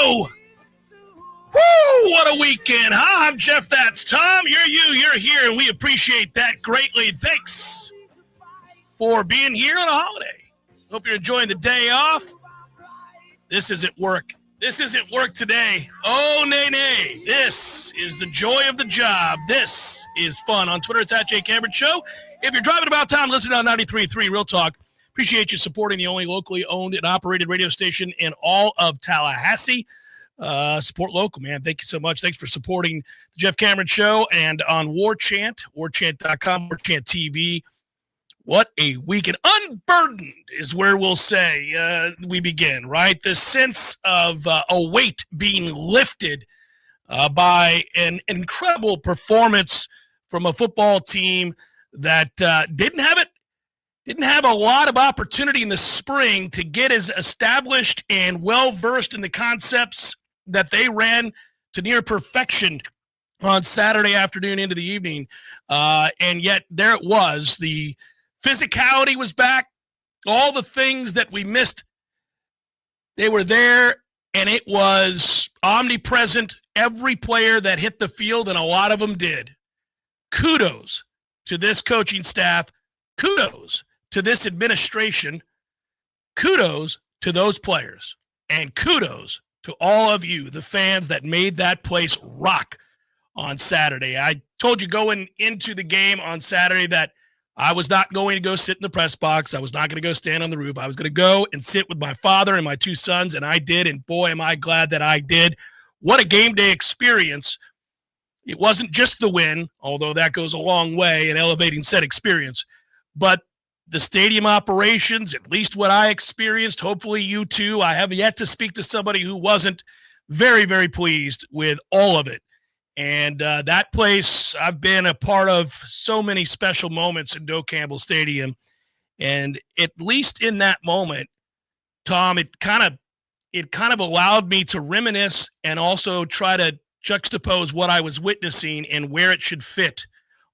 Show. Woo! What a weekend, huh? I'm Jeff. That's Tom. You're here, and we appreciate that greatly. Thanks for being here on a holiday. Hope you're enjoying the day off. This isn't work. This isn't work today. Oh, nay. This is the joy of the job. This is fun. On Twitter, it's at Jay Cameron Show. If you're driving about town, listening on 93.3 Real Talk, appreciate you supporting the only locally owned and operated radio station in all of Tallahassee. Support local, man. Thank you so much. Thanks for supporting the Jeff Cameron Show and on Warchant, warchant.com, Warchant TV. What a weekend. Unburdened is where we'll say we begin, right? The sense of a weight being lifted by an incredible performance from a football team that didn't have a lot of opportunity in the spring to get as established and well-versed in the concepts that they ran to near perfection on Saturday afternoon into the evening. And yet there it was. The physicality was back. All the things that we missed, they were there, and it was omnipresent. Every player that hit the field, and a lot of them did. Kudos to this coaching staff. Kudos to this administration. Kudos to those players. And kudos to all of you, the fans that made that place rock on Saturday. I told you going into the game on Saturday that I was not going to go sit in the press box. I was not going to go stand on the roof. I was going to go and sit with my father and my two sons, and I did, and boy, am I glad that I did. What a game day experience. It wasn't just the win, although that goes a long way in elevating said experience, but the stadium operations, at least what I experienced, hopefully you too. I have yet to speak to somebody who wasn't very, very pleased with all of it. And that place, I've been a part of so many special moments in Doe Campbell Stadium. And at least in that moment, Tom, it kind of allowed me to reminisce and also try to juxtapose what I was witnessing and where it should fit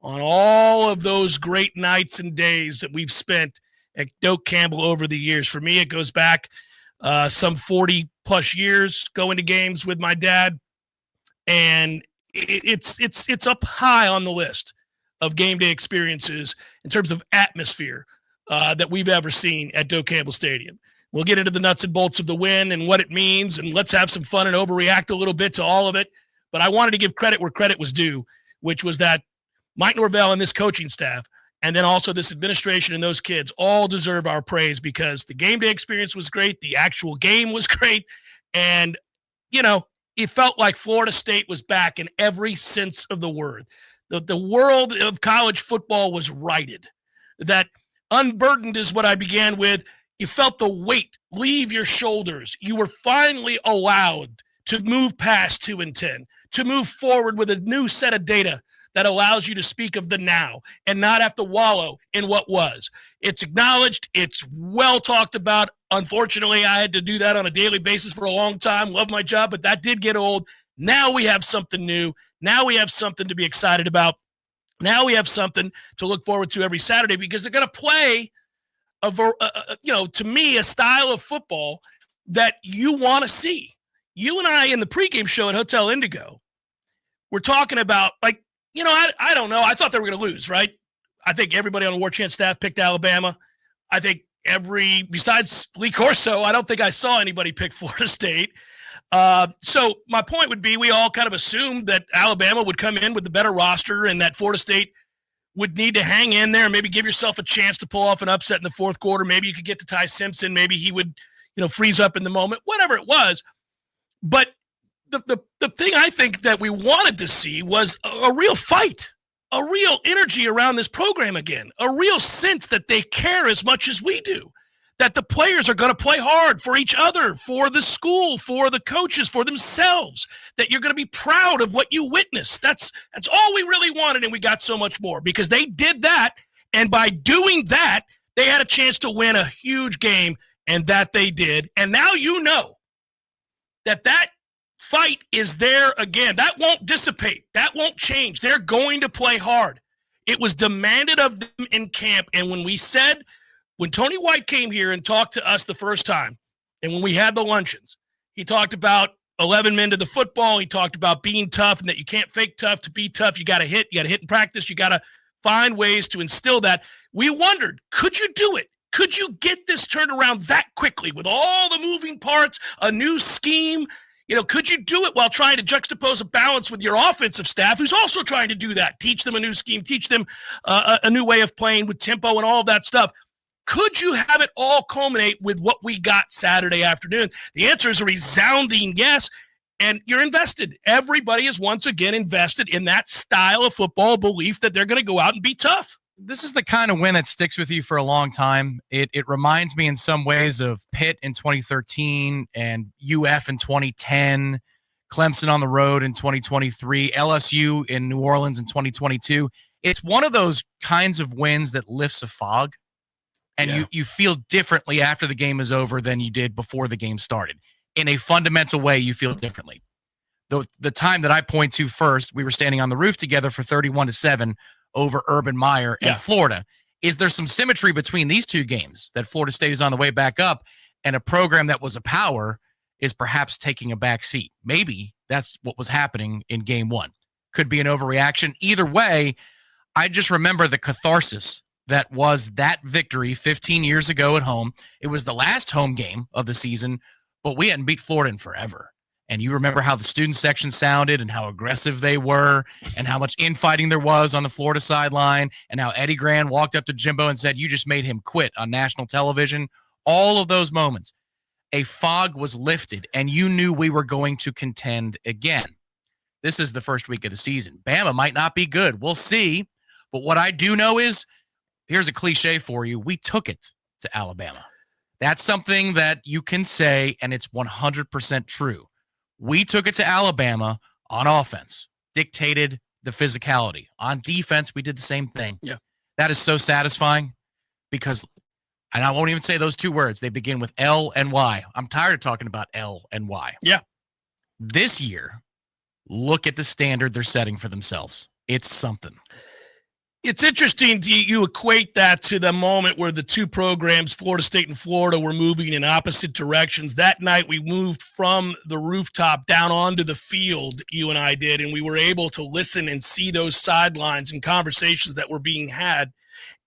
on all of those great nights and days that we've spent at Doe Campbell over the years. For me, it goes back some 40-plus years going to games with my dad. And it's up high on the list of game day experiences in terms of atmosphere that we've ever seen at Doe Campbell Stadium. We'll get into the nuts and bolts of the win and what it means, and let's have some fun and overreact a little bit to all of it. But I wanted to give credit where credit was due, which was that Mike Norvell and this coaching staff, and then also this administration and those kids all deserve our praise because the game day experience was great. The actual game was great. And, you know, it felt like Florida State was back in every sense of the word. The world of college football was righted. That unburdened is what I began with. You felt the weight leave your shoulders. You were finally allowed to move past 2-10, to move forward with a new set of data that allows you to speak of the now and not have to wallow in what was. It's acknowledged. It's well talked about. Unfortunately, I had to do that on a daily basis for a long time. Love my job, but that did get old. Now we have something new. Now we have something to be excited about. Now we have something to look forward to every Saturday because they're going to play, to me, a style of football that you want to see. You and I in the pregame show at Hotel Indigo, we're talking about, like, I don't know. I thought they were going to lose, right? I think everybody on the Warchant staff picked Alabama. I think besides Lee Corso, I don't think I saw anybody pick Florida State. So my point would be we all kind of assumed that Alabama would come in with the better roster and that Florida State would need to hang in there and maybe give yourself a chance to pull off an upset in the fourth quarter. Maybe you could get to Ty Simpson. Maybe he would, freeze up in the moment, whatever it was. But the thing I think that we wanted to see was a real fight, a real energy around this program again, a real sense that they care as much as we do, that the players are going to play hard for each other, for the school, for the coaches, for themselves, that you're going to be proud of what you witnessed. That's all we really wanted, and we got so much more because they did that, and by doing that, they had a chance to win a huge game, and that they did. And now you know that fight is there again. That won't dissipate. That won't change. They're going to play hard. It was demanded of them in camp. And when Tony White came here and talked to us the first time, and when we had the luncheons, he talked about, 11 men to the football. He talked about being tough and that you can't fake tough to be tough. You got to hit. You got to hit in practice. You got to find ways to instill that. We wondered, could you do it? Could you get this turned around that quickly with all the moving parts, a new scheme? Could you do it while trying to juxtapose a balance with your offensive staff, who's also trying to do that, teach them a new scheme, teach them a new way of playing with tempo and all of that stuff? Could you have it all culminate with what we got Saturday afternoon? The answer is a resounding yes, and you're invested. Everybody is once again invested in that style of football, belief that they're going to go out and be tough. This is the kind of win that sticks with you for a long time. It reminds me in some ways of Pitt in 2013 and UF in 2010, Clemson on the road in 2023, LSU in New Orleans in 2022. It's one of those kinds of wins that lifts a fog, and you feel differently after the game is over than you did before the game started. In a fundamental way, you feel differently. The time that I point to first, we were standing on the roof together for 31-7 over Urban Meyer and Florida. Is there some symmetry between these two games, that Florida State is on the way back up and a program that was a power is perhaps taking a back seat? Maybe that's what was happening in game one. Could be an overreaction. Either way, I just remember the catharsis that was that victory 15 years ago at home. It was the last home game of the season, but we hadn't beat Florida in forever. And you remember how the student section sounded and how aggressive they were and how much infighting there was on the Florida sideline and how Eddie Gran walked up to Jimbo and said, "You just made him quit" on national television. All of those moments, a fog was lifted and you knew we were going to contend again. This is the first week of the season. Bama might not be good. We'll see. But what I do know is, here's a cliche for you. We took it to Alabama. That's something that you can say, and it's 100% true. We took it to Alabama on offense, dictated the physicality. On defense, we did the same thing. Yeah. That is so satisfying because, and I won't even say those two words, they begin with L and Y. I'm tired of talking about L and Y. Yeah. This year, look at the standard they're setting for themselves. It's something. It's interesting you equate that to the moment where the two programs, Florida State and Florida, were moving in opposite directions. That night we moved from the rooftop down onto the field, you and I did, and we were able to listen and see those sidelines and conversations that were being had.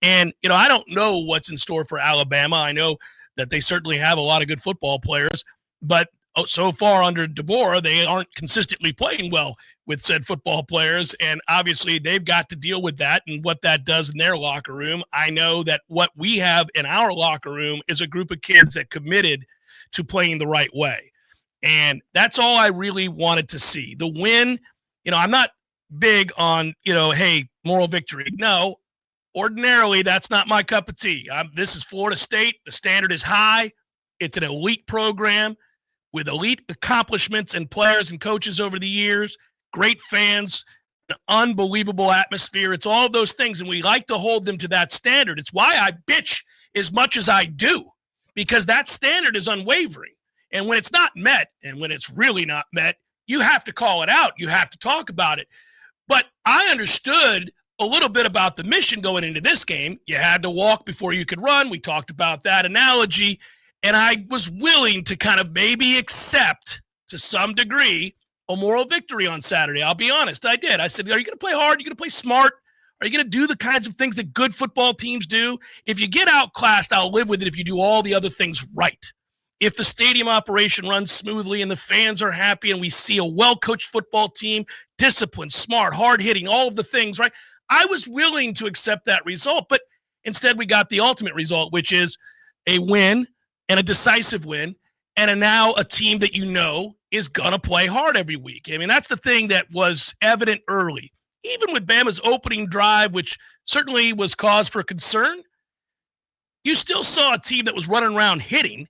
And, I don't know what's in store for Alabama. I know that they certainly have a lot of good football players, but so far under DeBoer, they aren't consistently playing well with said football players, and obviously they've got to deal with that and what that does in their locker room. I know that what we have in our locker room is a group of kids that committed to playing the right way, and that's all I really wanted to see. The win, I'm not big on, hey, moral victory. No, ordinarily that's not my cup of tea. This is Florida State. The standard is high. It's an elite program with elite accomplishments and players and coaches over the years, great fans, an unbelievable atmosphere. It's all of those things, and we like to hold them to that standard. It's why I bitch as much as I do, because that standard is unwavering. And when it's not met, and when it's really not met, you have to call it out. You have to talk about it. But I understood a little bit about the mission going into this game. You had to walk before you could run. We talked about that analogy. And I was willing to kind of maybe accept, to some degree, a moral victory on Saturday. I'll be honest. I did. I said, are you going to play hard? Are you going to play smart? Are you going to do the kinds of things that good football teams do? If you get outclassed, I'll live with it if you do all the other things right. If the stadium operation runs smoothly and the fans are happy and we see a well-coached football team, disciplined, smart, hard-hitting, all of the things, right? I was willing to accept that result, but instead we got the ultimate result, which is a win, and a decisive win, and now a team that is going to play hard every week. I mean, that's the thing that was evident early. Even with Bama's opening drive, which certainly was cause for concern, you still saw a team that was running around hitting.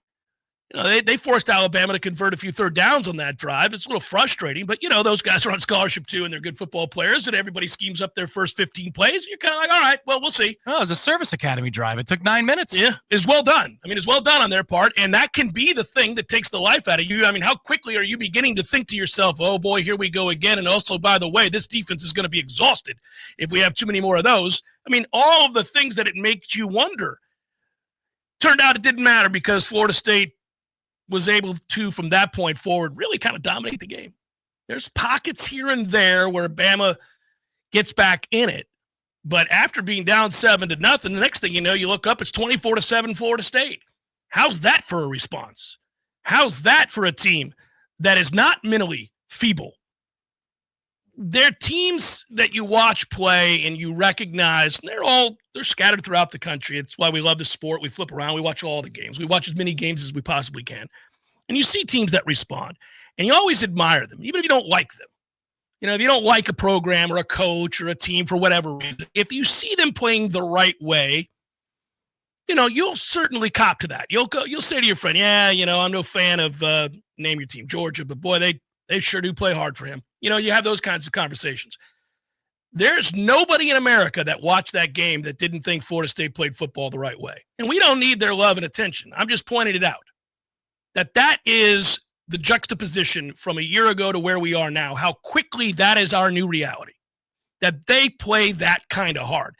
They forced Alabama to convert a few third downs on that drive. It's a little frustrating, but, those guys are on scholarship too, and they're good football players, and everybody schemes up their first 15 plays, and you're kind of like, all right, well, we'll see. Oh, it was a service academy drive. It took 9 minutes. Yeah, it's well done. I mean, it's well done on their part, and that can be the thing that takes the life out of you. I mean, how quickly are you beginning to think to yourself, oh, boy, here we go again, and also, by the way, this defense is going to be exhausted if we have too many more of those. I mean, all of the things that it makes you wonder. Turned out it didn't matter because Florida State was able to, from that point forward, really kind of dominate the game. There's pockets here and there where Bama gets back in it. But after being down 7-0, the next thing you know, you look up, it's 24-7 Florida State. How's that for a response? How's that for a team that is not mentally feeble? They're teams that you watch play and you recognize they're scattered throughout the country. It's why we love the sport. We flip around. We watch all the games. We watch as many games as we possibly can. And you see teams that respond. And you always admire them, even if you don't like them. If you don't like a program or a coach or a team for whatever reason, if you see them playing the right way, you'll certainly cop to that. You'll say to your friend, I'm no fan of name your team, Georgia, but boy, they sure do play hard for him. You have those kinds of conversations. There's nobody in America that watched that game that didn't think Florida State played football the right way. And we don't need their love and attention. I'm just pointing it out. That is the juxtaposition from a year ago to where we are now, how quickly that is our new reality, that they play that kind of hard,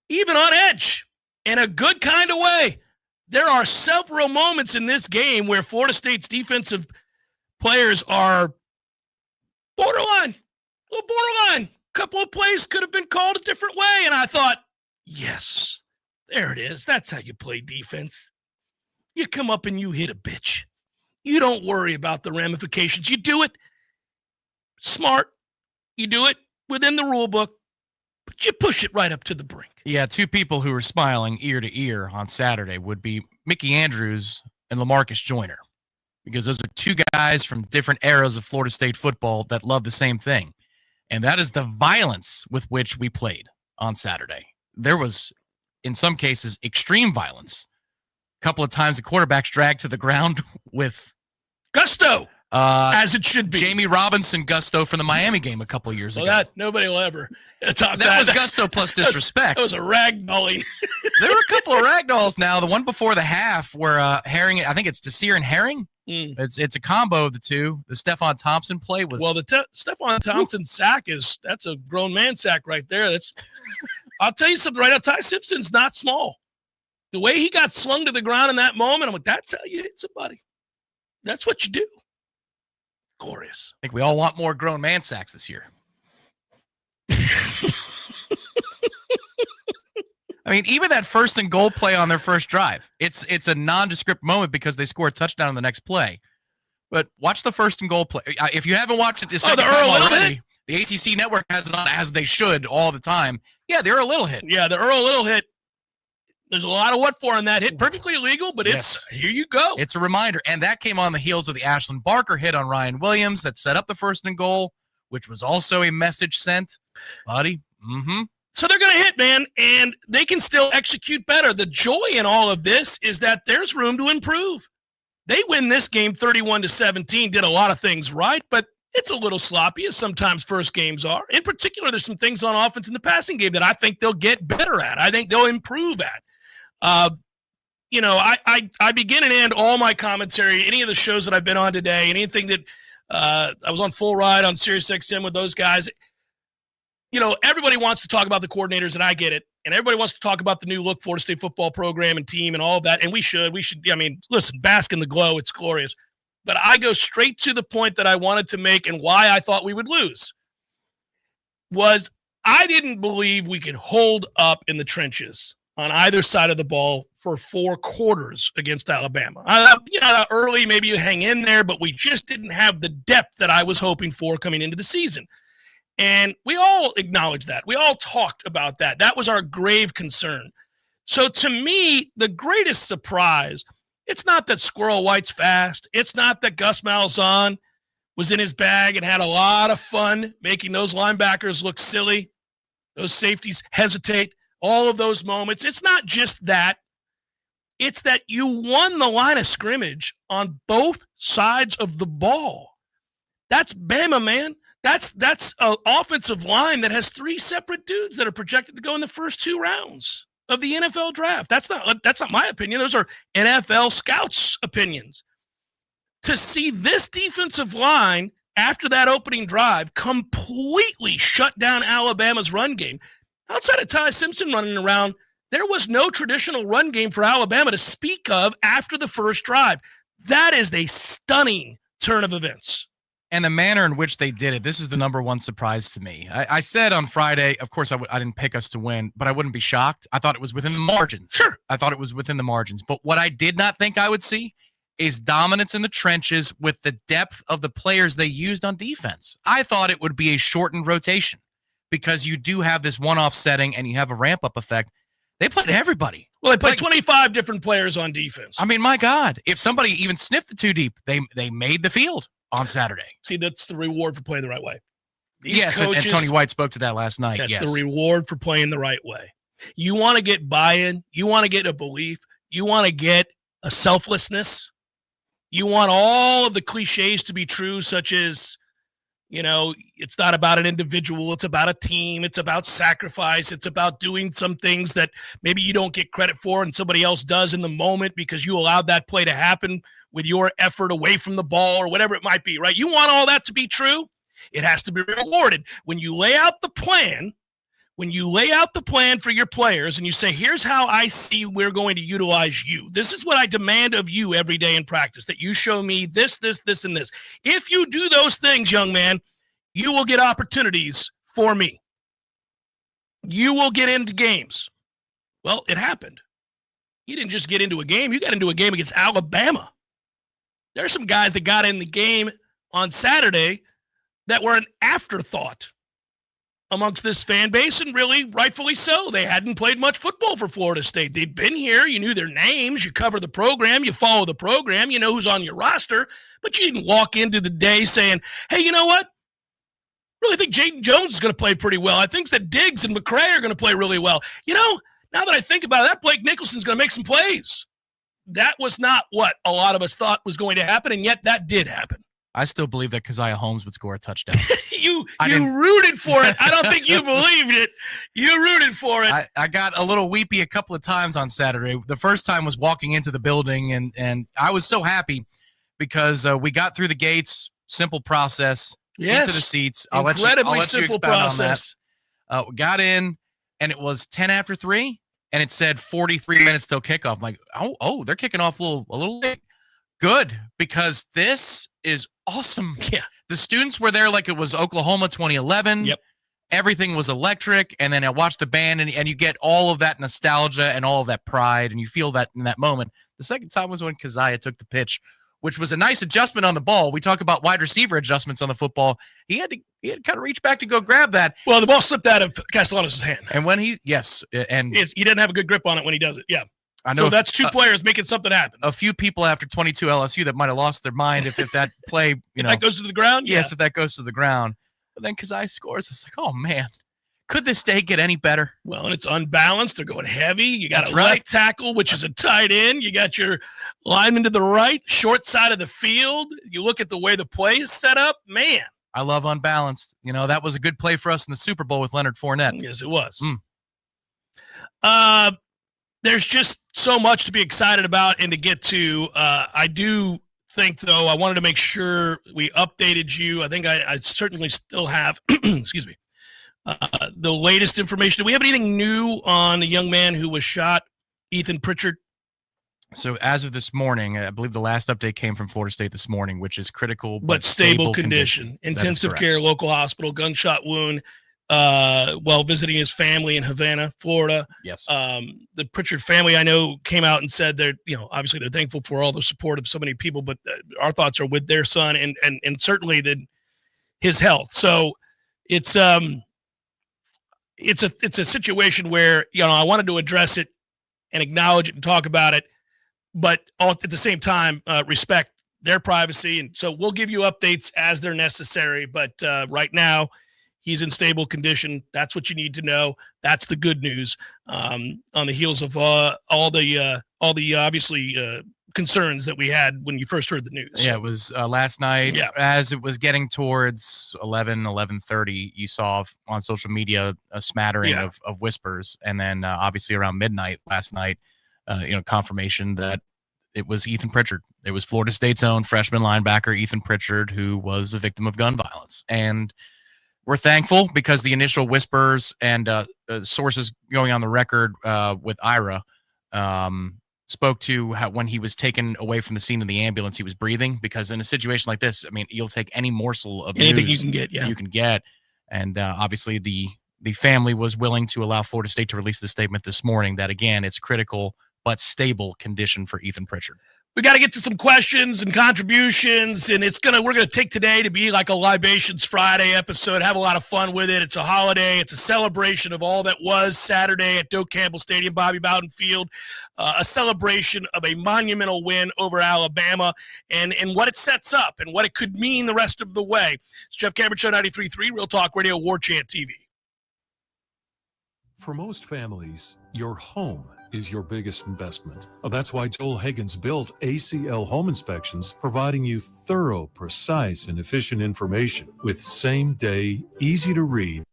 even on edge, in a good kind of way. There are several moments in this game where Florida State's defensive players are borderline. A couple of plays could have been called a different way, and I thought, yes, there it is. That's how you play defense. You come up and you hit a bitch. You don't worry about the ramifications. You do it smart. You do it within the rule book, but you push it right up to the brink. Yeah, two people who were smiling ear to ear on Saturday would be Mickey Andrews and LaMarcus Joyner, because those are two guys from different eras of Florida State football that love the same thing, and that is the violence with which we played on Saturday. There was, in some cases, extreme violence. A couple of times the quarterbacks dragged to the ground with gusto, as it should be. Jamie Robinson gusto from the Miami game a couple of years ago. Nobody will ever talk that was gusto plus disrespect. That was a ragdolling. There were a couple of ragdolls now. The one before the half where Herring, I think it's Desir and Herring. It's a combo of the two. The Stephon Thompson play was... Well, the Stephon Thompson sack that's a grown man sack right there. I'll tell you something right now. Ty Simpson's not small. The way he got slung to the ground in that moment, I'm like, that's how you hit somebody. That's what you do. Glorious. I think we all want more grown man sacks this year. I mean, even that 1st and goal play on their first drive, it's a nondescript moment because they score a touchdown on the next play. But watch the 1st and goal play. If you haven't watched it the second time already, the ATC network has it on as they should all the time. Yeah, they're a little hit. Yeah, the Earl Little hit. There's a lot of what for on that hit. Perfectly illegal, but here you go. It's a reminder. And that came on the heels of the Ashland Barker hit on Ryan Williams that set up the 1st and goal, which was also a message sent. Buddy. So they're going to hit, man, and they can still execute better. The joy in all of this is that there's room to improve. They win this game 31-17, did a lot of things right, but it's a little sloppy, as sometimes first games are. In particular, there's some things on offense in the passing game that I think they'll get better at. I think they'll improve at. I begin and end all my commentary, any of the shows that I've been on today, anything that I was on Full Ride on SiriusXM with those guys. Everybody wants to talk about the coordinators, and I get it. And everybody wants to talk about the new look Florida State football program and team and all of that. And we should, listen, bask in the glow. It's glorious. But I go straight to the point that I wanted to make and why I thought we would lose was I didn't believe we could hold up in the trenches on either side of the ball for 4 quarters against Alabama. Early, maybe you hang in there, but we just didn't have the depth that I was hoping for coming into the season. And we all acknowledged that. We all talked about that. That was our grave concern. So to me, the greatest surprise, it's not that Squirrel White's fast. It's not that Gus Malzahn was in his bag and had a lot of fun making those linebackers look silly, those safeties hesitate, all of those moments. It's not just that. It's that you won the line of scrimmage on both sides of the ball. That's Bama, man. That's an offensive line that has 3 separate dudes that are projected to go in the first 2 rounds of the NFL draft. That's not my opinion. Those are NFL scouts' opinions. To see this defensive line after that opening drive completely shut down Alabama's run game. Outside of Ty Simpson running around, there was no traditional run game for Alabama to speak of after the first drive. That is a stunning turn of events. And the manner in which they did it, this is the number one surprise to me. I said on Friday, of course, I didn't pick us to win, but I wouldn't be shocked. I thought it was within the margins. Sure. I thought it was within the margins. But what I did not think I would see is dominance in the trenches with the depth of the players they used on defense. I thought it would be a shortened rotation because you do have this one-off setting and you have a ramp-up effect. They played everybody. Well, they played 25 different players on defense. I mean, my God, if somebody even sniffed the two deep, they made the field on Saturday. See, that's the reward for playing the right way. Yes, coaches, and Tony White spoke to that last night. That's the reward for playing the right way. You want to get buy-in. You want to get a belief. You want to get a selflessness. You want all of the cliches to be true, such as, it's not about an individual. It's about a team. It's about sacrifice. It's about doing some things that maybe you don't get credit for and somebody else does in the moment because you allowed that play to happen with your effort away from the ball or whatever it might be, right? You want all that to be true. It has to be rewarded. When you lay out the plan, for your players and you say, here's how I see we're going to utilize you. This is what I demand of you every day in practice, that you show me this, this, this, and this. If you do those things, young man, you will get opportunities for me. You will get into games. Well, it happened. You didn't just get into a game. You got into a game against Alabama. There are some guys that got in the game on Saturday that were an afterthought amongst this fan base, and really rightfully so. They hadn't played much football for Florida State. They'd been here. You knew their names. You cover the program. You follow the program. You know who's on your roster. But you didn't walk into the day saying, hey, you know what? I really think Jaden Jones is going to play pretty well. I think that Diggs and McCray are going to play really well. Now that I think about it, that Blake Nicholson's going to make some plays. That was not what a lot of us thought was going to happen, and yet that did happen. I still believe that Keziah Holmes would score a touchdown. You rooted for it. I don't think you believed it. You rooted for it. I got a little weepy a couple of times on Saturday. The first time was walking into the building, and I was so happy because we got through the gates, simple process, into the seats. I'll let you expound process. On that. Got in, and it was 10 after 3, and it said 43 minutes till kickoff. I'm like, oh, they're kicking off a little late. Good, because this is awesome. Yeah. The students were there like it was Oklahoma 2011. Yep. Everything was electric. And then I watched the band and you get all of that nostalgia and all of that pride, and you feel that in that moment. The second time was when Keziah took the pitch, which was a nice adjustment on the ball. We talk about wide receiver adjustments on the football. He had to kind of reach back to go grab that. Well, the ball slipped out of Castellanos' hand. And when he didn't have a good grip on it when he does it. Yeah. I know. So that's two players making something happen. A few people after 22 LSU that might have lost their mind if that play, if that goes to the ground? Yes, if that goes to the ground. But then Keziah scores, it's like, oh, man, could this day get any better? Well, and it's unbalanced. They're going heavy. You got a left tackle, which is a tight end. You got your lineman to the right, short side of the field. You look at the way the play is set up, man. I love unbalanced. That was a good play for us in the Super Bowl with Leonard Fournette. Yes, it was. There's just so much to be excited about and to get to. I do think, though, I wanted to make sure we updated you. I think I certainly still have, excuse me, the latest information. Do we have anything new on the young man who was shot, Ethan Pritchard? So as of this morning, I believe the last update came from Florida State this morning, which is critical but stable condition. Intensive care, local hospital, gunshot wound. While visiting his family in Havana, Florida. Yes. The Pritchard family, I know, came out and said they're, obviously they're thankful for all the support of so many people, but our thoughts are with their son and certainly his health. So it's a situation where, I wanted to address it and acknowledge it and talk about it, but all at the same time, respect their privacy. And so we'll give you updates as they're necessary. But right now, he's in stable condition. That's what you need to know. That's the good news on the heels of all the obviously concerns that we had when you first heard the news. Yeah, it was last night. Yeah. As it was getting towards 11:30, you saw on social media a smattering of whispers. And then obviously around midnight last night, confirmation that it was Ethan Pritchard. It was Florida State's own freshman linebacker, Ethan Pritchard, who was a victim of gun violence. And we're thankful because the initial whispers and sources going on the record with Ira spoke to how when he was taken away from the scene of the ambulance, he was breathing, because in a situation like this, I mean, you'll take any morsel of anything news you can get. And obviously the family was willing to allow Florida State to release the statement this morning that, again, it's critical but stable condition for Ethan Pritchard. We got to get to some questions and contributions, and we're gonna take today to be like a Libations Friday episode. Have a lot of fun with it. It's a holiday. It's a celebration of all that was Saturday at Doak Campbell Stadium, Bobby Bowden Field. A celebration of a monumental win over Alabama, and what it sets up and what it could mean the rest of the way. It's Jeff Cameron Show, 93.3 Real Talk Radio, Warchant TV. For most families, your home is your biggest investment. That's why Joel Higgins built ACL Home Inspections, providing you thorough, precise, and efficient information with same-day, easy-to-read.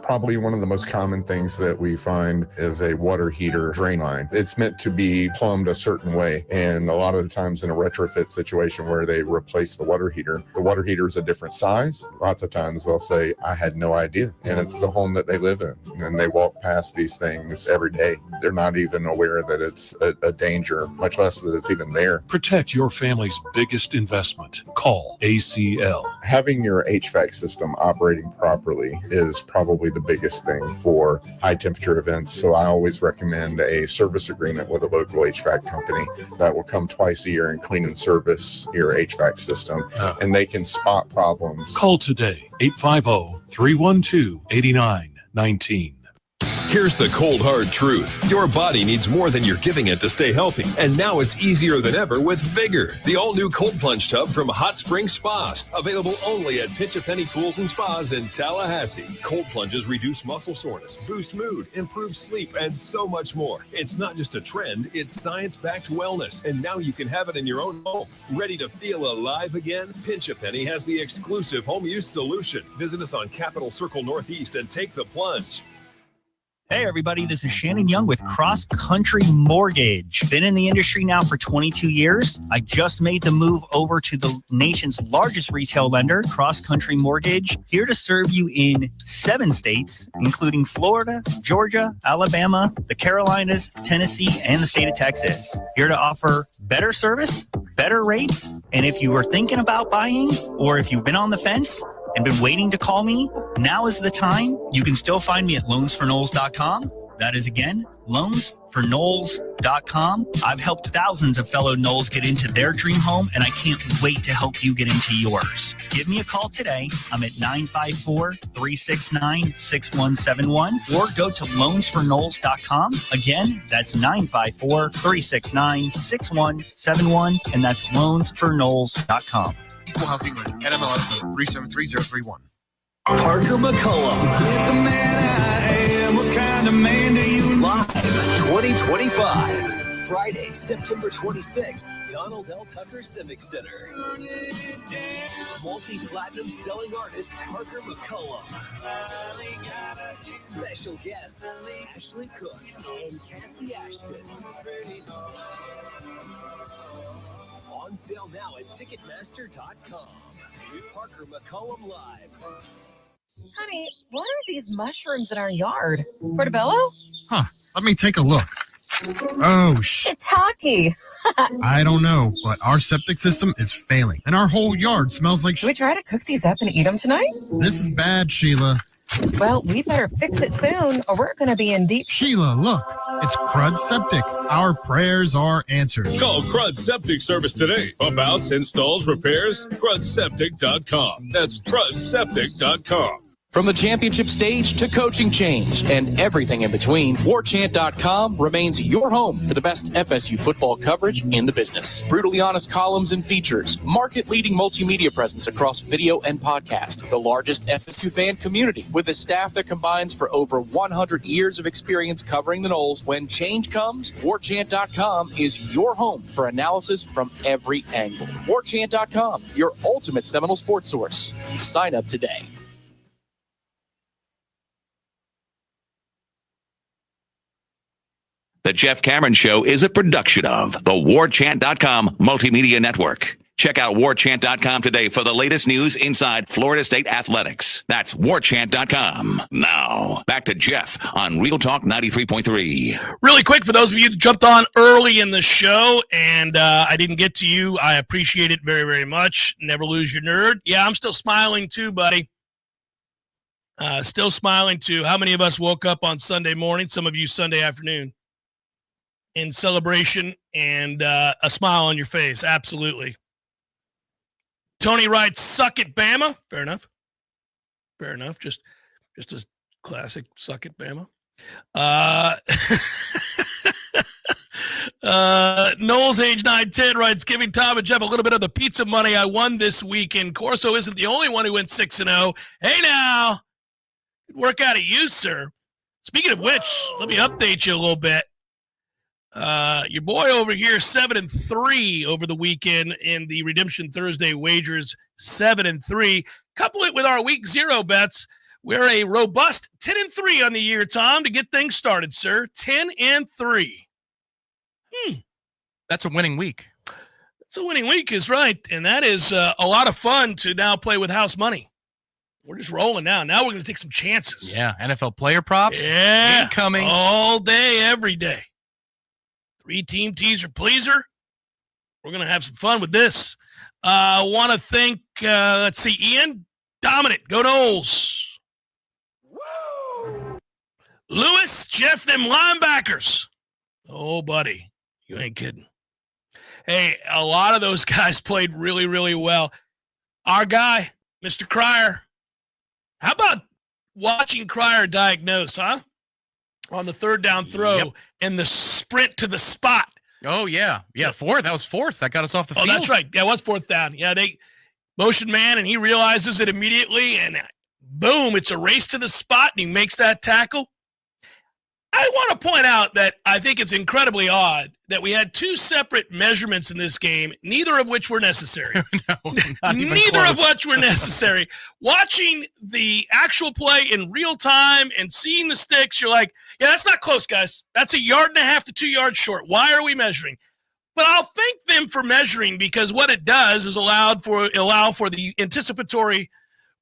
Probably one of the most common things that we find is a water heater drain line. It's meant to be plumbed a certain way, and a lot of the times in a retrofit situation where they replace the water heater is a different size. Lots of times they'll say, I had no idea, and it's the home that they live in, and they walk past these things every day. They're not even aware that it's a danger, much less that it's even there. Protect your family's biggest investment. Call ACL. Having your HVAC system operating properly is probably the biggest thing for high temperature events. So I always recommend a service agreement with a local HVAC company that will come twice a year and clean and service your HVAC system, and they can spot problems. Call today, 850-312-8919. Here's the cold, hard truth. Your body needs more than you're giving it to stay healthy. And now it's easier than ever with Vigor, the all-new cold plunge tub from Hot Spring Spas. Available only at Pinch a Penny Pools and Spas in Tallahassee. Cold plunges reduce muscle soreness, boost mood, improve sleep, and so much more. It's not just a trend, it's science-backed wellness. And now you can have it in your own home. Ready to feel alive again? Pinch a Penny has the exclusive home use solution. Visit us on Capitol Circle Northeast and take the plunge. Hey everybody, this is Shannon Young with Cross Country Mortgage. Been in the industry now for 22 years. I just made the move over to the nation's largest retail lender, Cross Country Mortgage, here to serve you in 7 states, including Florida, Georgia, Alabama, the Carolinas, Tennessee, and the state of Texas. Here to offer better service, better rates, and if you are thinking about buying, or if you've been on the fence and been waiting to call me, now is the time. You can still find me at loansforknowles.com. That is, again, loansforknowles.com. I've helped thousands of fellow Knowles get into their dream home, and I can't wait to help you get into yours. Give me a call today. I'm at 954-369-6171, or go to loansforknowles.com. Again, that's 954-369-6171, and that's loansforknowles.com. Equal housing lender, NMLS number 373031. Parker McCollum. With the man I am, what kind of man do you live 2025. Friday, September 26th, Donald L. Tucker Civic Center. Multi-platinum selling artist Parker McCollum. Special guests Ashley Cook and Cassie Ashton. On sale now at Ticketmaster.com. Parker McCollum Live. Honey, what are these mushrooms in our yard? Portobello? Huh, let me take a look. Oh, Shiitake. I don't know, but our septic system is failing, and our whole yard smells like Should we try to cook these up and eat them tonight? This is bad, Sheila. Well, we better fix it soon, or we're going to be in deep... Sheila, look. It's Crud Septic. Our prayers are answered. Call Crud Septic Service today. Pump outs, installs, repairs, crudseptic.com. That's crudseptic.com. From the championship stage to coaching change and everything in between, Warchant.com remains your home for the best FSU football coverage in the business. Brutally honest columns and features, market-leading multimedia presence across video and podcast, the largest FSU fan community with a staff that combines for over 100 years of experience covering the Noles. When change comes, Warchant.com is your home for analysis from every angle. Warchant.com, your ultimate Seminole sports source. Sign up today. The Jeff Cameron Show is a production of the Warchant.com Multimedia Network. Check out warchant.com today for the latest news inside Florida State athletics. That's warchant.com. Now, back to Jeff on Real Talk 93.3. Really quick, for those of you that jumped on early in the show and I didn't get to you, I appreciate it very, very much. Never lose your nerd. Yeah, I'm still smiling too, buddy. Still smiling too. How many of us woke up on Sunday morning, some of you Sunday afternoon, in celebration and a smile on your face? Absolutely. Tony writes, suck it, Bama. Fair enough. Fair enough. Just a classic suck it, Bama. Knowles, age 910, writes, giving Tom and Jeff a little bit of the pizza money I won this weekend. Corso isn't the only one who went 6-0. Hey, now. Good work out of you, sir. Speaking of which, let me update you a little bit. Your boy over here, 7-3 over the weekend in the Redemption Thursday wagers, 7-3. Couple it with our week 0 bets. We're a robust 10-3 on the year, Tom, to get things started, sir. 10-3. That's a winning week. That's a winning week, is right. And that is a lot of fun to now play with house money. We're just rolling now. Now we're going to take some chances. Yeah, NFL player props. Yeah. Incoming. All day, every day. 3-team teaser pleaser. We're going to have some fun with this. Want to thank, let's see, Ian, Dominant, go Knowles. Woo! Lewis, Jeff, them linebackers. Oh, buddy, you ain't kidding. Hey, a lot of those guys played really, really well. Our guy, Mr. Cryer. How about watching Cryer diagnose, huh? On the third down throw and the sprint to the spot. Oh, yeah. Yeah, fourth. That was fourth. That got us off the field. Oh, that's right. Yeah, it was fourth down. Yeah, they motion man, and he realizes it immediately, and boom, it's a race to the spot, and he makes that tackle. I want to point out that I think it's incredibly odd that we had two separate measurements in this game, neither of which were necessary. Neither of which were necessary. Watching the actual play in real time and seeing the sticks, you're like, yeah, that's not close, guys. That's 1.5 yards to 2 yards short. Why are we measuring? But I'll thank them for measuring, because what it does is allow for the anticipatory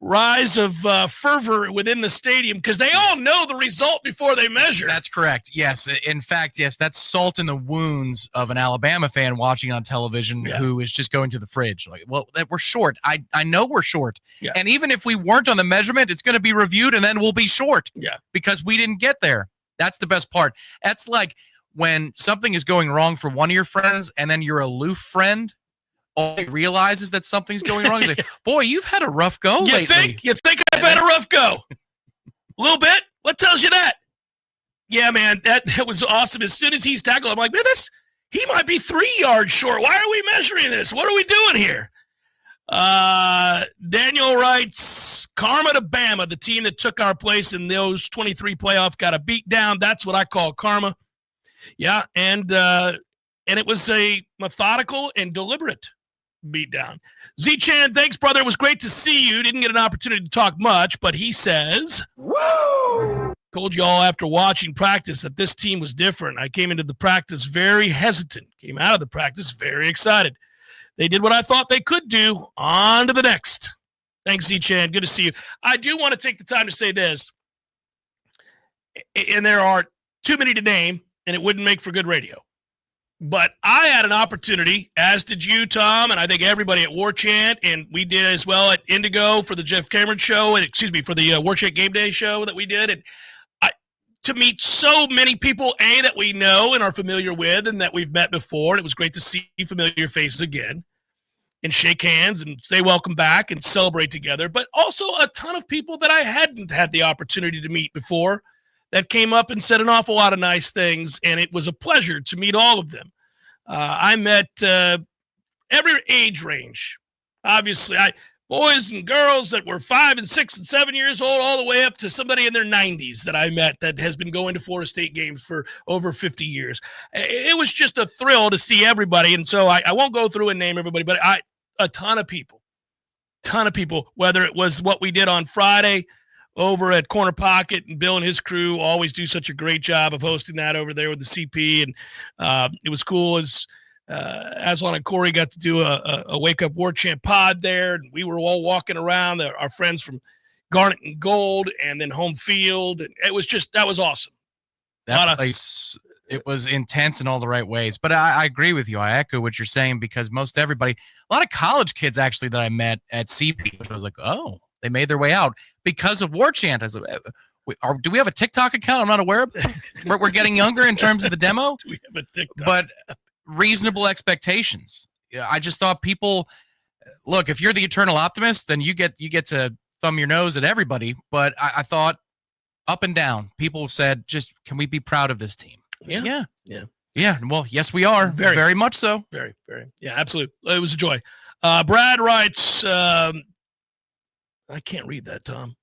rise of fervor within the stadium, because they all know the result before they measure. That's correct. Yes. In fact, yes, that's salt in the wounds of an Alabama fan watching on television who is just going to the fridge. Like, well, we're short. I know we're short. Yeah. And even if we weren't on the measurement, it's going to be reviewed and then we'll be short. Yeah. Because we didn't get there. That's the best part. That's like when something is going wrong for one of your friends and then your aloof friend only realizes that something's going wrong. He's like, boy, you've had a rough go lately. You think I've had a rough go? A little bit? What tells you that? Yeah, man, that was awesome. As soon as he's tackled, I'm like, man, he might be 3 yards short. Why are we measuring this? What are we doing here? Daniel writes, karma to Bama, the team that took our place in those 23 playoff, got a beat down. That's what I call karma. Yeah, and it was a methodical and deliberate beat down. Z-Chan, thanks, brother. It was great to see you. Didn't get an opportunity to talk much, but he says, woo! Told you all after watching practice that this team was different. I came into the practice very hesitant. Came out of the practice very excited. They did what I thought they could do. On to the next. Thanks, Z-Chan. Good to see you. I do want to take the time to say this, and there are too many to name, and it wouldn't make for good radio. But I had an opportunity, as did you, Tom, and I think everybody at Warchant, and we did as well at Indigo for the Jeff Cameron show, and for the Warchant Game Day show that we did, and to meet so many people, that we know and are familiar with and that we've met before, and it was great to see familiar faces again and shake hands and say welcome back and celebrate together, but also a ton of people that I hadn't had the opportunity to meet before that came up and said an awful lot of nice things, and it was a pleasure to meet all of them. I met every age range. Obviously, boys and girls that were 5 and 6 and 7 years old, all the way up to somebody in their 90s that I met that has been going to Florida State games for over 50 years. It was just a thrill to see everybody, and so I won't go through and name everybody, but a ton of people, whether it was what we did on Friday over at Corner Pocket, and Bill and his crew always do such a great job of hosting that over there with the CP. And it was cool as Aslan and Corey got to do a Wake Up Warchant pod there. And we were all walking around, our friends from Garnet and Gold and then Home Field. And that was awesome. That place, it was intense in all the right ways. But I agree with you. I echo what you're saying because most everybody, a lot of college kids actually that I met at CP, which I was like, oh, they made their way out because of Warchant. Do we have a TikTok account? I'm not aware of. We're getting younger in terms of the demo. Do we have a TikTok? But reasonable expectations. I just thought people, look, if you're the eternal optimist, then you get to thumb your nose at everybody. But I thought up and down, people said, just can we be proud of this team? Yeah. Well, yes, we are. Very much so. Very. Yeah, absolutely. It was a joy. Brad writes, I can't read that, Tom.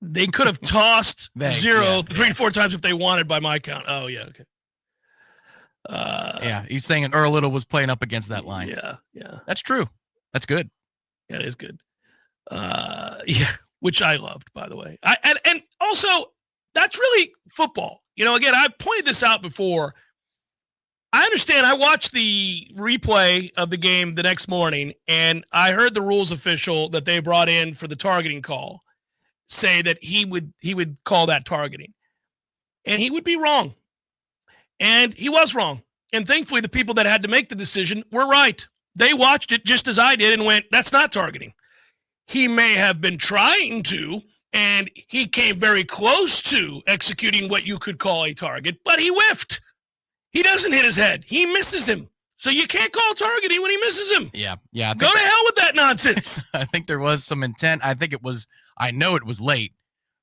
They could have tossed 3 to 4 times if they wanted by my count. Oh, yeah. Okay. He's saying Earl Little was playing up against that line. Yeah. That's true. That's good. Yeah, it is good. Which I loved, by the way. And also, that's really football. Again, I pointed this out before. I understand. I watched the replay of the game the next morning, and I heard the rules official that they brought in for the targeting call say that he would call that targeting. And he would be wrong. And he was wrong. And thankfully, the people that had to make the decision were right. They watched it just as I did and went, that's not targeting. He may have been trying to, and he came very close to executing what you could call a target, but he whiffed. He doesn't hit his head. He misses him. So you can't call targeting when he misses him. Yeah. Go to hell with that nonsense. I think there was some intent. I know it was late,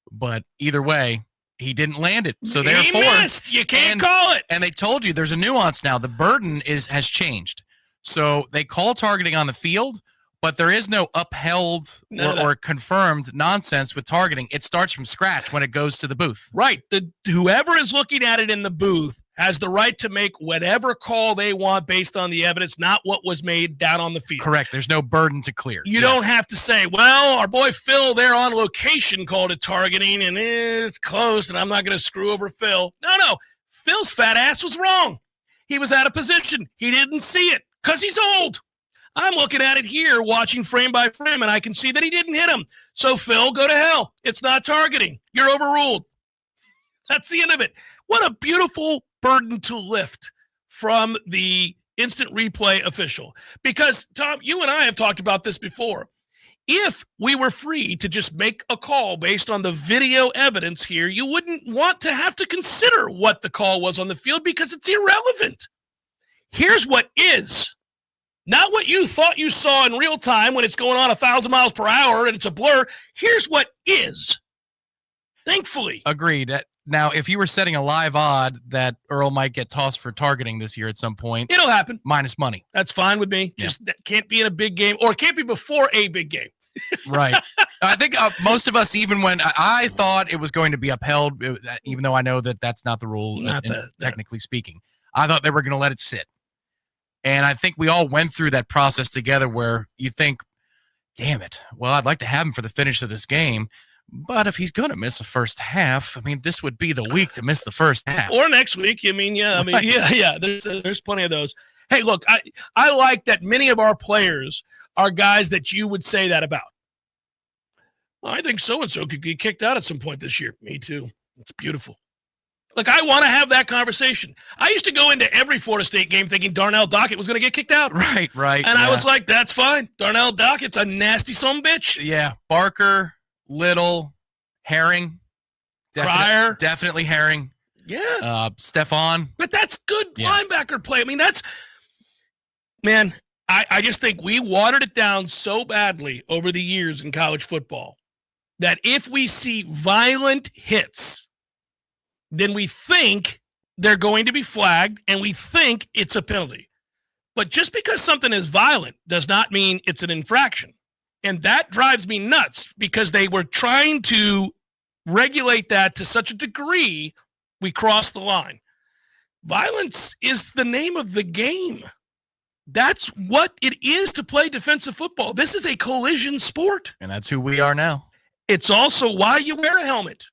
but either way, he didn't land it. So therefore, he missed. You can't call it. And they told you there's a nuance now. The burden has changed. So they call targeting on the field, but there is no upheld or confirmed nonsense with targeting. It starts from scratch when it goes to the booth. Right. Whoever is looking at it in the booth has the right to make whatever call they want based on the evidence, not what was made down on the field. Correct. There's no burden to clear. You don't have to say, well, our boy Phil there on location called it targeting, and it's close, and I'm not going to screw over Phil. No. Phil's fat ass was wrong. He was out of position. He didn't see it because he's old. I'm looking at it here, watching frame by frame, and I can see that he didn't hit him. So, Phil, go to hell. It's not targeting. You're overruled. That's the end of it. What a beautiful burden to lift from the instant replay official. Because, Tom, you and I have talked about this before. If we were free to just make a call based on the video evidence here, you wouldn't want to have to consider what the call was on the field because it's irrelevant. Here's what is. Not what you thought you saw in real time when it's going on 1,000 miles per hour and it's a blur. Here's what is. Thankfully. Agreed. Now, if you were setting a live odd that Earl might get tossed for targeting this year at some point, it'll happen. Minus money. That's fine with me. Just that can't be in a big game, or it can't be before a big game. Right. I think most of us, even when I thought it was going to be upheld, even though I know that that's not the rule, technically speaking, I thought they were going to let it sit. And I think we all went through that process together where you think, damn it, well, I'd like to have him for the finish of this game. But if he's going to miss a first half, this would be the week to miss the first half. Or next week. There's plenty of those. Hey, look, I like that many of our players are guys that you would say that about. Well, I think so-and-so could get kicked out at some point this year. Me too. It's beautiful. Look, I want to have that conversation. I used to go into every Florida State game thinking Darnell Dockett was going to get kicked out. Right. And I was like, that's fine. Darnell Dockett's a nasty sumbitch. Yeah. Barker, Little, Herring. Pryor. Definitely Herring. Yeah. Stephon. But that's good linebacker play. I just think we watered it down so badly over the years in college football that if we see violent hits, then we think they're going to be flagged and we think it's a penalty. But just because something is violent does not mean it's an infraction. And that drives me nuts because they were trying to regulate that to such a degree we crossed the line. Violence is the name of the game. That's what it is to play defensive football. This is a collision sport. And that's who we are now. It's also why you wear a helmet.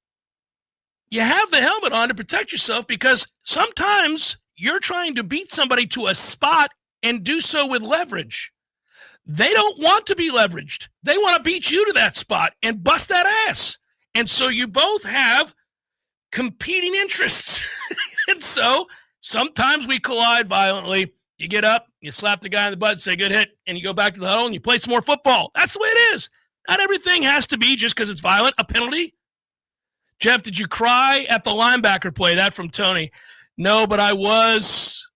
You have the helmet on to protect yourself because sometimes You're trying to beat somebody to a spot and do so with leverage. They don't want to be leveraged. They want to beat you to that spot and bust that ass. And so you both have competing interests. And so sometimes we collide violently. You get up, you slap the guy in the butt, say good hit, and you go back to the huddle and you play some more football. That's the way it is. Not everything has to be, just because it's violent, a penalty. Jeff, did you cry at the linebacker play? That from Tony. No, but I was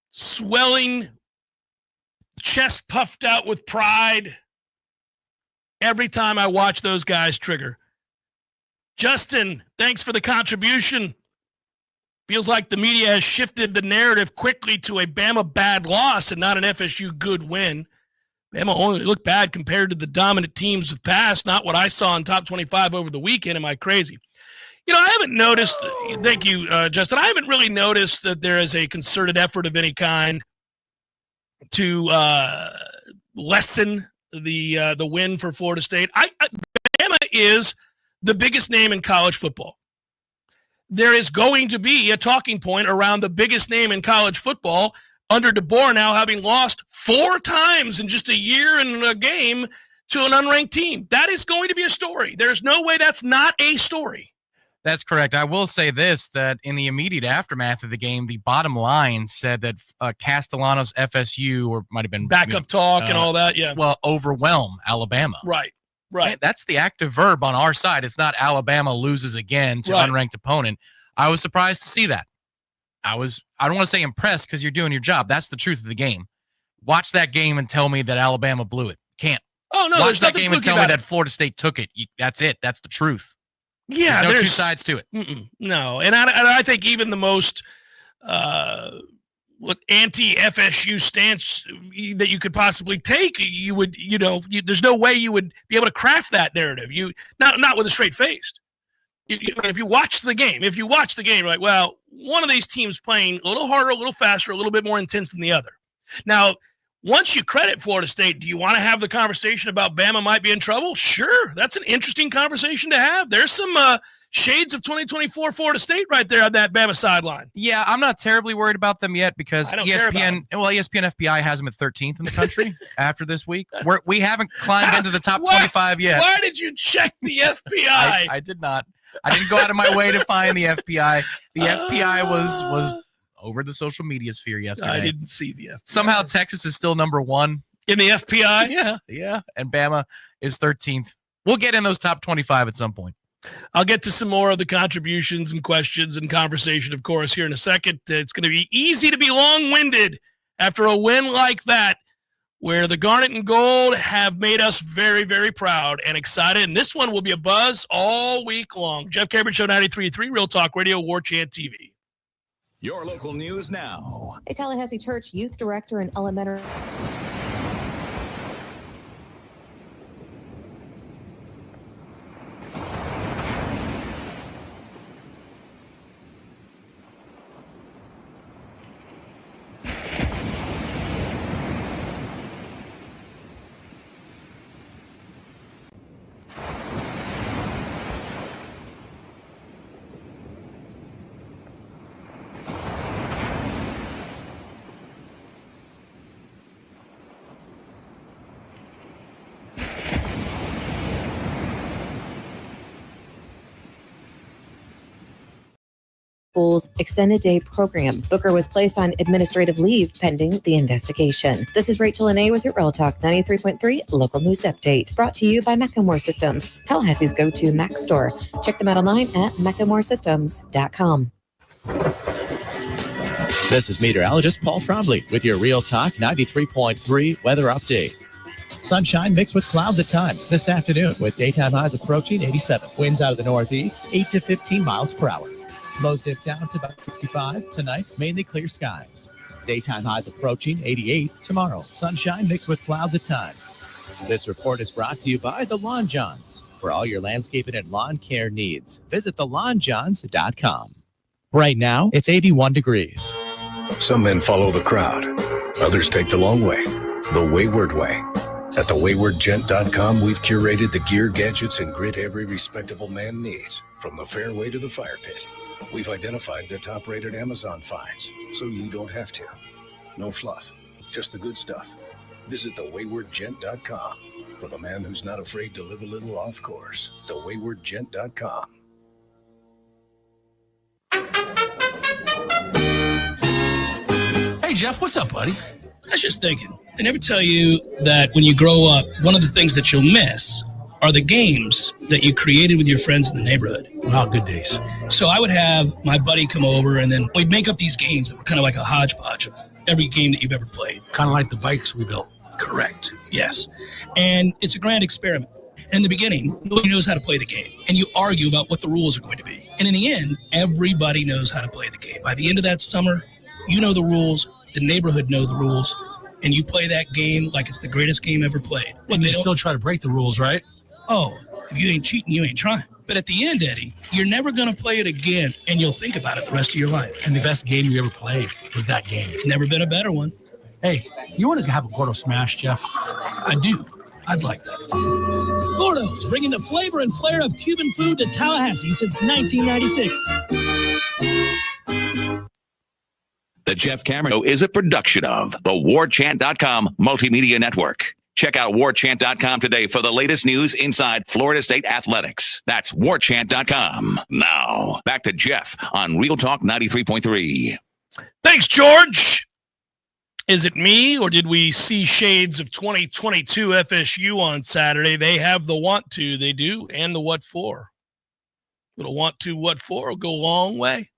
swelling, chest puffed out with pride every time I watch those guys trigger. Justin, thanks for the contribution. Feels like the media has shifted the narrative quickly to a Bama bad loss and not an FSU good win. Bama only looked bad compared to the dominant teams of past, not what I saw in top 25 over the weekend. Am I crazy? You know, I haven't noticed, thank you, Justin, I haven't really noticed that there is a concerted effort of any kind to lessen the win for Florida State. Bama is the biggest name in college football. There is going to be a talking point around the biggest name in college football under DeBoer now having lost 4 times in just a year and a game to an unranked team. That is going to be a story. There's no way that's not a story. That's correct. I will say this, that in the immediate aftermath of the game, the bottom line said that Castellanos FSU, or might have been backup talk and all that, yeah. Well, overwhelm Alabama. Right. That's the active verb on our side. It's not Alabama loses again to an unranked opponent. I was surprised to see that. I don't want to say impressed because you're doing your job. That's the truth of the game. Watch that game and tell me that Alabama blew it. Can't. Oh, no. Watch that game and tell me that Florida State took it. That's it. That's the truth. Yeah. There's no 2 sides to it. No. And I think even the most anti-FSU stance that you could possibly take, there's no way you would be able to craft that narrative. Not with a straight face. If you watch the game, you're like, well, one of these teams playing a little harder, a little faster, a little bit more intense than the other. Now, once you credit Florida State, do you want to have the conversation about Bama might be in trouble? Sure. That's an interesting conversation to have. There's some shades of 2024 Florida State right there on that Bama sideline. Yeah, I'm not terribly worried about them yet because ESPN FPI has them at 13th in the country after this week. We haven't climbed into the top 25 yet. Why did you check the FPI? I did not. I didn't go out of my way to find the FPI. The FPI was over the social media sphere yesterday. I didn't see the FPI. Somehow Texas is still number 1 in the FPI. Yeah. And Bama is 13th. We'll get in those top 25 at some point. I'll get to some more of the contributions and questions and conversation, of course, here in a second. It's going to be easy to be long-winded after a win like that, where the Garnet and Gold have made us very, very proud and excited. And this one will be a buzz all week long. Jeff Cameron Show 93.3, Real Talk Radio, Warchant TV. Your local news now. A Tallahassee Church youth director and elementary... School's extended day program. Booker was placed on administrative leave pending the investigation. This is Rachel Anay with your Real Talk 93.3 local news update, brought to you by Macklemore Systems, Tallahassee's go-to Mac store. Check them out online at MaclemoreSystems.com. This is meteorologist Paul Frombley with your Real Talk 93.3 weather update. Sunshine mixed with clouds at times this afternoon with daytime highs approaching 87. Winds out of the northeast, 8 to 15 miles per hour. Lows dip down to about 65 tonight, mainly clear skies. Daytime highs approaching 88 tomorrow. Sunshine mixed with clouds at times. This report is brought to you by The Lawn Johns. For all your landscaping and lawn care needs, visit thelawnjohns.com. Right now, it's 81 degrees. Some men follow the crowd. Others take the long way, the wayward way. At thewaywardgent.com, we've curated the gear, gadgets, and grit every respectable man needs, from the fairway to the fire pit. We've identified the top-rated Amazon finds, so you don't have to. No fluff, just the good stuff. Visit thewaywardgent.com for the man who's not afraid to live a little off course. Thewaywardgent.com. Hey, Jeff, what's up, buddy? I was just thinking, I never tell you that when you grow up, one of the things that you'll miss are the games that you created with your friends in the neighborhood. Wow, good days. So I would have my buddy come over, and then we'd make up these games that were kind of like a hodgepodge of every game that you've ever played. Kind of like the bikes we built. Correct, yes. And it's a grand experiment. In the beginning, nobody knows how to play the game, and you argue about what the rules are going to be. And in the end, everybody knows how to play the game. By the end of that summer, you know the rules, the neighborhood know the rules, and you play that game like it's the greatest game ever played. And they still try to break the rules, right? Oh, if you ain't cheating, you ain't trying. But at the end, Eddie, you're never going to play it again, and you'll think about it the rest of your life. And the best game you ever played was that game. Never been a better one. Hey, you want to have a Gordo Smash, Jeff? I do. I'd like that. Gordo's, bringing the flavor and flair of Cuban food to Tallahassee since 1996. The Jeff Cameron Show is a production of the Warchant.com Multimedia Network. Check out Warchant.com today for the latest news inside Florida State athletics. That's Warchant.com. Now, back to Jeff on Real Talk 93.3. Thanks, George. Is it me, or did we see shades of 2022 FSU on Saturday? They have the want to, they do, and the what for. But a want to, what for will go a long way.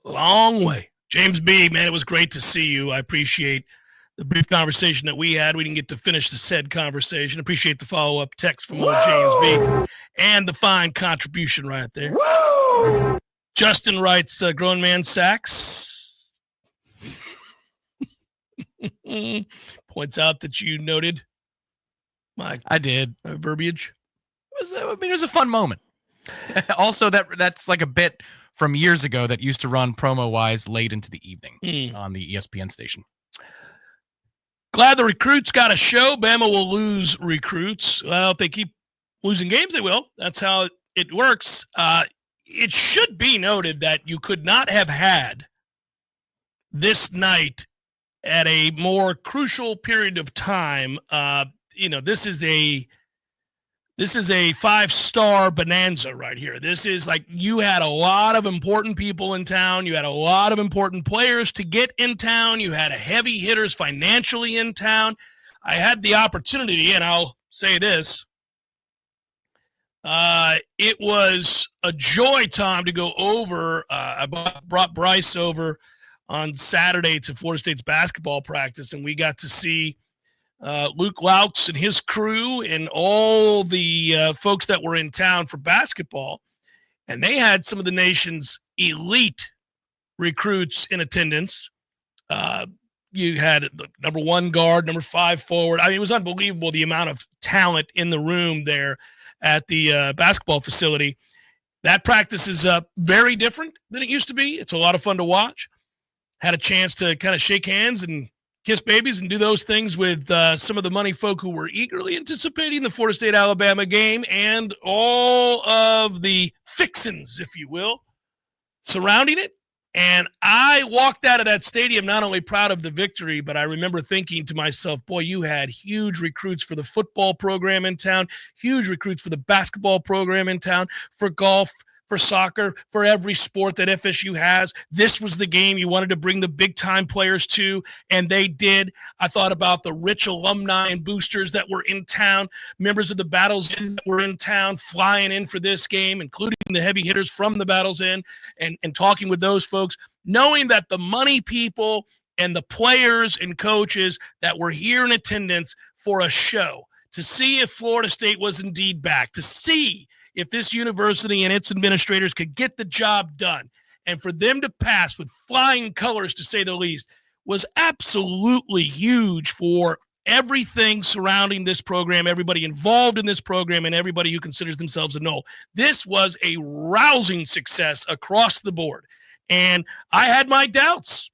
Long way. James B., man, it was great to see you. I appreciate the brief conversation that we had. We didn't get to finish the said conversation. Appreciate the follow-up text from old James B. and the fine contribution right there. Woo! Justin writes, grown man sacks. Points out that you noted I did verbiage. It was a fun moment. Also, that's like a bit from years ago that used to run promo-wise late into the evening on the ESPN station. Glad the recruits got a show. Bama will lose recruits. Well, if they keep losing games, they will. That's how it works. It should be noted that you could not have had this night at a more crucial period of time. This is a 5-star bonanza right here. This is like you had a lot of important people in town. You had a lot of important players to get in town. You had heavy hitters financially in town. I had the opportunity, and I'll say this. It was a joy, Tom, to go over. I brought Bryce over on Saturday to Florida State's basketball practice, and we got to see Luke Louts and his crew and all the folks that were in town for basketball. And they had some of the nation's elite recruits in attendance. You had the number 1 guard, number 5 forward. I mean, it was unbelievable the amount of talent in the room there at the basketball facility. That practice is very different than it used to be. It's a lot of fun to watch. Had a chance to kind of shake hands and kiss babies and do those things with some of the money folk who were eagerly anticipating the Florida State-Alabama game and all of the fixins, if you will, surrounding it. And I walked out of that stadium not only proud of the victory, but I remember thinking to myself, boy, you had huge recruits for the football program in town, huge recruits for the basketball program in town, for golf, for soccer, for every sport that FSU has. This was the game you wanted to bring the big-time players to, and they did. I thought about the rich alumni and boosters that were in town, members of the Battles Inn that were in town flying in for this game, including the heavy hitters from the Battles Inn, and talking with those folks, knowing that the money people and the players and coaches that were here in attendance for a show, to see if Florida State was indeed back, to see if this university and its administrators could get the job done, and for them to pass with flying colors, to say the least, was absolutely huge for everything surrounding this program, everybody involved in this program, and everybody who considers themselves a Nole. This was a rousing success across the board. And I had my doubts,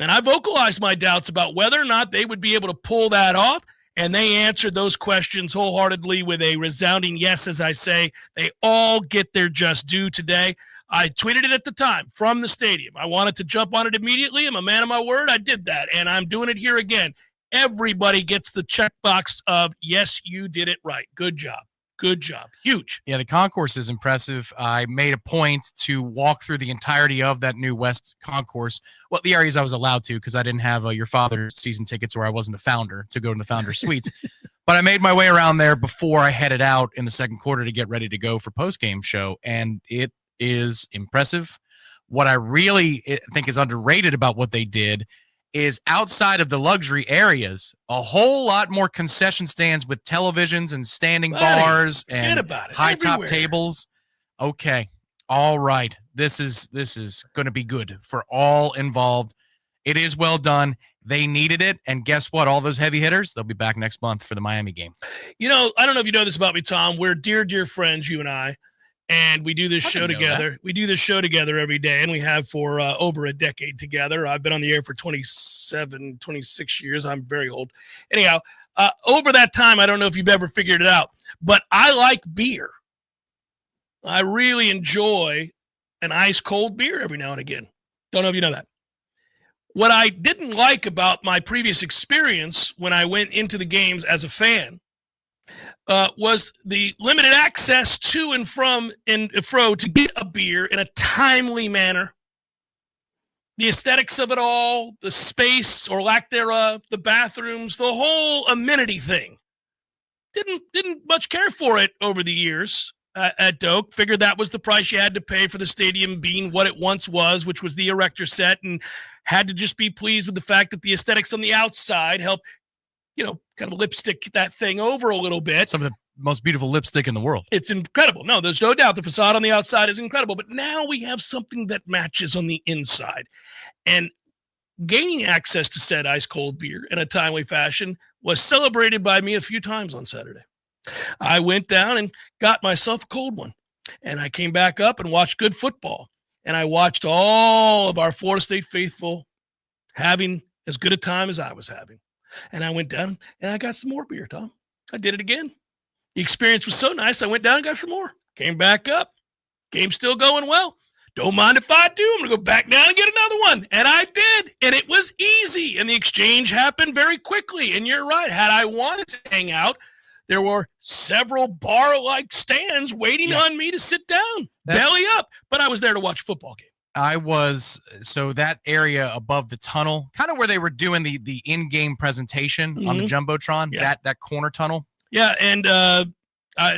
and I vocalized my doubts about whether or not they would be able to pull that off. And they answered those questions wholeheartedly with a resounding yes, as I say. They all get their just due today. I tweeted it at the time from the stadium. I wanted to jump on it immediately. I'm a man of my word. I did that, and I'm doing it here again. Everybody gets the checkbox of, yes, you did it right. Good job. Good job. Huge. Yeah, the concourse is impressive. I made a point to walk through the entirety of that new West concourse. Well, the areas I was allowed to because I didn't have your father's season tickets or I wasn't a founder to go to the founder suites. But I made my way around there before I headed out in the second quarter to get ready to go for post-game show, and it is impressive. What I really think is underrated about what they did is outside of the luxury areas, a whole lot more concession stands with televisions and standing bars and high top tables. Okay. All right. This is going to be good for all involved. It is well done. They needed it. And guess what? All those heavy hitters, they'll be back next month for the Miami game. You know, I don't know if you know this about me, Tom. We're dear, dear friends, you and I. And we do this show together. We do this show together every day, and we have for over a decade together. I've been on the air for 27, 26 years. I'm very old. Anyhow, over that time, I don't know if you've ever figured it out, but I like beer. I really enjoy an ice-cold beer every now and again. Don't know if you know that. What I didn't like about my previous experience when I went into the games as a fan was the limited access to and from and fro to get a beer in a timely manner. The aesthetics of it all, the space or lack thereof, the bathrooms, the whole amenity thing. Didn't much care for it over the years at Doak. Figured that was the price you had to pay for the stadium being what it once was, which was the erector set, and had to just be pleased with the fact that the aesthetics on the outside helped, you know, kind of lipstick that thing over a little bit. Some of the most beautiful lipstick in the world. It's incredible. No, there's no doubt the facade on the outside is incredible, but now we have something that matches on the inside. And gaining access to said ice-cold beer in a timely fashion was celebrated by me a few times on Saturday. I went down and got myself a cold one, and I came back up and watched good football, and I watched all of our Florida State faithful having as good a time as I was having. And I went down and I got some more beer, Tom. I did it again. The experience was so nice, I went down and got some more. Came back up. Game's still going well. Don't mind if I do. I'm going to go back down and get another one. And I did. And it was easy. And the exchange happened very quickly. And you're right. Had I wanted to hang out, there were several bar-like stands waiting on me to sit down, belly up. But I was there to watch a football game. I was, so that area above the tunnel, kind of where they were doing the in-game presentation on the Jumbotron, that corner tunnel. Yeah, and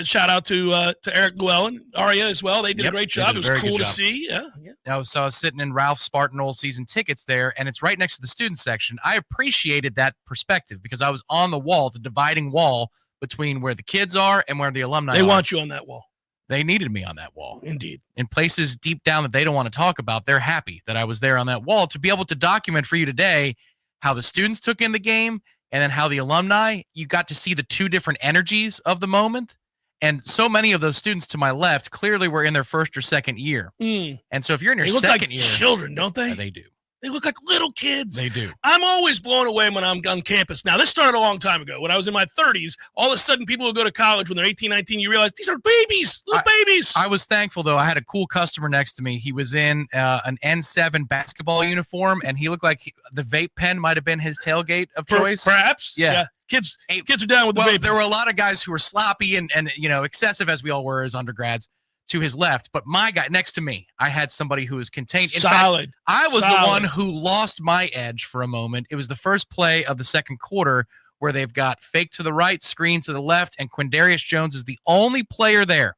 shout out to Eric Llewellyn, Aria as well. They did a great job. It was cool to see. Yeah. I was sitting in Ralph Spartan old season tickets there, and it's right next to the student section. I appreciated that perspective because I was on the wall, the dividing wall between where the kids are and where the alumni are. They want you on that wall. They needed me on that wall. Indeed. In places deep down that they don't want to talk about, they're happy that I was there on that wall to be able to document for you today how the students took in the game and then how the alumni, you got to see the two different energies of the moment. And so many of those students to my left clearly were in their first or second year. And so if you're in your second year. They look like children, don't they? They do. They look like little kids. They do. I'm always blown away when I'm on campus. Now, this started a long time ago. When I was in my 30s, all of a sudden people who go to college when they're 18, 19, you realize these are babies, little babies. I was thankful, though. I had a cool customer next to me. He was in an N7 basketball uniform, and he looked like the vape pen might have been his tailgate of choice. Perhaps. Yeah. Kids are down with the vape. There were a lot of guys who were sloppy and excessive, as we all were as undergrads, to his left. But my guy next to me, I had somebody who was contained. In Solid. fact, I was the one who lost my edge for a moment. It was the first play of the second quarter where they've got fake to the right, screen to the left, and Quindarius Jones is the only player there.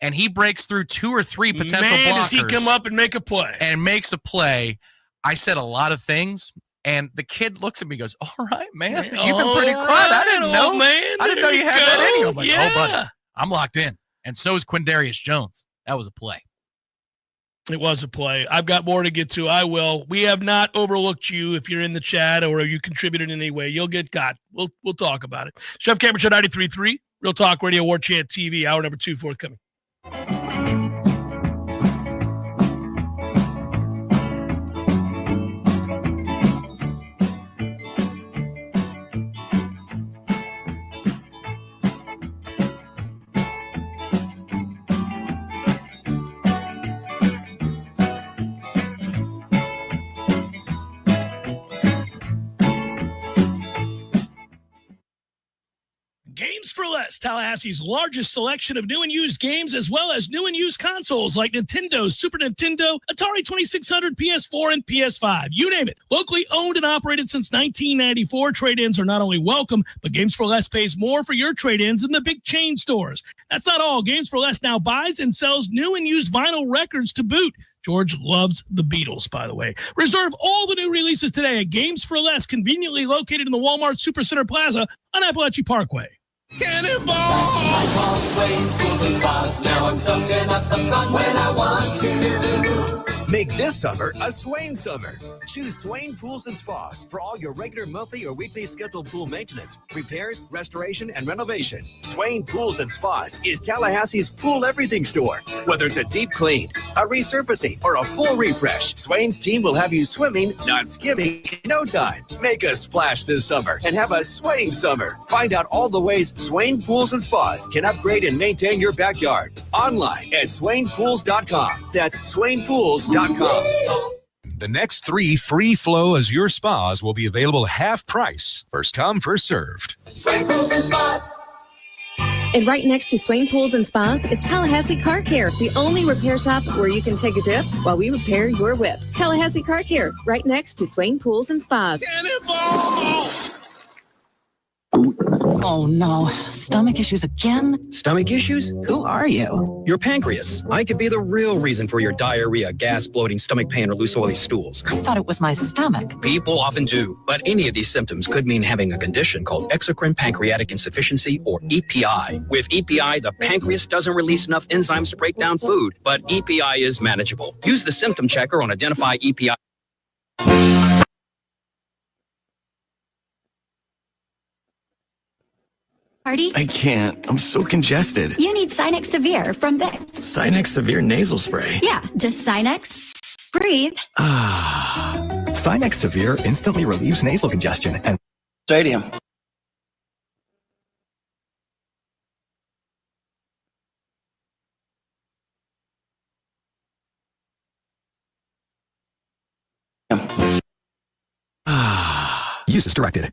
And he breaks through two or three potential blockers. Does he come up and make a play? And makes a play. I said a lot of things. And the kid looks at me and goes, all right, man. You've been pretty quiet. I didn't know. Man, I didn't know you had that in you. I'm like, yeah. oh, buddy, I'm locked in. And so is Quindarius Jones. That was a play. It was a play. I've got more to get to. I will. We have not overlooked you if you're in the chat or you contributed in any way. You'll get got. We'll talk about it. Chef Cameron Show 93.3, Real Talk Radio, Warchant TV, hour number 2 forthcoming. Games for Less, Tallahassee's largest selection of new and used games, as well as new and used consoles like Nintendo, Super Nintendo, Atari 2600, PS4, and PS5. You name it. Locally owned and operated since 1994, trade-ins are not only welcome, but Games for Less pays more for your trade-ins than the big chain stores. That's not all. Games for Less now buys and sells new and used vinyl records to boot. George loves the Beatles, by the way. Reserve all the new releases today at Games for Less, conveniently located in the Walmart Supercenter Plaza on Appalachia Parkway. Cannonball! I call Swain Pools and Spas. Now I'm soaking up the fun when I want to. Make this summer a Swain summer. Choose Swain Pools and Spas for all your regular monthly or weekly scheduled pool maintenance, repairs, restoration, and renovation. Swain Pools and Spas is Tallahassee's pool everything store. Whether it's a deep clean, a resurfacing, or a full refresh, Swain's team will have you swimming, not skimming, in no time. Make a splash this summer and have a Swain summer. Find out all the ways Swain Pools and Spas can upgrade and maintain your backyard. Online at swainpools.com. That's swainpools.com. The next 3 free flow as your spas will be available half price. First come, first served. Swain Pools and Spas. And right next to Swain Pools and Spas is Tallahassee Car Care, the only repair shop where you can take a dip while we repair your whip. Tallahassee Car Care, right next to Swain Pools and Spas. Oh no, stomach issues again? Stomach issues? Who are you? Your pancreas. I could be the real reason for your diarrhea, gas, bloating, stomach pain, or loose oily stools. I thought it was my stomach. People often do, but any of these symptoms could mean having a condition called exocrine pancreatic insufficiency, or EPI. With EPI, the pancreas doesn't release enough enzymes to break down food, but EPI is manageable. Use the symptom checker on Identify EPI. Party? I can't. I'm so congested. You need Sinex Severe from Vicks. Sinex Severe Nasal Spray. Yeah, just Sinex. Breathe. Sinex Severe instantly relieves nasal congestion and Stadium. Use as directed.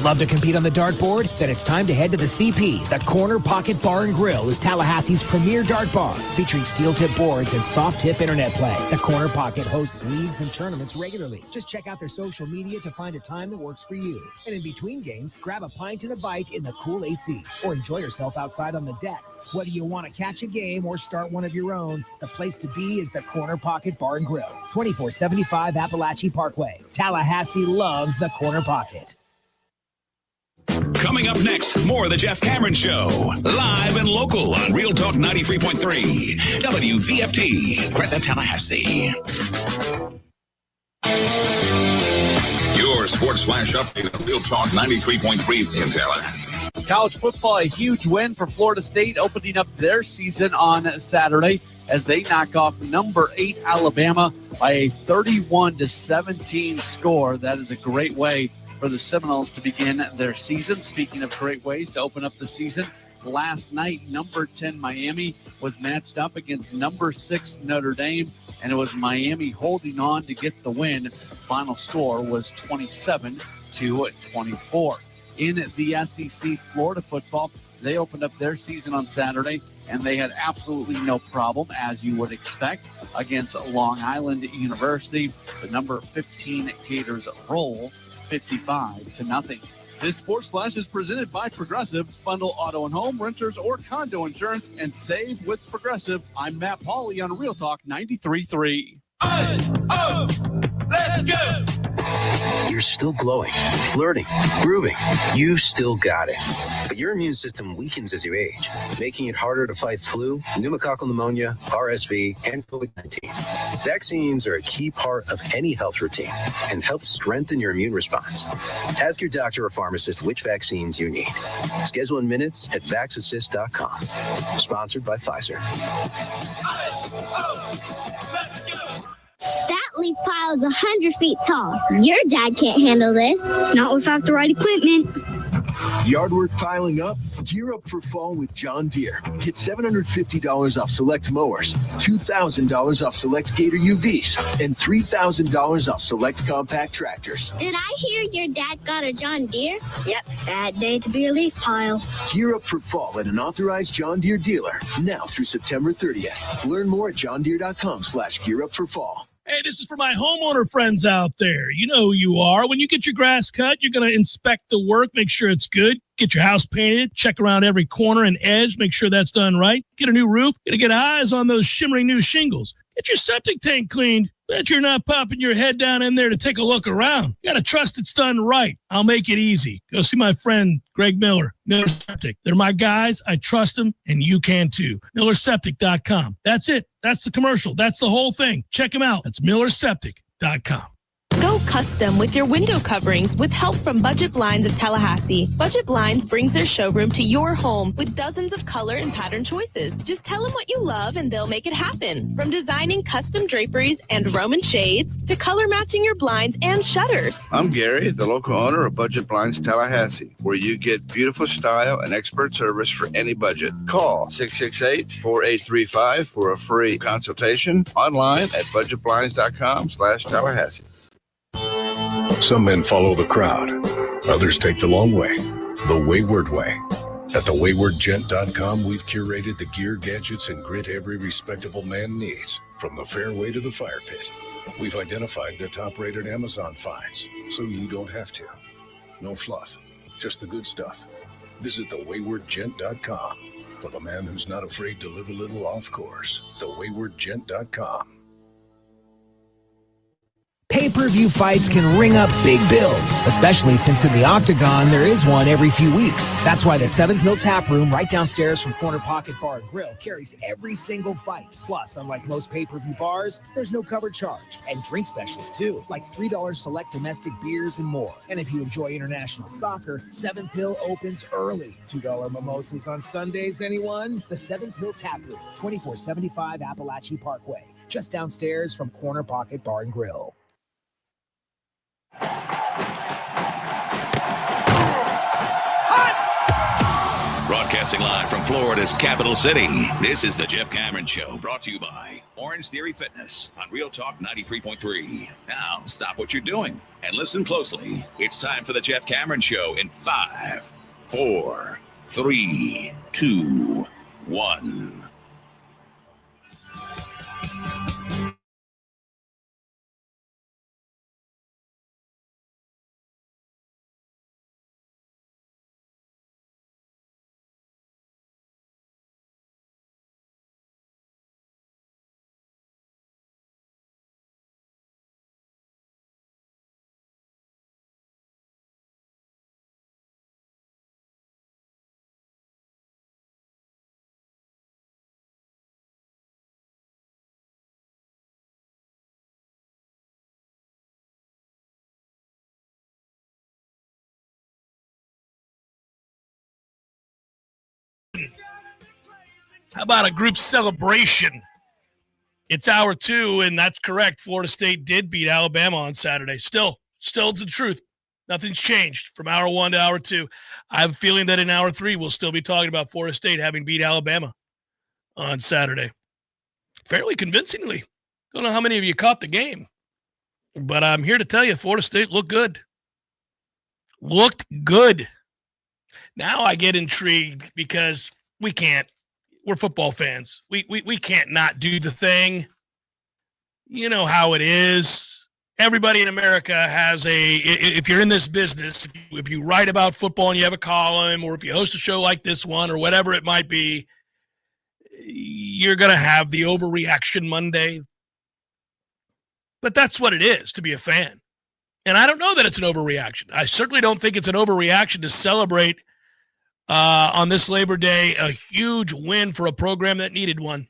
Love to compete on the dartboard? Then it's time to head to the CP. The Corner Pocket Bar and Grill is Tallahassee's premier dart bar, featuring steel tip boards and soft tip internet play. The Corner Pocket hosts leagues and tournaments regularly. Just check out their social media to find a time that works for you. And in between games, grab a pint and a bite in the cool AC, or enjoy yourself outside on the deck. Whether you want to catch a game or start one of your own, the place to be is the Corner Pocket Bar and Grill, 2475 Appalachia Parkway. Tallahassee loves the Corner Pocket. Coming up next, more of the Jeff Cameron Show. Live and local on Real Talk 93.3. WVFT, Gretna, Tallahassee. Your sports flash update on Real Talk 93.3 in Tallahassee. College football, a huge win for Florida State, opening up their season on Saturday as they knock off number 8 Alabama by a 31-17 score. That is a great way for the Seminoles to begin their season. Speaking of great ways to open up the season, last night, number 10 Miami was matched up against number 6 Notre Dame, and it was Miami holding on to get the win. The final score was 27-24. In the SEC, Florida football, they opened up their season on Saturday, and they had absolutely no problem, as you would expect, against Long Island University. The number 15 Gators roll 55-0. This Sports Flash is presented by Progressive. Bundle auto and home, renters, or condo insurance and save with Progressive. I'm Matt Pauley on Real Talk 93.3. Let's go! You're still glowing, flirting, grooving. You've still got it. But your immune system weakens as you age, making it harder to fight flu, pneumococcal pneumonia, RSV, and COVID-19. Vaccines are a key part of any health routine and help strengthen your immune response. Ask your doctor or pharmacist which vaccines you need. Schedule in minutes at vaxassist.com. Sponsored by Pfizer. That leaf pile is 100 feet tall. Your dad can't handle this. Not without the right equipment. Yard work piling up? Gear up for fall with John Deere. Get $750 off select mowers, $2,000 off select Gator UVs, and $3,000 off select compact tractors. Did I hear your dad got a John Deere? Yep, bad day to be a leaf pile. Gear up for fall at an authorized John Deere dealer now through September 30th. Learn more at johndeere.com/gearupforfall. Hey, this is for my homeowner friends out there. You know who you are. When you get your grass cut, you're going to inspect the work, make sure it's good. Get your house painted, check around every corner and edge, make sure that's done right. Get a new roof, got to get eyes on those shimmering new shingles. Get your septic tank cleaned. Bet you're not popping your head down in there to take a look around. You got to trust it's done right. I'll make it easy. Go see my friend Greg Miller, Miller Septic. They're my guys. I trust them, and you can too. MillerSeptic.com. That's it. That's the commercial. That's the whole thing. Check them out. That's MillerSeptic.com. Go custom with your window coverings with help from Budget Blinds of Tallahassee. Budget Blinds brings their showroom to your home with dozens of color and pattern choices. Just tell them what you love and they'll make it happen. From designing custom draperies and Roman shades to color matching your blinds and shutters. I'm Gary, the local owner of Budget Blinds Tallahassee, where you get beautiful style and expert service for any budget. Call 668-4835 for a free consultation online at budgetblinds.com/Tallahassee. Some men follow the crowd. Others take the long way, the wayward way. At thewaywardgent.com, we've curated the gear, gadgets, and grit every respectable man needs, from the fairway to the fire pit. We've identified the top-rated Amazon finds, so you don't have to. No fluff, just the good stuff. Visit thewaywardgent.com for the man who's not afraid to live a little off course. Thewaywardgent.com. Pay-per-view fights can ring up big bills, especially since in the Octagon there is one every few weeks. That's why the 7th Hill Tap Room right downstairs from Corner Pocket Bar and Grill carries every single fight. Plus, unlike most pay-per-view bars, there's no cover charge. And drink specials too, like $3 select domestic beers and more. And if you enjoy international soccer, 7th Hill opens early. $2 mimosas on Sundays, anyone? The 7th Hill Tap Room, 2475 Appalachie Parkway, just downstairs from Corner Pocket Bar and Grill. Broadcasting live from Florida's capital city, this is the Jeff Cameron Show, brought to you by Orange Theory Fitness on Real Talk 93.3. Now, stop what you're doing and listen closely. It's time for the Jeff Cameron Show in 5, 4, 3, 2, 1. How about a group celebration? It's hour 2, and that's correct. Florida State did beat Alabama on Saturday. Still the truth. Nothing's changed from hour 1 to hour 2. I have a feeling that in hour 3, we'll still be talking about Florida State having beat Alabama on Saturday. Fairly convincingly. Don't know how many of you caught the game, but I'm here to tell you Florida State looked good. Looked good. Now I get intrigued because we can't. We're football fans. We can't not do the thing. You know how it is. Everybody in America has if you're in this business, if you write about football and you have a column, or if you host a show like this one or whatever it might be, you're going to have the overreaction Monday. But that's what it is to be a fan. And I don't know that it's an overreaction. I certainly don't think it's an overreaction to celebrate on this Labor Day a huge win for a program that needed one.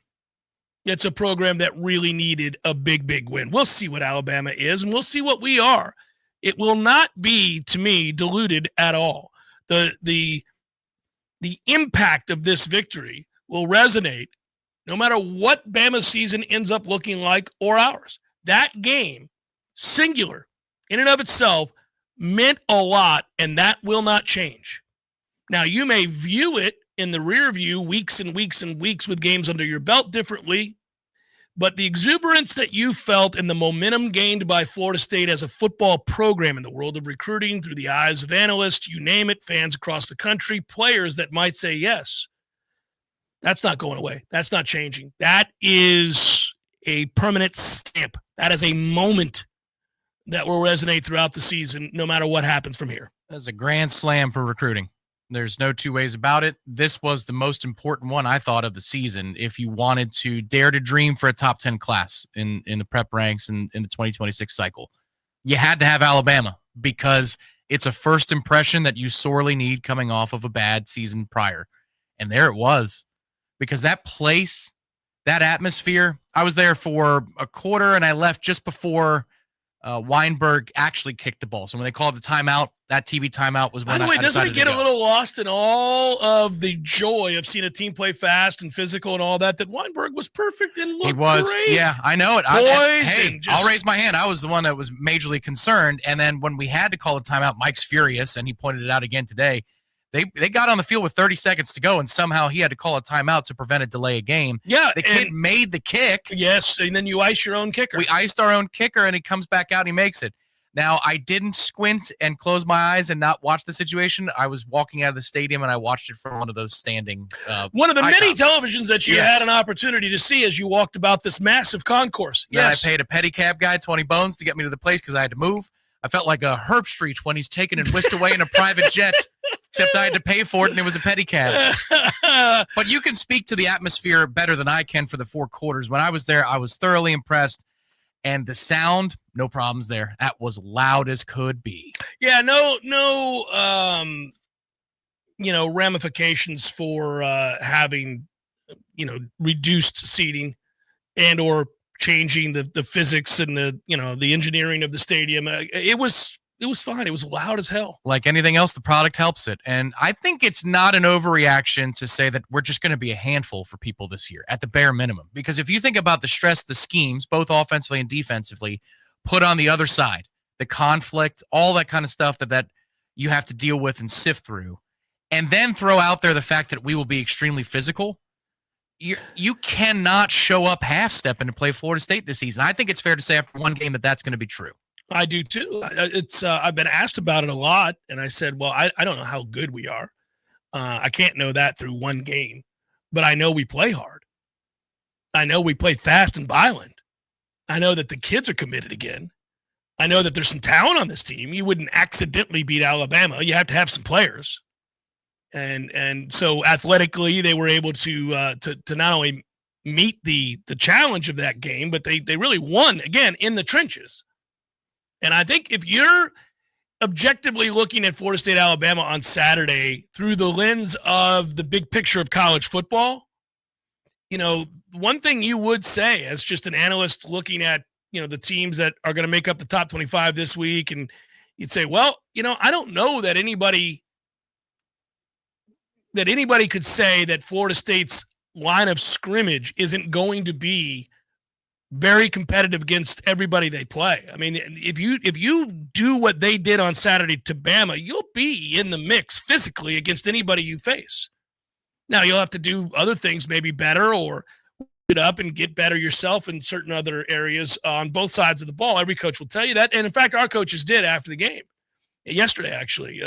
It's a program that really needed a big, big win. We'll see what Alabama is, and we'll see what we are. It will not be, to me, diluted at all. The impact of this victory will resonate no matter what Bama's season ends up looking like or ours. That game, singular, in and of itself, meant a lot, and that will not change. Now, you may view it in the rear view weeks and weeks and weeks with games under your belt differently, but the exuberance that you felt and the momentum gained by Florida State as a football program in the world of recruiting through the eyes of analysts, you name it, fans across the country, players that might say yes, that's not going away. That's not changing. That is a permanent stamp. That is a moment that will resonate throughout the season, no matter what happens from here. That's a grand slam for recruiting. There's no two ways about it. This was the most important one, I thought, of the season. If you wanted to dare to dream for a top 10 class in the prep ranks in the 2026 cycle, you had to have Alabama because it's a first impression that you sorely need coming off of a bad season prior. And there it was, because that place, that atmosphere, I was there for a quarter and I left just before Weinberg actually kicked the ball. So when they called the timeout, that TV timeout was when By the way, doesn't it get a little lost in all of the joy of seeing a team play fast and physical and all that Weinberg was perfect and looked great. Yeah, I know it. Hey, I'll raise my hand. I was the one that was majorly concerned. And then when we had to call a timeout, Mike's furious, and he pointed it out again today. They got on the field with 30 seconds to go, and somehow he had to call a timeout to prevent a delay of game. Yeah, the kid made the kick. Yes, and then you ice your own kicker. We iced our own kicker, and he comes back out and he makes it. Now, I didn't squint and close my eyes and not watch the situation. I was walking out of the stadium, and I watched it from one of those standing one of the icons. many televisions that you had an opportunity to see as you walked about this massive concourse. Yes. Then I paid a pedicab guy 20 bones to get me to the place because I had to move. I felt like a Herb Street when he's taken and whisked away in a private jet, except I had to pay for it, and it was a pedicab. But you can speak to the atmosphere better than I can for the four quarters. When I was there, I was thoroughly impressed. And the sound, no problems there. That was loud as could be. Yeah, no, ramifications for having, reduced seating and or changing the physics and the engineering of the stadium. It was fine. It was loud as hell. Like anything else, the product helps it. And I think it's not an overreaction to say that we're just going to be a handful for people this year at the bare minimum. Because if you think about the stress, the schemes, both offensively and defensively, put on the other side, the conflict, all that kind of stuff that you have to deal with and sift through, and then throw out there the fact that we will be extremely physical, you cannot show up half-stepping to play Florida State this season. I think it's fair to say after one game that's going to be true. I do too. I've been asked about it a lot, and I said, well, I don't know how good we are. I can't know that through one game, but I know we play hard. I know we play fast and violent. I know that the kids are committed again. I know that there's some talent on this team. You wouldn't accidentally beat Alabama. You have to have some players. And so athletically, they were able to not only meet the challenge of that game, but they really won, again, in the trenches. And I think if you're objectively looking at Florida State, Alabama on Saturday through the lens of the big picture of college football, one thing you would say as just an analyst looking at, the teams that are going to make up the top 25 this week, and you'd say, well, I don't know that anybody could say that Florida State's line of scrimmage isn't going to be very competitive against everybody they play. I mean, if you do what they did on Saturday to Bama, you'll be in the mix physically against anybody you face. Now, you'll have to do other things maybe better or it up and get better yourself in certain other areas on both sides of the ball. Every coach will tell you that. And in fact, our coaches did after the game. Yesterday, actually.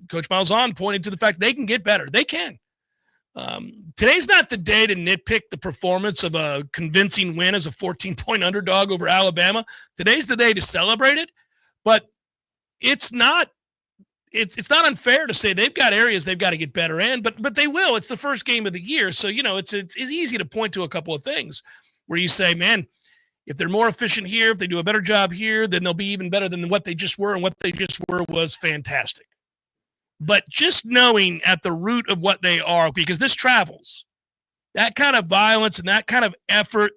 Coach Malzahn pointed to the fact they can get better. They can. Today's not the day to nitpick the performance of a convincing win as a 14-point underdog over Alabama. Today's the day to celebrate it, but it's not unfair to say they've got areas they've got to get better in, but they will. It's the first game of the year, so it's easy to point to a couple of things where you say, man, if they're more efficient here, if they do a better job here, then they'll be even better than what they just were, and what they just were was fantastic. But just knowing at the root of what they are, because this travels, that kind of violence and that kind of effort,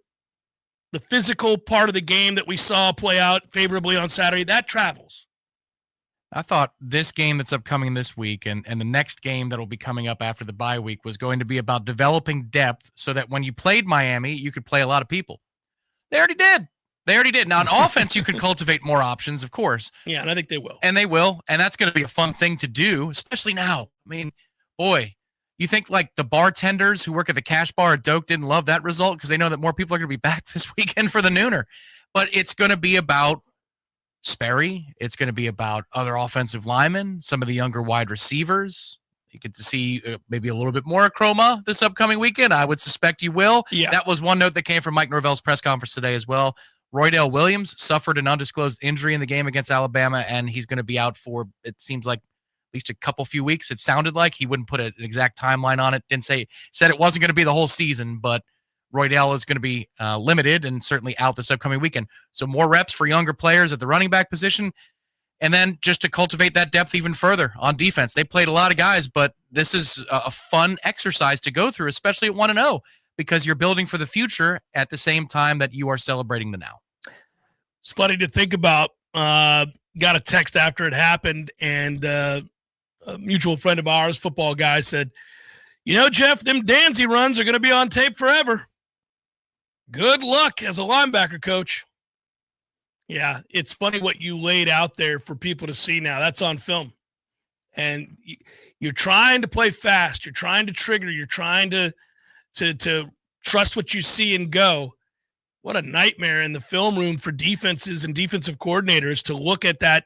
the physical part of the game that we saw play out favorably on Saturday, that travels. I thought this game that's upcoming this week and the next game that'll be coming up after the bye week was going to be about developing depth so that when you played Miami, you could play a lot of people. They already did. Now, on offense, you can cultivate more options, of course. Yeah, and I think they will. And they will. And that's going to be a fun thing to do, especially now. I mean, boy, you think like the bartenders who work at the cash bar at Doak didn't love that result because they know that more people are going to be back this weekend for the Nooner. But it's going to be about Sperry. It's going to be about other offensive linemen, some of the younger wide receivers. You get to see maybe a little bit more Chroma this upcoming weekend. I would suspect you will. Yeah. That was one note that came from Mike Norvell's press conference today as well. Roydell Williams suffered an undisclosed injury in the game against Alabama, and he's going to be out for, it seems like, at least a few weeks. It sounded like he wouldn't put an exact timeline on it. Said it wasn't going to be the whole season, but Roydell is going to be limited and certainly out this upcoming weekend. So more reps for younger players at the running back position. And then just to cultivate that depth even further on defense. They played a lot of guys, but this is a fun exercise to go through, especially at 1-0, because you're building for the future at the same time that you are celebrating the now. It's funny to think about. Got a text after it happened, and a mutual friend of ours, football guy, said, Jeff, them Danzy runs are going to be on tape forever. Good luck as a linebacker coach. Yeah, it's funny what you laid out there for people to see now. That's on film. And you're trying to play fast. You're trying to trigger. You're trying to trust what you see and go. What a nightmare in the film room for defenses and defensive coordinators to look at that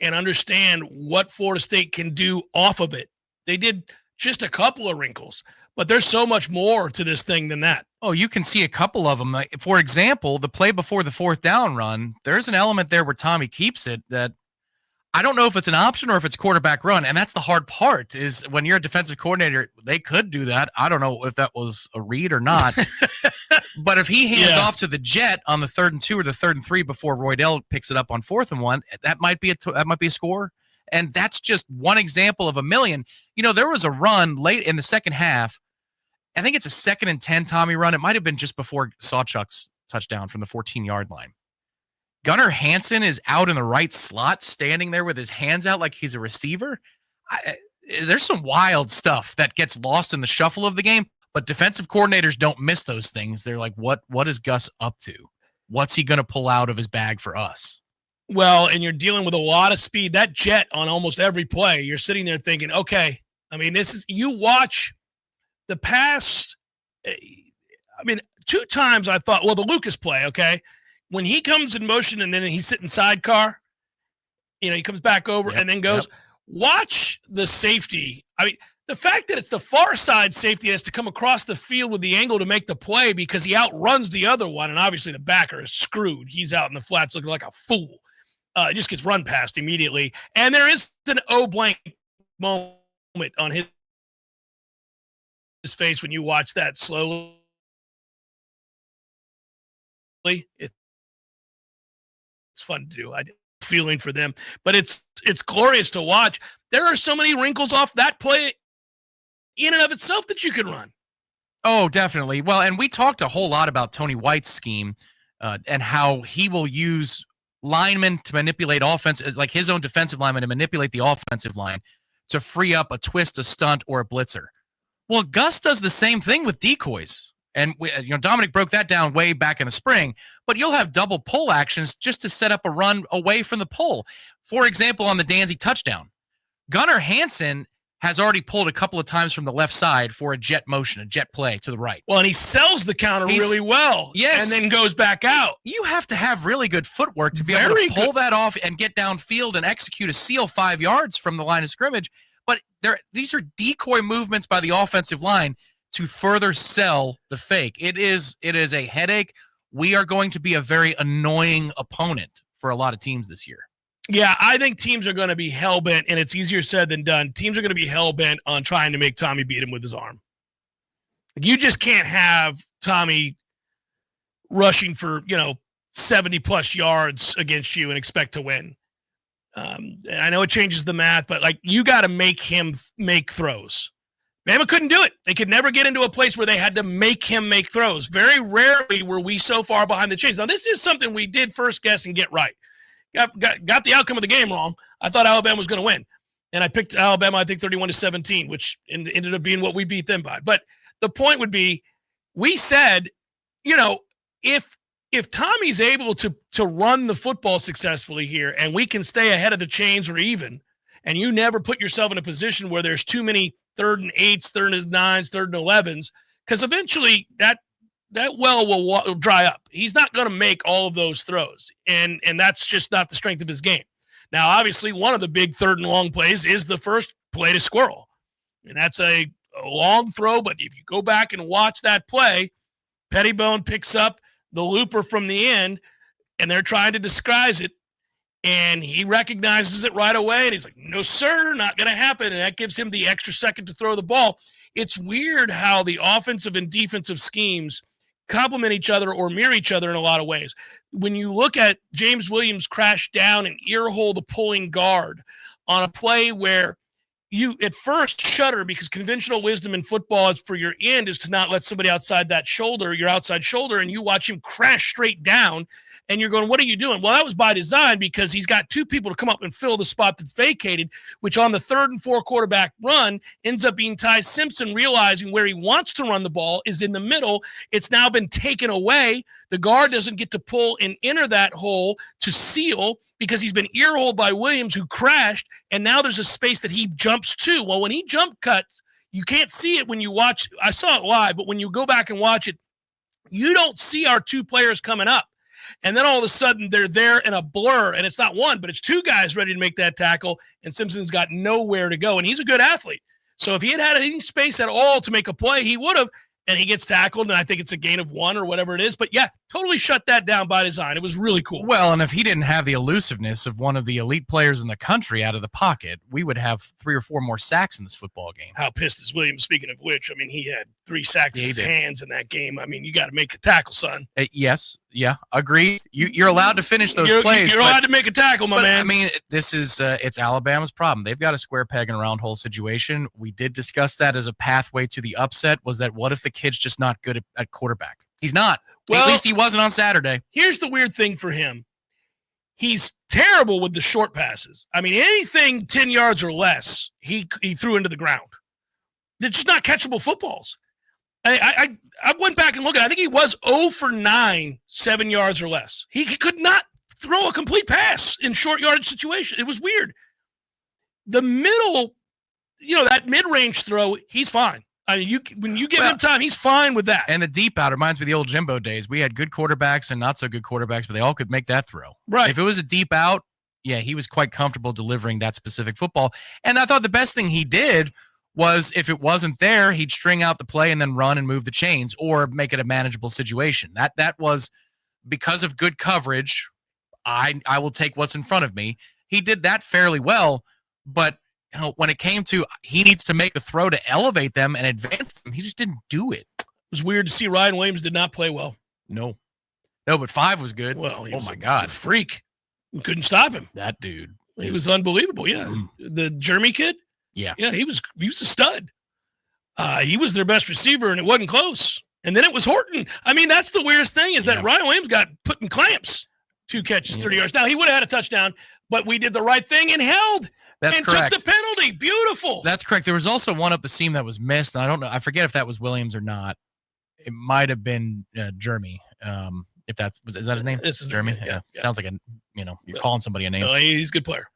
and understand what Florida State can do off of it. They did just a couple of wrinkles, but there's so much more to this thing than that. Oh, you can see a couple of them. For example, the play before the fourth down run, there's an element there where Tommy keeps it that I don't know if it's an option or if it's quarterback run. And that's the hard part is when you're a defensive coordinator, they could do that. I don't know if that was a read or not. But if he hands off to the jet on the 3rd and 2 or the 3rd and 3 before Roydell picks it up on 4th and 1, that might be a score. And that's just one example of a million. There was a run late in the second half. I think it's a 2nd and 10 Tommy run. It might have been just before Sawchuk's touchdown from the 14-yard line. Gunnar Hansen is out in the right slot, standing there with his hands out like he's a receiver. There's some wild stuff that gets lost in the shuffle of the game, but defensive coordinators don't miss those things. They're like, what is Gus up to? What's he going to pull out of his bag for us? Well, and you're dealing with a lot of speed. That jet on almost every play, you're sitting there thinking, okay, you watch the past, 2 times I thought, the Lucas play, okay? When he comes in motion and then he's sitting sidecar, he comes back over and then goes, watch the safety. The fact that it's the far side safety has to come across the field with the angle to make the play because he outruns the other one, and obviously the backer is screwed. He's out in the flats looking like a fool. It just gets run past immediately. And there is an blank moment on his face when you watch that slowly. It's fun to do. I feeling for them, but it's glorious to watch. There are so many wrinkles off that play in and of itself that you can run. Oh, definitely. Well, and we talked a whole lot about Tony White's scheme and how he will use linemen to manipulate offense, like his own defensive linemen to manipulate the offensive line to free up a twist, a stunt, or a blitzer. Well, Gus does the same thing with decoys. And Dominic broke that down way back in the spring, but you'll have double pull actions just to set up a run away from the pull. For example, on the Danzy touchdown, Gunnar Hansen has already pulled a couple of times from the left side for a jet motion, a jet play to the right. Well, and he sells the counter really well. Yes. And then goes back out. You have to have really good footwork to be able to pull that off and get downfield and execute a seal 5 yards from the line of scrimmage. But these are decoy movements by the offensive line to further sell the fake. It is a headache. We are going to be a very annoying opponent for a lot of teams this year. Yeah, I think teams are going to be hell-bent, and it's easier said than done. Teams are going to be hell-bent on trying to make Tommy beat him with his arm. You just can't have Tommy rushing for, 70-plus yards against you and expect to win. I know it changes the math, but, you got to make him make throws. Bama couldn't do it. They could never get into a place where they had to make him make throws. Very rarely were we so far behind the chains. Now, this is something we did first guess and get right. Got the outcome of the game wrong. I thought Alabama was going to win. And I picked Alabama, I think, 31-17, which ended up being what we beat them by. But the point would be, we said, if Tommy's able to run the football successfully here and we can stay ahead of the chains or even, and you never put yourself in a position where there's too many 3rd and 8s, 3rd and 9s, 3rd and 11s, because eventually that well will dry up. He's not going to make all of those throws, and that's just not the strength of his game. Now, obviously, one of the big 3rd and long plays is the first play to Squirrel, and that's a long throw, but if you go back and watch that play, Pettibone picks up the looper from the end, and they're trying to disguise it, and he recognizes it right away, and he's like, no, sir, not going to happen, and that gives him the extra second to throw the ball. It's weird how the offensive and defensive schemes complement each other or mirror each other in a lot of ways. When you look at James Williams crash down and earhole the pulling guard on a play where you at first shudder because conventional wisdom in football is for your end is to not let somebody outside that shoulder, your outside shoulder, and you watch him crash straight down, and you're going, what are you doing? Well, that was by design because he's got 2 people to come up and fill the spot that's vacated, which on the 3rd and 4 quarterback run ends up being Ty Simpson realizing where he wants to run the ball is in the middle. It's now been taken away. The guard doesn't get to pull and enter that hole to seal because he's been earholed by Williams, who crashed, and now there's a space that he jumps to. Well, when he jump cuts, you can't see it when you watch. I saw it live, but when you go back and watch it, you don't see our 2 players coming up. And then all of a sudden they're there in a blur, and it's not 1, but it's 2 guys ready to make that tackle, and Simpson's got nowhere to go, and he's a good athlete. So if he had any space at all to make a play, he would have, and he gets tackled, and I think it's a gain of 1 or whatever it is. But, yeah, totally shut that down by design. It was really cool. Well, and if he didn't have the elusiveness of one of the elite players in the country out of the pocket, we would have 3 or 4 more sacks in this football game. How pissed is Williams? Speaking of which, I mean, he had 3 sacks in his hands in that game. I mean, you got to make a tackle, son. Yes. Yeah, agreed. You're allowed to finish those plays. You're allowed to make a tackle, my man. I mean, this is it's Alabama's problem. They've got a square peg in a round hole situation. We did discuss that as a pathway to the upset. Was that what if the kid's just not good at quarterback? He's not. Well, at least he wasn't on Saturday. Here's the weird thing for him. He's terrible with the short passes. I mean, anything 10 yards or less, he threw into the ground. They're just not catchable footballs. I went back and looked at it. I think he was 0 for 9, 7 yards or less. He could not throw a complete pass in short yardage situation. It was weird. The middle, that mid-range throw, he's fine. I mean, when you give him time, he's fine with that. And the deep out reminds me of the old Jimbo days. We had good quarterbacks and not so good quarterbacks, but they all could make that throw. Right. If it was a deep out, yeah, he was quite comfortable delivering that specific football. And I thought the best thing he did was if it wasn't there, he'd string out the play and then run and move the chains or make it a manageable situation. That was because of good coverage. I will take what's in front of me. He did that fairly well, but when it came to he needs to make a throw to elevate them and advance them, he just didn't do it. It was weird to see Ryan Williams did not play well. No, but 5 was good. Well, oh my God, freak! You couldn't stop him. That dude, he was unbelievable. Yeah, the Jeremy kid. Yeah, he was a stud. He was their best receiver, and it wasn't close. And then it was Horton. I mean, that's the weirdest thing is that Ryan Williams got put in clamps. 2 catches, 30 yards. Now, he would have had a touchdown, but we did the right thing and held. That's and correct. Took the penalty. Beautiful. That's correct. There was also one up the seam that was missed, and I don't know. I forget if that was Williams or not. It might have been Jeremy. If is that his name? This is Jeremy. Yeah. Sounds like you're calling somebody a name. No, he's a good player.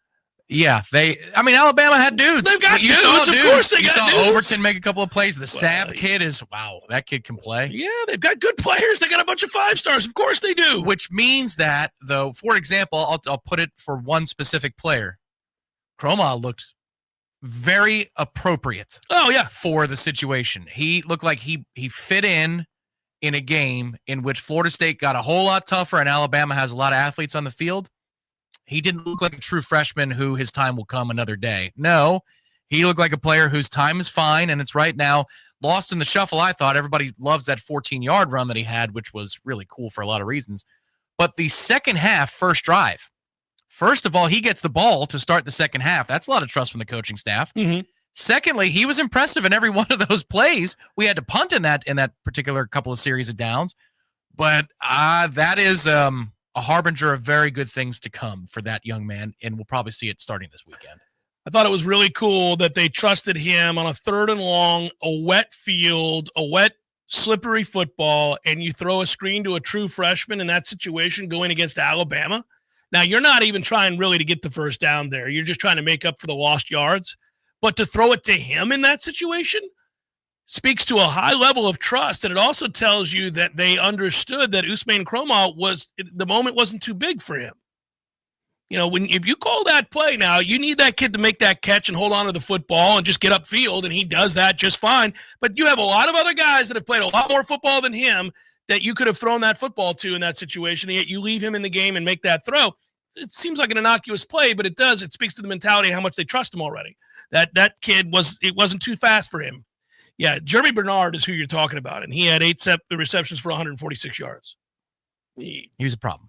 Yeah, Alabama had dudes. They've got dudes. Of course they got dudes. You saw Overton make a couple of plays. The Sab kid that kid can play. Yeah, they've got good players. They got a bunch of 5-stars. Of course they do. Which means that, though, for example, I'll put it for one specific player. Croma looked very appropriate. Oh, yeah. For the situation. He looked like he fit in a game in which Florida State got a whole lot tougher and Alabama has a lot of athletes on the field. He didn't look like a true freshman who his time will come another day. No, he looked like a player whose time is fine, and it's right now lost in the shuffle. I thought everybody loves that 14-yard run that he had, which was really cool for a lot of reasons. But the second half, first drive, first of all, he gets the ball to start the second half. That's a lot of trust from the coaching staff. Mm-hmm. Secondly, he was impressive in every one of those plays. We had to punt in that particular couple of series of downs, but that is a harbinger of very good things to come for that young man, and we'll probably see it starting this weekend. I thought it was really cool that they trusted him on a 3rd and long, a wet field, a wet, slippery football, and you throw a screen to a true freshman in that situation going against Alabama. Now, you're not even trying really to get the first down there. You're just trying to make up for the lost yards. But to throw it to him in that situation speaks to a high level of trust, and it also tells you that they understood that Usman Kromah the moment wasn't too big for him. If you call that play now, you need that kid to make that catch and hold on to the football and just get upfield, and he does that just fine. But you have a lot of other guys that have played a lot more football than him that you could have thrown that football to in that situation, and yet you leave him in the game and make that throw. It seems like an innocuous play, but it speaks to the mentality and how much they trust him already. That kid wasn't too fast for him. Yeah, Jeremy Bernard is who you're talking about, and he had 8 receptions for 146 yards. He was a problem.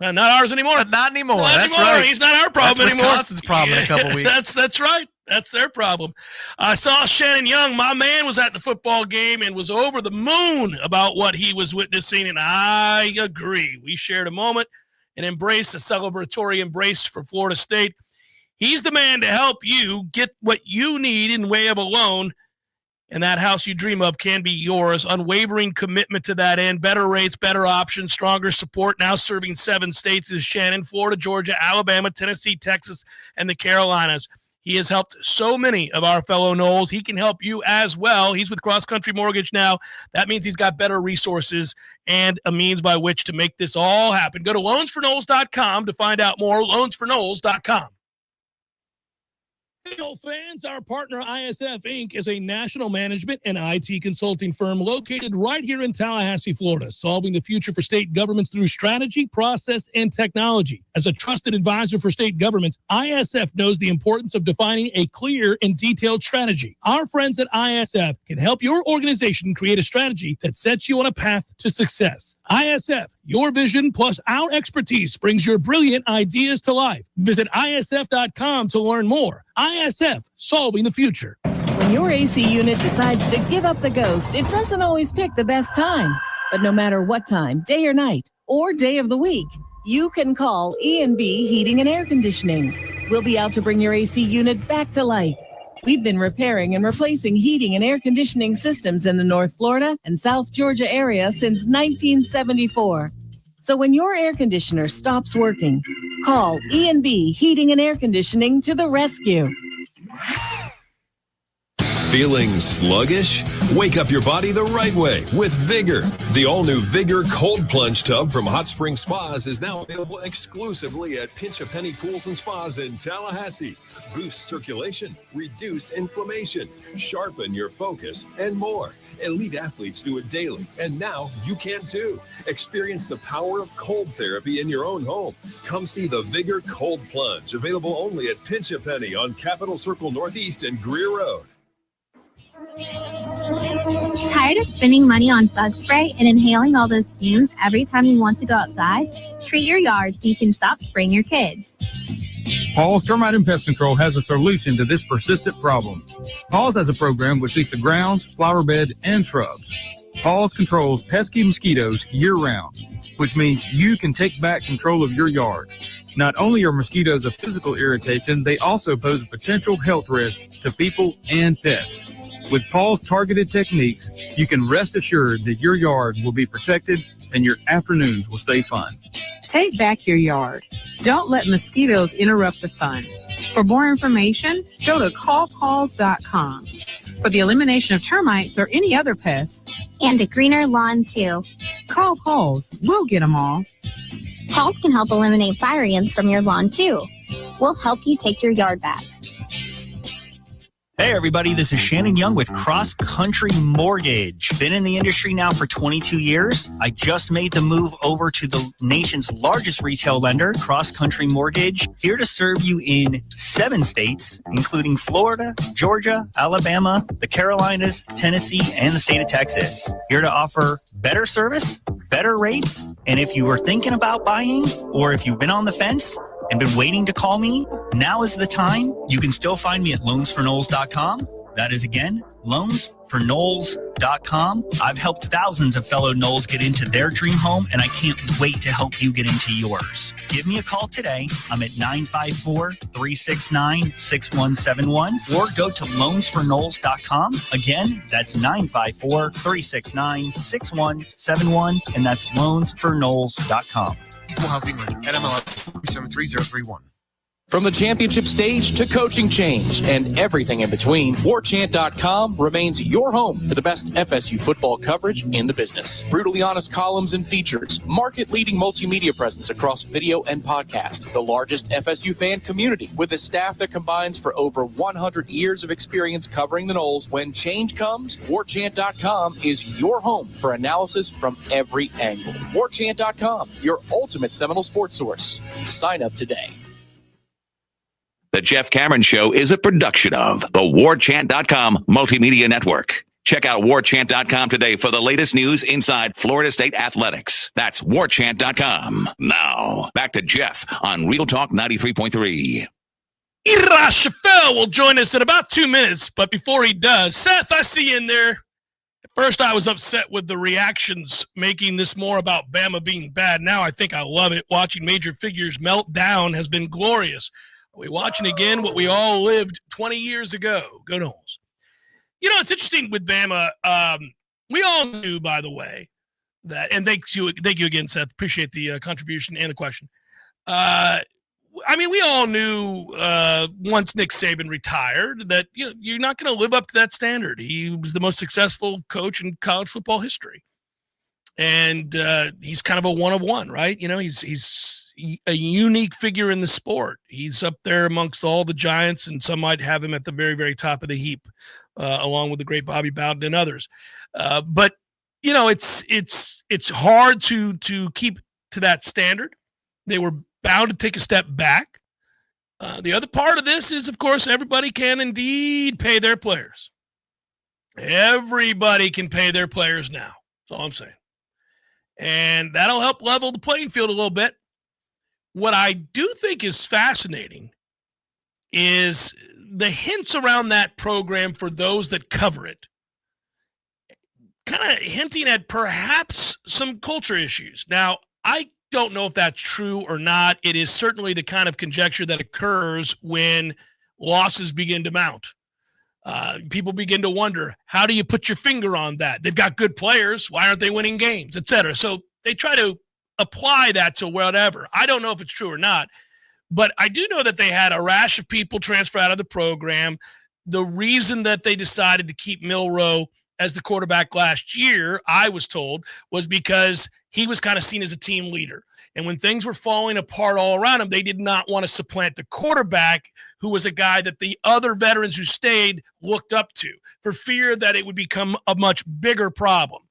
Not ours anymore. Not anymore. That's right. He's not our problem That's anymore. Wisconsin's problem in a couple weeks. That's right. That's their problem. I saw Shannon Young. My man was at the football game and was over the moon about what he was witnessing, and I agree. We shared a moment and embraced a celebratory embrace for Florida State. He's the man to help you get what you need in way of a loan, and that house you dream of can be yours. Unwavering commitment to that end. Better rates, better options, stronger support. Now serving 7 states is Shannon: Florida, Georgia, Alabama, Tennessee, Texas, and the Carolinas. He has helped so many of our fellow Noles. He can help you as well. He's with Cross Country Mortgage now. That means he's got better resources and a means by which to make this all happen. Go to loansfornoles.com to find out more. Loansfornoles.com. Hey, fans, our partner ISF Inc. is a national management and IT consulting firm located right here in Tallahassee, Florida, solving the future for state governments through strategy, process, and technology. As a trusted advisor for state governments, ISF knows the importance of defining a clear and detailed strategy. Our friends at ISF can help your organization create a strategy that sets you on a path to success. ISF, your vision plus our expertise brings your brilliant ideas to life. Visit ISF.com to learn more. ISF, solving the future. When your AC unit decides to give up the ghost, it doesn't always pick the best time. But no matter what time, day or night, or day of the week, you can call E&B Heating and Air Conditioning. We'll be out to bring your AC unit back to life. We've been repairing and replacing heating and air conditioning systems in the North Florida and South Georgia area since 1974. So when your air conditioner stops working, call E&B Heating and Air Conditioning to the rescue. Feeling sluggish? Wake up your body the right way with Vigor. The all-new Vigor Cold Plunge Tub from Hot Spring Spas is now available exclusively at Pinch a Penny Pools and Spas in Tallahassee. Boost circulation, reduce inflammation, sharpen your focus, and more. Elite athletes do it daily, and now you can too. Experience the power of cold therapy in your own home. Come see the Vigor Cold Plunge, available only at Pinch a Penny on Capitol Circle Northeast and Greer Road. Tired of spending money on bug spray and inhaling all those fumes every time you want to go outside? Treat your yard so you can stop spraying your kids. Paul's Termite and Pest Control has a solution to this persistent problem. Paul's has a program which seeks the grounds, flower bed, and shrubs. Paul's controls pesky mosquitoes year-round, which means you can take back control of your yard. Not only are mosquitoes a physical irritation, they also pose a potential health risk to people and pets. With Paul's targeted techniques, you can rest assured that your yard will be protected and your afternoons will stay fun. Take back your yard. Don't let mosquitoes interrupt the fun. For more information, go to callpauls.com. For the elimination of termites or any other pests. And a greener lawn, too. Call Pauls. We'll get them all. Pauls can help eliminate fire ants from your lawn, too. We'll help you take your yard back. Hey everybody, this is Shannon Young with Cross Country Mortgage. Been in the industry now for 22 years. I just made the move over to the nation's largest retail lender, Cross Country Mortgage, here to serve you in 7 states, including Florida, Georgia, Alabama, the Carolinas, Tennessee, and the state of Texas. Here to offer better service, better rates, and if you were thinking about buying or if you've been on the fence and been waiting to call me, now is the time. You can still find me at loansfornoles.com. That is, again, loansfornoles.com. I've helped thousands of fellow Noles get into their dream home, and I can't wait to help you get into yours. Give me a call today. I'm at 954-369-6171, or go to loansfornoles.com. Again, that's 954-369-6171, and that's loansfornoles.com. Equal housing lender, NMLS 73031. From the championship stage to coaching change and everything in between, Warchant.com remains your home for the best FSU football coverage in the business. Brutally honest columns and features, market-leading multimedia presence across video and podcast, the largest FSU fan community with a staff that combines for over 100 years of experience covering the Noles. When change comes, Warchant.com is your home for analysis from every angle. Warchant.com, your ultimate Seminole sports source. Sign up today. The Jeff Cameron Show is a production of the Warchant.com Multimedia Network. Check out Warchant.com today for the latest news inside Florida State athletics. That's Warchant.com. Now, back to Jeff on Real Talk 93.3. Ira Schoffel will join us in about 2 minutes, but before he does, Seth, I see you in there. At first, I was upset with the reactions, making this more about Bama being bad. Now I think I love it. Watching major figures melt down has been glorious. Are we watching again what we all lived 20 years ago? Go Noles. You know, it's interesting with Bama. We all knew, by the way, that, and thank you again, Seth. Appreciate the contribution and the question. I mean, we all knew once Nick Saban retired that you're not going to live up to that standard. He was the most successful coach in college football history. And he's kind of a one-of-one, right? You know, he's a unique figure in the sport. He's up there amongst all the giants, and some might have him at the very, very top of the heap, along with the great Bobby Bowden and others. But you know, it's hard to keep to that standard. They were bound to take a step back. The other part of this is, of course, everybody can indeed pay their players. Everybody can pay their players now. That's all I'm saying. And that'll help level the playing field a little bit. What I do think is fascinating is the hints around that program for those that cover it, kind of hinting at perhaps some culture issues. Now, I don't know if that's true or not. It is certainly the kind of conjecture that occurs when losses begin to mount. People begin to wonder, how do you put your finger on that? They've got good players. Why aren't they winning games, et cetera? So they try to apply that to whatever. I don't know if it's true or not, but I do know that they had a rash of people transfer out of the program. The reason that they decided to keep Milroe as the quarterback last year, I was told, was because he was kind of seen as a team leader. And when things were falling apart all around him, they did not want to supplant the quarterback, who was a guy that the other veterans who stayed looked up to, for fear that it would become a much bigger problem.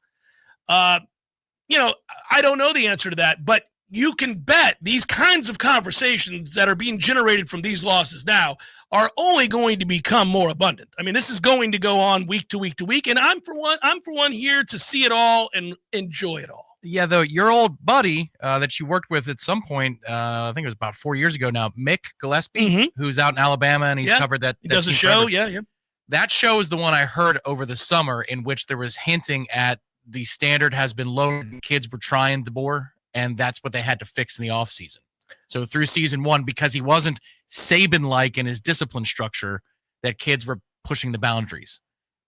You know, I don't know the answer to that, but you can bet these kinds of conversations that are being generated from these losses now are only going to become more abundant. I mean, this is going to go on week to week to week, and I'm for one here to see it all and enjoy it all. Yeah, though, your old buddy that you worked with at some point, I think it was about 4 years ago now, Mick Gillespie, who's out in Alabama, and he's covered that. He does a show, yeah. That show is the one I heard over the summer, in which there was hinting at the standard has been lowered and kids were trying the bore, and that's what they had to fix in the offseason. So through season one, because he wasn't Saban-like in his discipline structure, that kids were pushing the boundaries.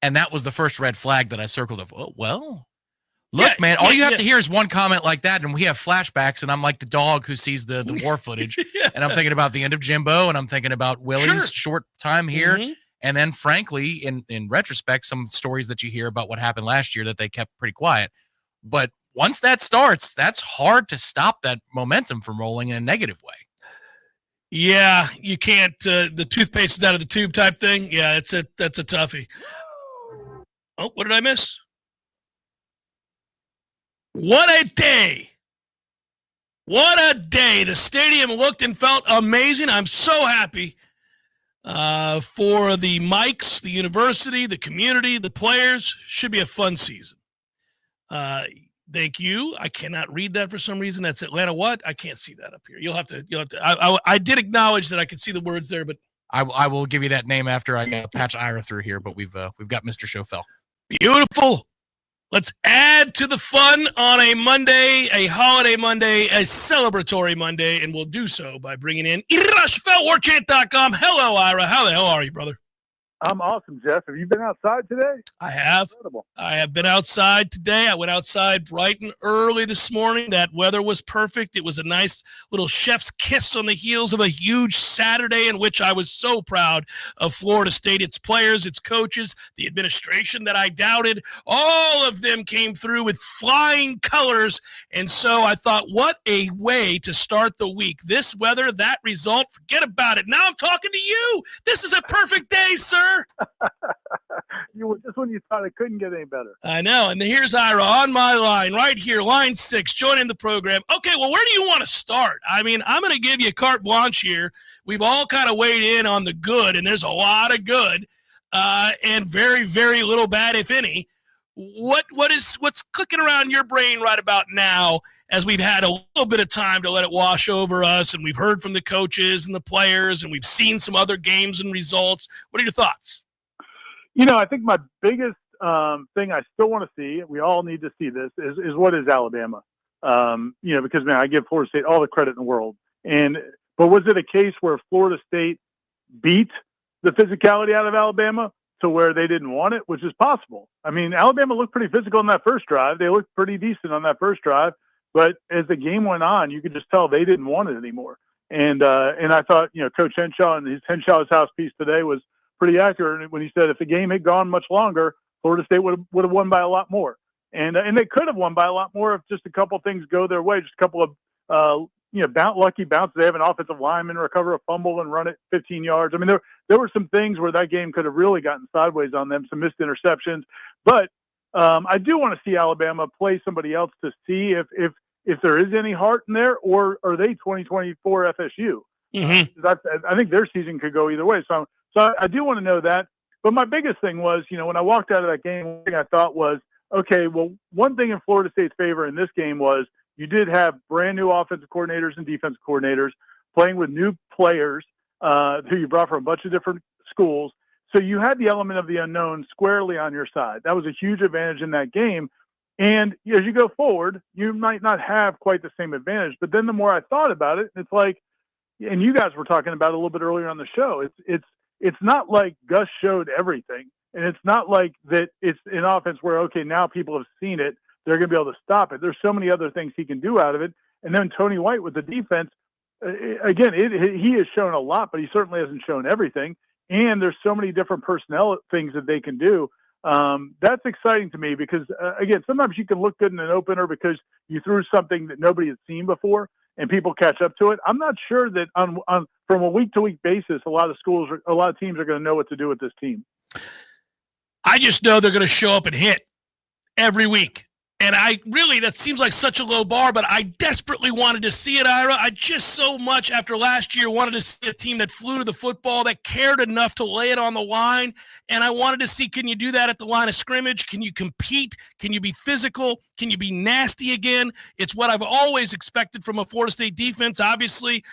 And that was the first red flag that I circled of, oh, well, look, man, all you have to hear is one comment like that, and we have flashbacks, and I'm like the dog who sees the war footage, and I'm thinking about the end of Jimbo, and I'm thinking about Willie's short time here, and then, frankly, in retrospect, some stories that you hear about what happened last year that they kept pretty quiet. But once that starts, that's hard to stop that momentum from rolling in a negative way. Yeah, you can't. The toothpaste is out of the tube type thing. Yeah, that's a toughie. Oh, what did I miss? What a day. What a day. The stadium looked and felt amazing. I'm so happy for the Mikes, the university, the community, the players. Should be a fun season. Thank you. I cannot read that for some reason. That's Atlanta what? I can't see that up here. You'll have to. I did acknowledge that I could see the words there, but I will give you that name after I patch Ira through here. But we've got Mr. Schoffel. Beautiful. Let's add to the fun on a Monday, a holiday Monday, a celebratory Monday, and we'll do so by bringing in Ira Schoffel, Warchant.com. Hello, Ira. How the hell are you, brother? I'm awesome, Jeff. Have you been outside today? I have. Incredible. I have been outside today. I went outside bright and early this morning. That weather was perfect. It was a nice little chef's kiss on the heels of a huge Saturday in which I was so proud of Florida State, its players, its coaches, the administration that I doubted. All of them came through with flying colors. And so I thought, what a way to start the week. This weather, that result, forget about it. Now I'm talking to you. This is a perfect day, sir. You were just when you thought it couldn't get any better. I know. And here's Ira on my line right here, line 6, joining the program. Okay, well, where do you want to start? I mean, I'm going to give you carte blanche here. We've all kind of weighed in on the good, and there's a lot of good and very, very little bad, if any. What's clicking around your brain right about now as we've had a little bit of time to let it wash over us, and we've heard from the coaches and the players, and we've seen some other games and results? What are your thoughts? I think my biggest thing I still want to see, we all need to see this, is what is Alabama? Because, man, I give Florida State all the credit in the world. But was it a case where Florida State beat the physicality out of Alabama to where they didn't want it, which is possible? I mean, Alabama looked pretty physical on that first drive. They looked pretty decent on that first drive. But as the game went on, you could just tell they didn't want it anymore. And I thought, Coach Henshaw and his Henshaw's House piece today was pretty accurate when he said if the game had gone much longer, Florida State would have won by a lot more. And they could have won by a lot more if just a couple of things go their way, just a couple of lucky bounces. They have an offensive lineman recover a fumble and run it 15 yards. I mean, there were some things where that game could have really gotten sideways on them, some missed interceptions. But I do want to see Alabama play somebody else to see if there is any heart in there, or are they 2024 FSU? Mm-hmm. I think their season could go either way. So I do want to know that. But my biggest thing was, when I walked out of that game, one thing I thought was, okay, well, one thing in Florida State's favor in this game was you did have brand new offensive coordinators and defensive coordinators playing with new players who you brought from a bunch of different schools. So you had the element of the unknown squarely on your side. That was a huge advantage in that game. And as you go forward, you might not have quite the same advantage. But then the more I thought about it, it's like, and you guys were talking about it a little bit earlier on the show, it's not like Gus showed everything. And it's not like that it's an offense where, okay, now people have seen it, they're going to be able to stop it. There's so many other things he can do out of it. And then Tony White with the defense, again, he has shown a lot, but he certainly hasn't shown everything. And there's so many different personnel things that they can do. That's exciting to me because, again, sometimes you can look good in an opener because you threw something that nobody had seen before and people catch up to it. I'm not sure that from a week-to-week basis, a lot of teams are going to know what to do with this team. I just know they're going to show up and hit every week. And that seems like such a low bar, but I desperately wanted to see it, Ira. I just so much after last year wanted to see a team that flew to the football, that cared enough to lay it on the line. And I wanted to see, can you do that at the line of scrimmage? Can you compete? Can you be physical? Can you be nasty again? It's what I've always expected from a Florida State defense. Obviously,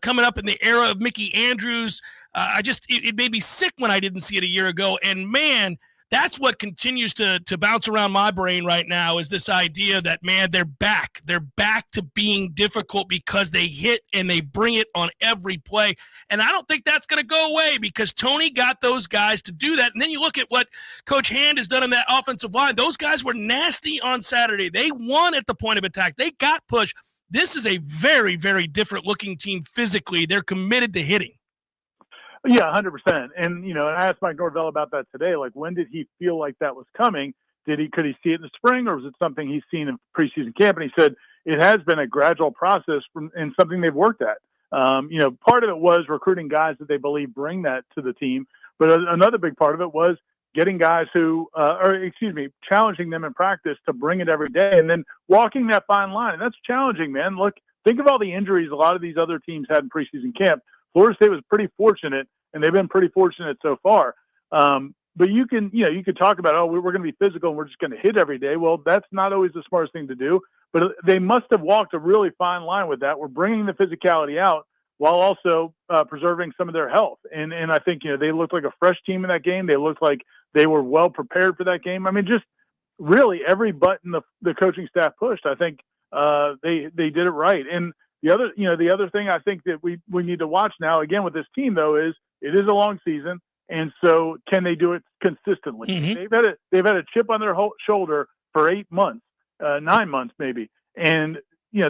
coming up in the era of Mickey Andrews, it made me sick when I didn't see it a year ago. And man, that's what continues to bounce around my brain right now is this idea that, man, they're back. They're back to being difficult because they hit and they bring it on every play. And I don't think that's going to go away because Tony got those guys to do that. And then you look at what Coach Hand has done in that offensive line. Those guys were nasty on Saturday. They won at the point of attack. They got pushed. This is a very, very different looking team physically. They're committed to hitting. Yeah, 100%. And, I asked Mike Norvell about that today. Like, when did he feel like that was coming? Could he see it in the spring, or was it something he's seen in preseason camp? And he said it has been a gradual process and something they've worked at. Part of it was recruiting guys that they believe bring that to the team. But another big part of it was getting guys challenging them in practice to bring it every day and then walking that fine line. And that's challenging, man. Look, think of all the injuries a lot of these other teams had in preseason camp. Florida State was pretty fortunate, and they've been pretty fortunate so far. But you can talk about, we're going to be physical and we're just going to hit every day. Well, that's not always the smartest thing to do. But they must have walked a really fine line with that. We're bringing the physicality out while also preserving some of their health. And I think, they looked like a fresh team in that game. They looked like they were well prepared for that game. I mean, just really every button the coaching staff pushed, I think they did it right. And the other thing I think that we need to watch now, again, with this team, though, is it is a long season. And so can they do it consistently? Mm-hmm. They've had a chip on their shoulder for 8 months, 9 months maybe. And,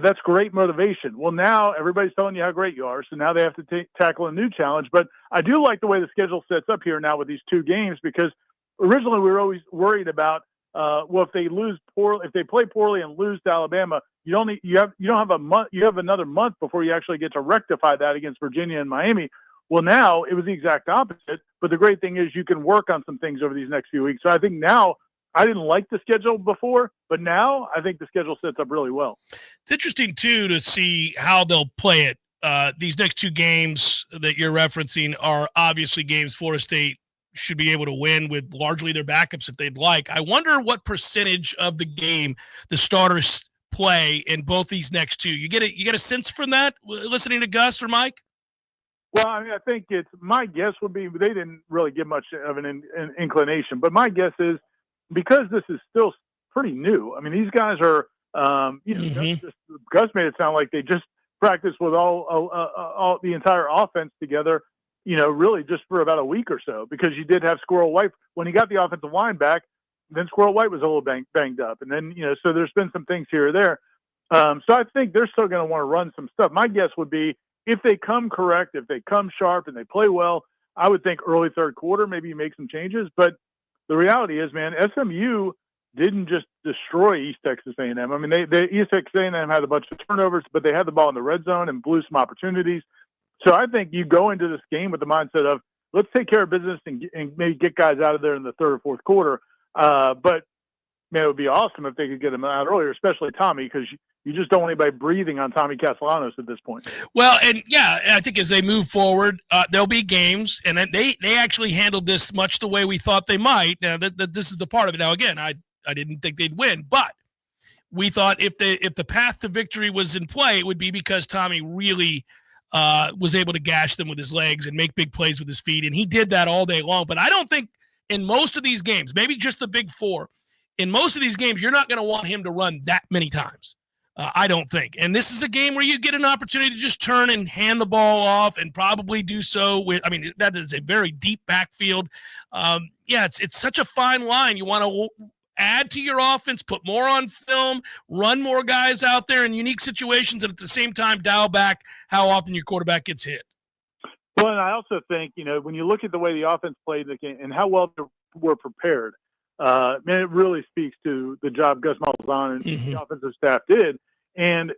that's great motivation. Well, now everybody's telling you how great you are. So now they have to tackle a new challenge. But I do like the way the schedule sets up here now with these 2 games, because originally we were always worried about, if they lose poorly, if they play poorly and lose to Alabama, you don't have a month. You have another month before you actually get to rectify that against Virginia and Miami. Well, now it was the exact opposite. But the great thing is you can work on some things over these next few weeks. So I think now, I didn't like the schedule before, but now I think the schedule sets up really well. It's interesting too to see how they'll play it. These next 2 games that you're referencing are obviously games Florida State should be able to win with largely their backups if they'd like. I wonder what percentage of the game the starters play in both these next 2. You get a sense from that listening to Gus or Mike? Well, I mean, I think my guess would be they didn't really give much of an inclination, but my guess is because this is still pretty new. I mean, these guys are, Gus made it sound like they just practiced with all the entire offense together, really just for about a week or so, because you did have Squirrel White when he got the offensive line back. Then Squirrel White was a little banged up, and then so there's been some things here or there. So I think they're still going to want to run some stuff. My guess would be if they come correct, if they come sharp, and they play well, I would think early third quarter maybe you make some changes. But the reality is, man, SMU didn't just destroy East Texas A&M. I mean, East Texas A&M had a bunch of turnovers, but they had the ball in the red zone and blew some opportunities. So I think you go into this game with the mindset of let's take care of business and maybe get guys out of there in the third or fourth quarter. But man, it would be awesome if they could get them out earlier, especially Tommy, because you just don't want anybody breathing on Tommy Castellanos at this point. Well, and yeah, I think as they move forward, there'll be games, and they actually handled this much the way we thought they might. Now, this is the part of it. Now, again, I didn't think they'd win, but we thought if the path to victory was in play, it would be because Tommy really was able to gash them with his legs and make big plays with his feet, and he did that all day long. But I don't think in most of these games, maybe just the big 4, in most of these games, you're not going to want him to run that many times. I don't think. And this is a game where you get an opportunity to just turn and hand the ball off and probably do so with, I mean, that is a very deep backfield. It's such a fine line. You want to add to your offense, put more on film, run more guys out there in unique situations, and at the same time dial back how often your quarterback gets hit. Well, and I also think, when you look at the way the offense played the game and how well they were prepared, man, it really speaks to the job Gus Malzahn and the offensive staff did. And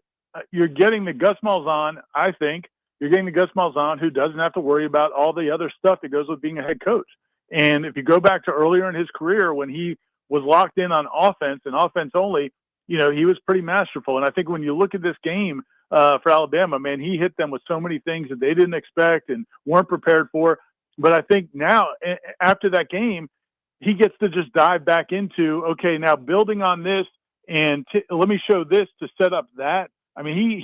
you're getting the Gus Malzahn, I think, you're getting the Gus Malzahn who doesn't have to worry about all the other stuff that goes with being a head coach. And if you go back to earlier in his career when he was locked in on offense and offense only, he was pretty masterful. And I think when you look at this game for Alabama, man, he hit them with so many things that they didn't expect and weren't prepared for. But I think now, after that game, he gets to just dive back into, okay, now building on this and let me show this to set up that. I mean,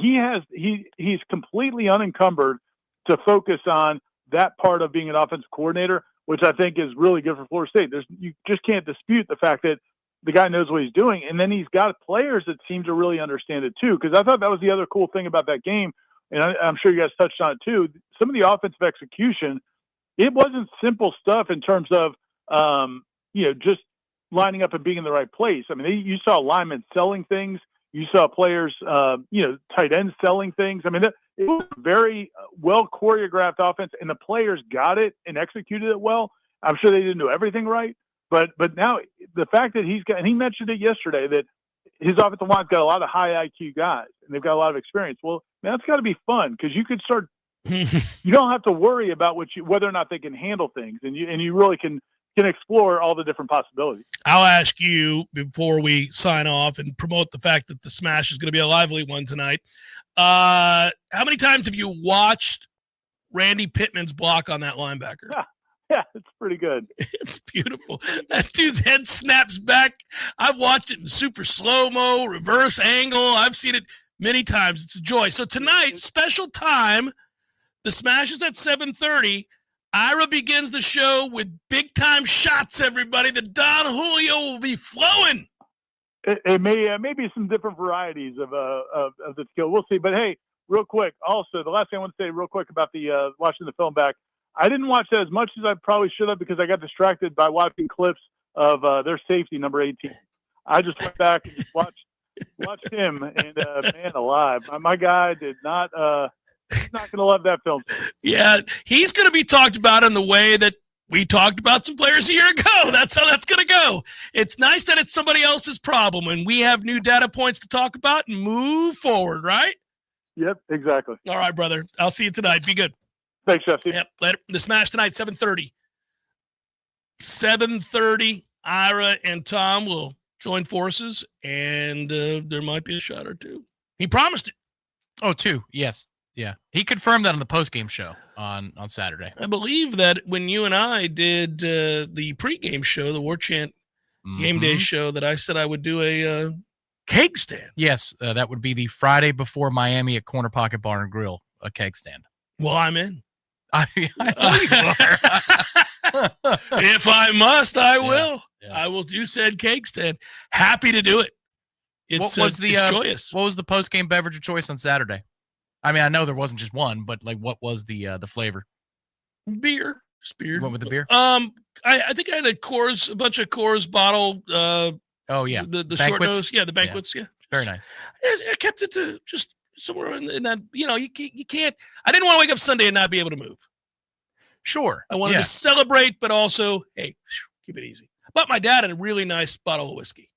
he's completely unencumbered to focus on that part of being an offensive coordinator, which I think is really good for Florida State. You just can't dispute the fact that the guy knows what he's doing. And then he's got players that seem to really understand it too. Because I thought that was the other cool thing about that game. And I'm sure you guys touched on it too. Some of the offensive execution, it wasn't simple stuff in terms of, just lining up and being in the right place. I mean, you saw linemen selling things. You saw players, tight ends selling things. I mean, it was a very well choreographed offense, and the players got it and executed it well. I'm sure they didn't do everything right, but now the fact that and he mentioned it yesterday, that his offensive line's got a lot of high IQ guys, and they've got a lot of experience. Well, man, that's got to be fun because you could start. You don't have to worry about whether or not they can handle things, and you really can explore all the different possibilities. I'll ask you before we sign off and promote the fact that the Smash is going to be a lively one tonight. How many times have you watched Randy Pittman's block on that linebacker? Yeah, it's pretty good. It's beautiful. That dude's head snaps back. I've watched it in super slow-mo, reverse angle. I've seen it many times. It's a joy. So tonight, special time, the Smash is at 7:30. Ira begins the show with big-time shots, everybody. The Don Julio will be flowing. It may be some different varieties of the skill. We'll see. But, hey, real quick, also, the last thing I want to say real quick about the watching the film back, I didn't watch that as much as I probably should have because I got distracted by watching clips of their safety, number 18. I just went back and watched him, and man alive, my guy did not. He's not going to love that film. Yeah, he's going to be talked about in the way that we talked about some players a year ago. That's how that's going to go. It's nice that it's somebody else's problem, and we have new data points to talk about and move forward, right? Yep, exactly. All right, brother. I'll see you tonight. Be good. Thanks, Jeff. Yep, later. The Smash tonight, 7:30. 7:30, Ira and Tom will join forces, and there might be a shot or two. He promised it. Oh, 2. Yes. Yeah. He confirmed that on the postgame show on Saturday. I believe that when you and I did the pregame show, the Warchant game day show, that I said I would do a keg stand. Yes, that would be the Friday before Miami at Corner Pocket Bar and Grill, a keg stand. Well, I'm in. I know you are. If I must, I will. Yeah. I will do said keg stand. Happy to do it. It's, what was the it's joyous. What was the postgame beverage of choice on Saturday? I mean, I know there wasn't just one, but like, what was the flavor? Beer. Just beer. You went with the beer? I think I had a bunch of Coors bottle. Oh yeah, the short nose. Yeah, the banquets. Yeah. Very nice. I kept it to just somewhere in that. You know, you can't. I didn't want to wake up Sunday and not be able to move. Sure. I wanted to celebrate, but also, hey, keep it easy. But my dad had a really nice bottle of whiskey.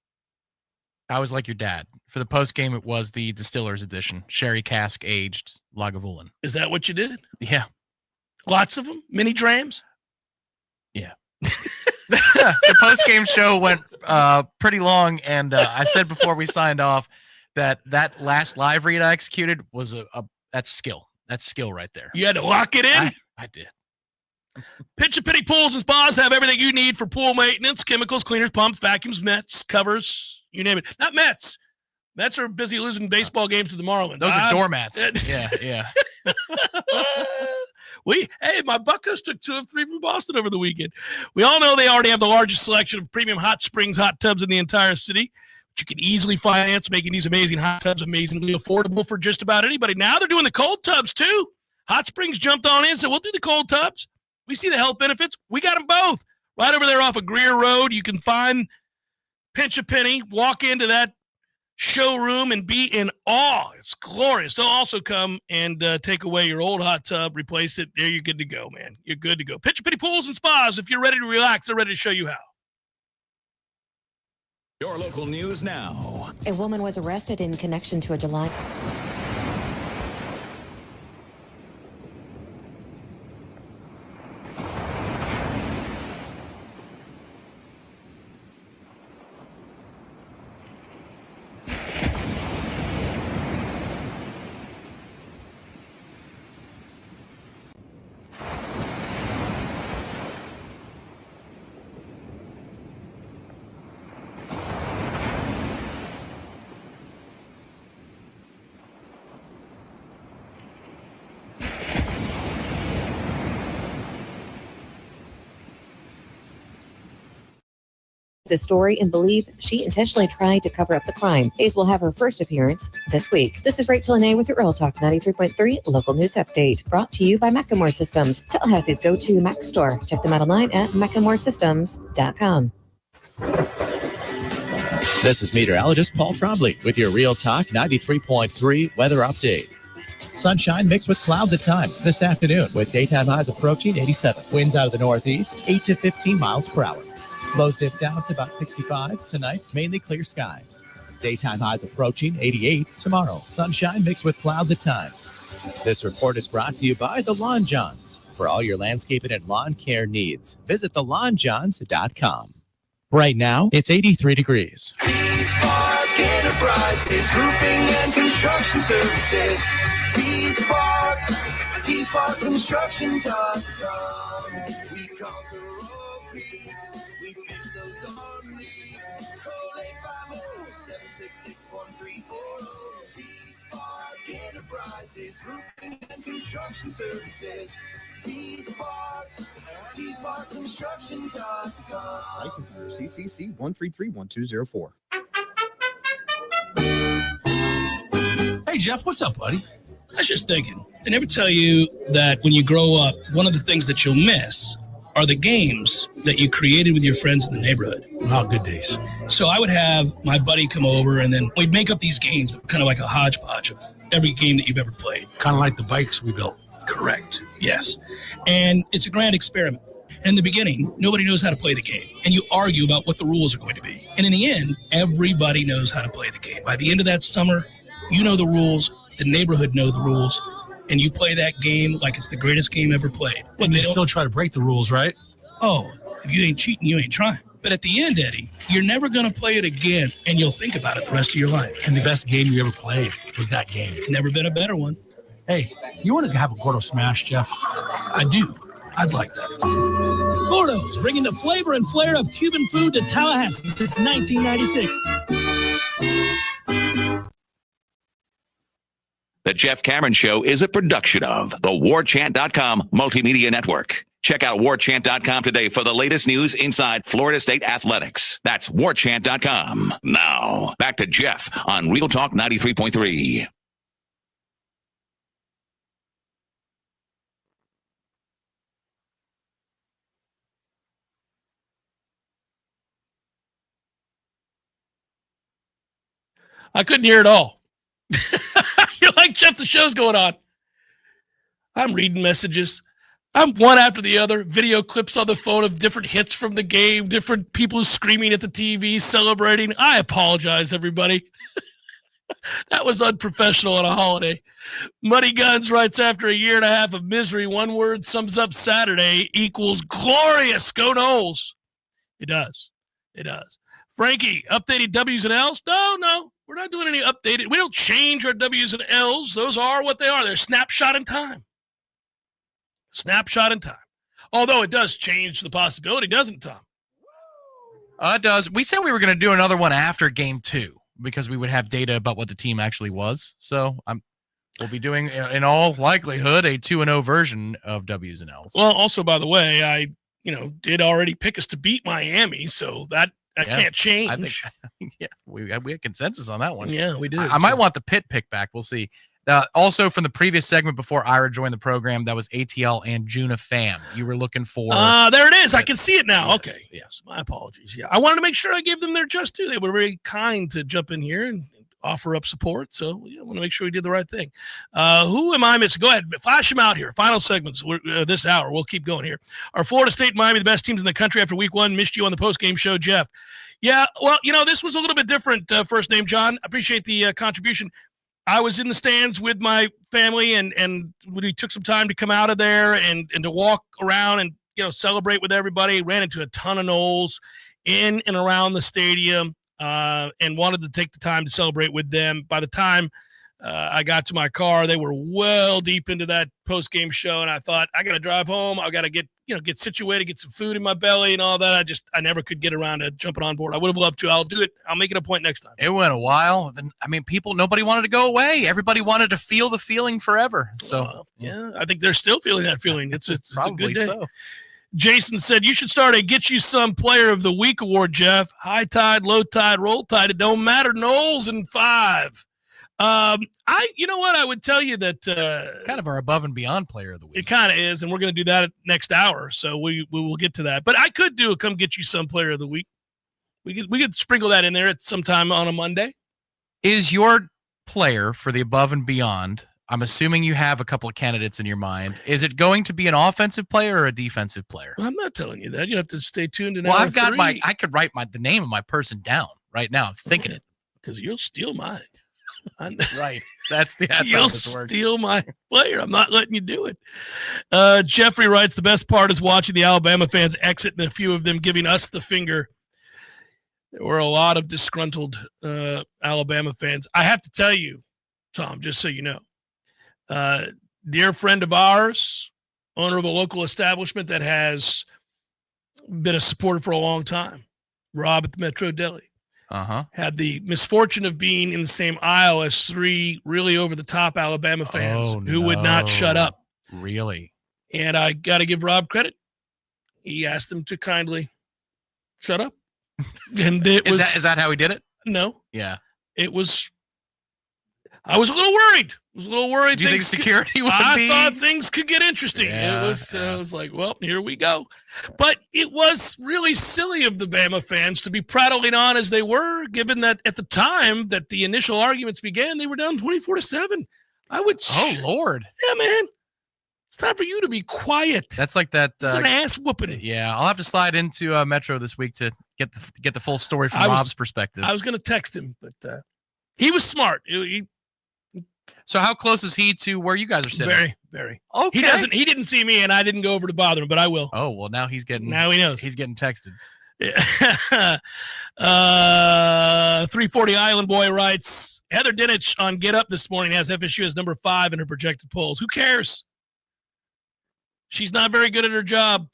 I was like your dad. For the post game, it was the Distiller's Edition, sherry cask aged Lagavulin. Is that what you did? Yeah. Lots of them? Mini drams? Yeah. The post game show went pretty long, and I said before we signed off that last live read I executed was that's skill. That's skill right there. You had to lock it in? I did. Pitch Penny Pools and Spas have everything you need for pool maintenance, chemicals, cleaners, pumps, vacuums, Mets, covers, you name it. Not Mets. Mets are busy losing baseball games to the Marlins. Those are doormats. Yeah. Hey, my Buccos took 2 of 3 from Boston over the weekend. We all know they already have the largest selection of premium hot springs hot tubs in the entire city, which you can easily finance, making these amazing hot tubs amazingly affordable for just about anybody. Now they're doing the cold tubs too. Hot Springs jumped on in and said, we'll do the cold tubs. We see the health benefits. We got them both. Right over there off of Greer Road, you can find Pinch a Penny, walk into that showroom and be in awe. It's glorious. They'll also come and take away your old hot tub, replace it. There, you're good to go, man. You're good to go. Pitch a Penny Pools and Spas. If you're ready to relax, they're ready to show you how. Your local news now. A woman was arrested in connection to a July... the story and believe she intentionally tried to cover up the crime. Hayes will have her first appearance this week. This is Rachel Anay with your Earl Talk 93.3 local news update, brought to you by Macklemore Systems, Tallahassee's go-to Mac store. Check them out online at MacklemoreSystems.com. This is meteorologist Paul Trombley with your Real Talk 93.3 weather update. Sunshine mixed with clouds at times this afternoon, with daytime highs approaching 87. Winds out of the northeast, 8 to 15 miles per hour. Lows dip down to about 65 tonight, mainly clear skies. Daytime highs approaching 88 tomorrow. Sunshine mixed with clouds at times. This report is brought to you by The Lawn Johns. For all your landscaping and lawn care needs, visit thelawnjohns.com. Right now, it's 83 degrees. T-Spark Enterprises, roofing and construction services. T-Spark Construction.com. We conquer all peaks. We fix those darn leaks. Call 850-766-1340. T-Spark Enterprises, roofing and construction services. T-Spark Construction.com. License number CCC 1331204. Hey, Jeff, what's up, buddy? I was just thinking, I never tell you that when you grow up, one of the things that you'll miss are the games that you created with your friends in the neighborhood. Wow, good days. So I would have my buddy come over, and then we'd make up these games, kind of like a hodgepodge of every game that you've ever played. Kind of like the bikes we built. Correct. Yes. And it's a grand experiment. In the beginning, nobody knows how to play the game, and you argue about what the rules are going to be. And in the end, everybody knows how to play the game. By the end of that summer, you know the rules, the neighborhood know the rules, and you play that game like it's the greatest game ever played. But And you still try to break the rules, right? Oh, if you ain't cheating, you ain't trying. But at the end, Eddie, you're never going to play it again, and you'll think about it the rest of your life. And the best game you ever played was that game. Never been a better one. Hey, you want to have a Gordo Smash, Jeff? I do. I'd like that. Gordo's, bringing the flavor and flair of Cuban food to Tallahassee since 1996. The Jeff Cameron Show is a production of the Warchant.com Multimedia Network. Check out Warchant.com today for the latest news inside Florida State athletics. That's Warchant.com. Now, back to Jeff on Real Talk 93.3. I couldn't hear it all. You're like, Jeff, the show's going on. I'm reading messages. I'm one after the other. Video clips on the phone of different hits from the game, different people screaming at the TV, celebrating. I apologize, everybody. That was unprofessional on a holiday. Muddy Guns writes, after a year and a half of misery, one word sums up Saturday equals glorious. Go Noles. It does. It does. Frankie, updated W's and L's? No. We're not doing any updated. We don't change our W's and L's. Those are what they are. They're snapshot in time. Snapshot in time. Although it does change the possibility, doesn't it, Tom? It does. We said we were going to do another one after game 2 because we would have data about what the team actually was. So we'll be doing, in all likelihood, a 2-0 version of W's and L's. Well, also, by the way, I did already pick us to beat Miami, so that can't change. I think we had consensus on that one. Yeah, we did. I might want the Pitt pick back. We'll see. Also, from the previous segment before Ira joined the program, that was ATL and Juna Pham. You were looking for. There it is. I can see it now. Yes, Okay. Yes. My apologies. Yeah. I wanted to make sure I gave them their just due. They were very kind to jump in here and offer up support. So I want to make sure we did the right thing. Who am I missing? Go ahead. Flash them out here. Final segments this hour. We'll keep going here. Are Florida State and Miami the best teams in the country after week 1? Missed you on the post-game show, Jeff. Yeah, well, this was a little bit different, first name John. Appreciate the contribution. I was in the stands with my family, and we took some time to come out of there and to walk around and celebrate with everybody. Ran into a ton of Noles in and around the stadium, and wanted to take the time to celebrate with them. By the time I got to my car, they were well deep into that post-game show, and I thought, I got to drive home. I got to get situated, get some food in my belly and all that. I never could get around to jumping on board. I would have loved to. I'll do it. I'll make it a point next time. It went a while. Nobody wanted to go away. Everybody wanted to feel the feeling forever. So yeah, I think they're still feeling that feeling. It's a good day. So. Jason said, you should start a Get You Some Player of the Week award, Jeff. High tide, low tide, roll tide. It don't matter. Noles in 5. You know what? I would tell you that it's kind of our above and beyond player of the week. It kind of is, and we're going to do that next hour. So we will get to that. But I could do a come get you some player of the week. We could sprinkle that in there at some time on a Monday. Is your player for the above and beyond? I'm assuming you have a couple of candidates in your mind. Is it going to be an offensive player or a defensive player? Well, I'm not telling you that. You have to stay tuned. Well, I've got I could write the name of my person down right now. I'm thinking it because you'll steal mine. Right. That's how this works. Steal my player. I'm not letting you do it. Jeffrey writes, the best part is watching the Alabama fans exit and a few of them giving us the finger. There were a lot of disgruntled Alabama fans. I have to tell you, Tom, just so you know, dear friend of ours, owner of a local establishment that has been a supporter for a long time, Rob at the Metro Deli. Had the misfortune of being in the same aisle as 3 really over-the-top Alabama fans who would not shut up. Really? And I got to give Rob credit. He asked them to kindly shut up. And it is that how he did it? No. Yeah. It was I was a little worried. Do you think security would be? I thought things could get interesting. Yeah, it was like, well, here we go. But it was really silly of the Bama fans to be prattling on as they were, given that at the time that the initial arguments began, they were down 24-7. I would. Oh, Lord. Yeah, man. It's time for you to be quiet. That's like that. It's an ass whooping. Yeah, I'll have to slide into Metro this week to get the full story from Rob's perspective. I was going to text him, but he was smart. So how close is he to where you guys are sitting? Very, very. Okay. He didn't see me, and I didn't go over to bother him, but I will. Oh, well, now he knows. He's getting texted. 340 Island Boy writes, Heather Dinich on Get Up this morning has FSU as number 5 in her projected polls. Who cares? She's not very good at her job.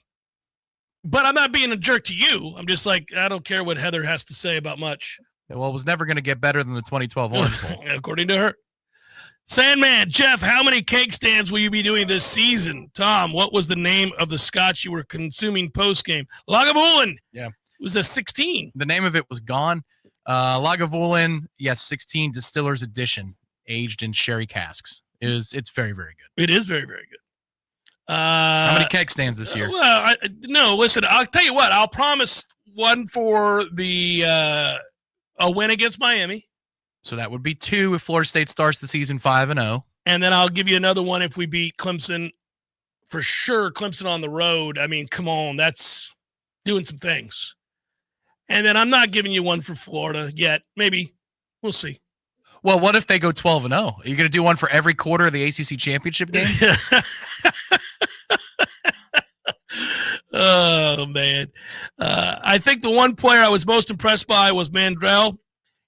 But I'm not being a jerk to you. I'm just like, I don't care what Heather has to say about much. Well, it was never going to get better than the 2012 Orange Bowl. According to her. Sandman, Jeff, how many cake stands will you be doing this season? Tom, what was the name of the scotch you were consuming post-game? Lagavulin. Yeah. It was a 16. The name of it was gone. Lagavulin, yes, 16 Distillers Edition, aged in sherry casks. It's very, very good. It is very, very good. How many keg stands this year? Well, no, listen, I'll tell you what. I'll promise one for the a win against Miami. So that would be 2 if Florida State starts the season 5-0. And then I'll give you another one if we beat Clemson. For sure, Clemson on the road. I mean, come on, that's doing some things. And then I'm not giving you one for Florida yet. Maybe. We'll see. Well, what if they go 12-0? Are you going to do one for every quarter of the ACC championship game? Oh, man. I think the one player I was most impressed by was Mandrell.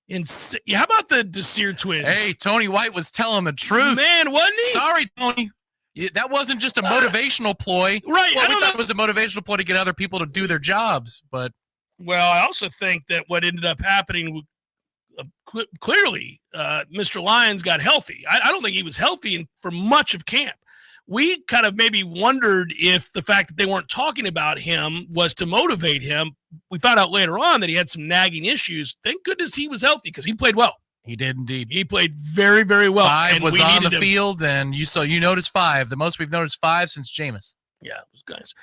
How about the Desir twins? Hey, Tony White was telling the truth. Man, wasn't he? Sorry, Tony. That wasn't just a motivational ploy. Right. Well, we thought it was a motivational ploy to get other people to do their jobs. But well, I also think that what ended up happening clearly, Mr. Lyons got healthy. I don't think he was healthy for much of camp. We kind of maybe wondered if the fact that they weren't talking about him was to motivate him. We found out later on that he had some nagging issues. Thank goodness he was healthy because he played well. He did indeed. He played very, very well. 5 was on the field, and you noticed 5. The most we've noticed 5 since Jameis. Yeah, those guys.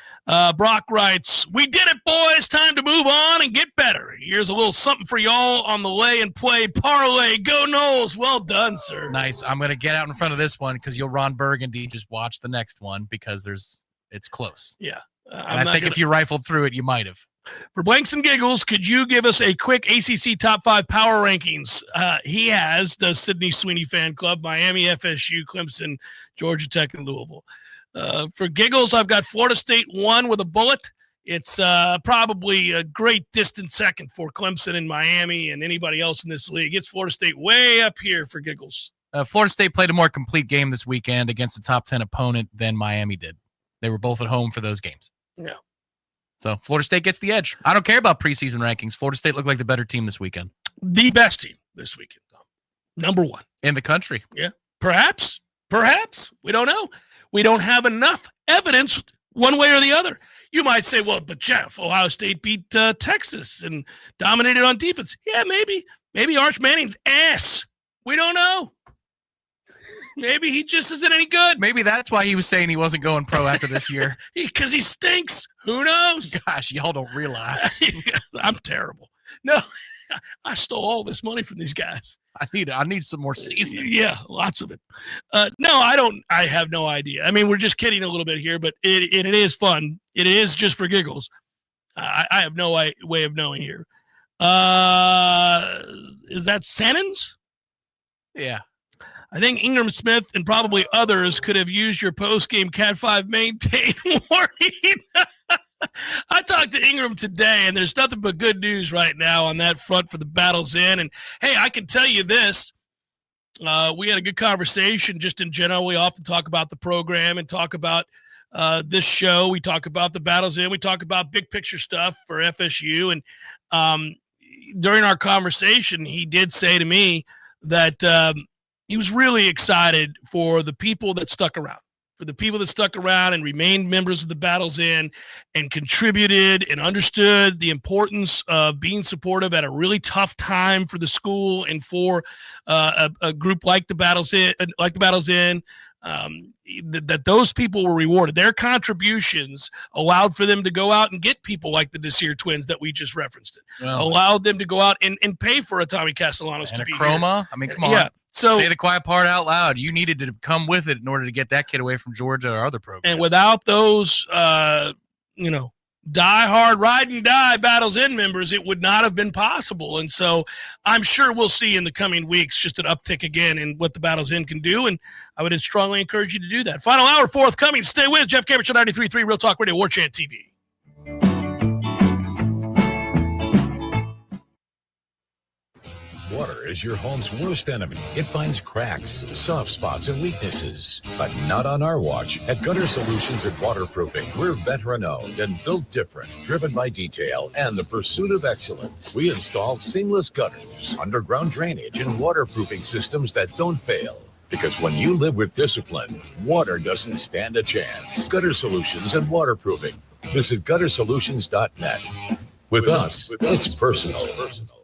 Brock writes, we did it, boys. Time to move on and get better. Here's a little something for y'all on the lay and play parlay. Go Noles. Well done, sir. Nice. I'm going to get out in front of this one because you'll Ron Burgundy. Just watch the next one because it's close. Yeah. And I think if you rifled through it, you might have. For blanks and giggles, could you give us a quick ACC top 5 power rankings? He does Sydney Sweeney Fan Club, Miami, FSU, Clemson, Georgia Tech, and Louisville. For giggles, I've got Florida State 1 with a bullet. It's probably a great distant second for Clemson and Miami and anybody else in this league. It's Florida State way up here for giggles. Florida State played a more complete game this weekend against a top 10 opponent than Miami did. They were both at home for those games. Yeah. So Florida State gets the edge. I don't care about preseason rankings. Florida State looked like the better team this weekend. The best team this weekend. Number 1. In the country. Yeah. Perhaps. We don't know. We don't have enough evidence one way or the other. You might say, well, but Jeff, Ohio State beat Texas and dominated on defense. Yeah, maybe. Maybe Arch Manning's ass. We don't know. Maybe he just isn't any good. Maybe that's why he was saying he wasn't going pro after this year. Because he stinks. Who knows? Gosh, y'all don't realize. I'm terrible. No, I stole all this money from these guys. I need some more seasoning. Yeah, lots of it. No, I don't. I have no idea. I mean, we're just kidding a little bit here, but it is fun. It is just for giggles. I have no way of knowing here. Is that Sannons? Yeah. I think Ingram Smith and probably others could have used your post-game Cat 5 maintain warning. I talked to Ingram today, and there's nothing but good news right now on that front for the Battle's Inn. And, hey, I can tell you this. We had a good conversation just in general. We often talk about the program and talk about this show. We talk about the Battle's Inn. We talk about big picture stuff for FSU. And during our conversation, he did say to me that he was really excited for the people that stuck around. for the people that stuck around and remained members of the Battles Inn and contributed and understood the importance of being supportive at a really tough time for the school and for a group like the Battles Inn, that those people were rewarded. Their contributions allowed for them to go out and get people like the Desir twins that we just referenced. Allowed them to go out and pay for a Tommy Castellanos and to a be Chroma. here. I mean, come on. Yeah. So say the quiet part out loud. You needed to come with it in order to get that kid away from Georgia or other programs. And without those, die hard, ride and die Battles Inn members, it would not have been possible. And so I'm sure we'll see in the coming weeks just an uptick again in what the Battles Inn can do. And I would strongly encourage you to do that. Final hour forthcoming. Stay with Jeff Cameron, Show 93.3 Real Talk Radio, Warchant TV. Water is your home's worst enemy. It finds cracks, soft spots, and weaknesses. But not on our watch. At Gutter Solutions and Waterproofing, we're veteran-owned and built different, driven by detail and the pursuit of excellence. We install seamless gutters, underground drainage, and waterproofing systems that don't fail. Because when you live with discipline, water doesn't stand a chance. Gutter Solutions and Waterproofing. Visit guttersolutions.net. With us, it's personal.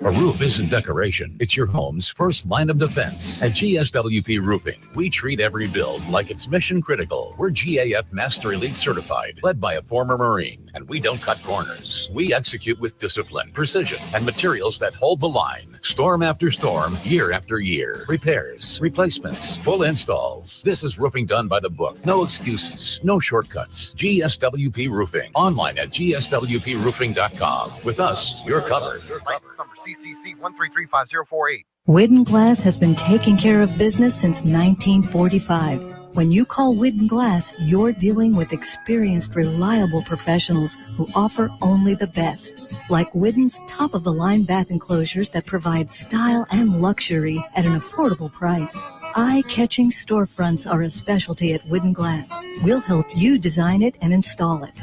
A roof isn't decoration. It's your home's first line of defense. At GSWP Roofing, we treat every build like it's mission critical. We're GAF Master Elite certified, led by a former Marine. And we don't cut corners. We execute with discipline, precision, and materials that hold the line. Storm after storm, year after year. Repairs, replacements, full installs. This is roofing done by the book. No excuses, no shortcuts. GSWP Roofing. Online at gswproofing.com. With us, you're covered. License number CCC 1335048. Widden Glass has been taking care of business since 1945. When you call Widden Glass, you're dealing with experienced, reliable professionals who offer only the best. Like Widden's top-of-the-line bath enclosures that provide style and luxury at an affordable price. Eye-catching storefronts are a specialty at Widden Glass. We'll help you design it and install it.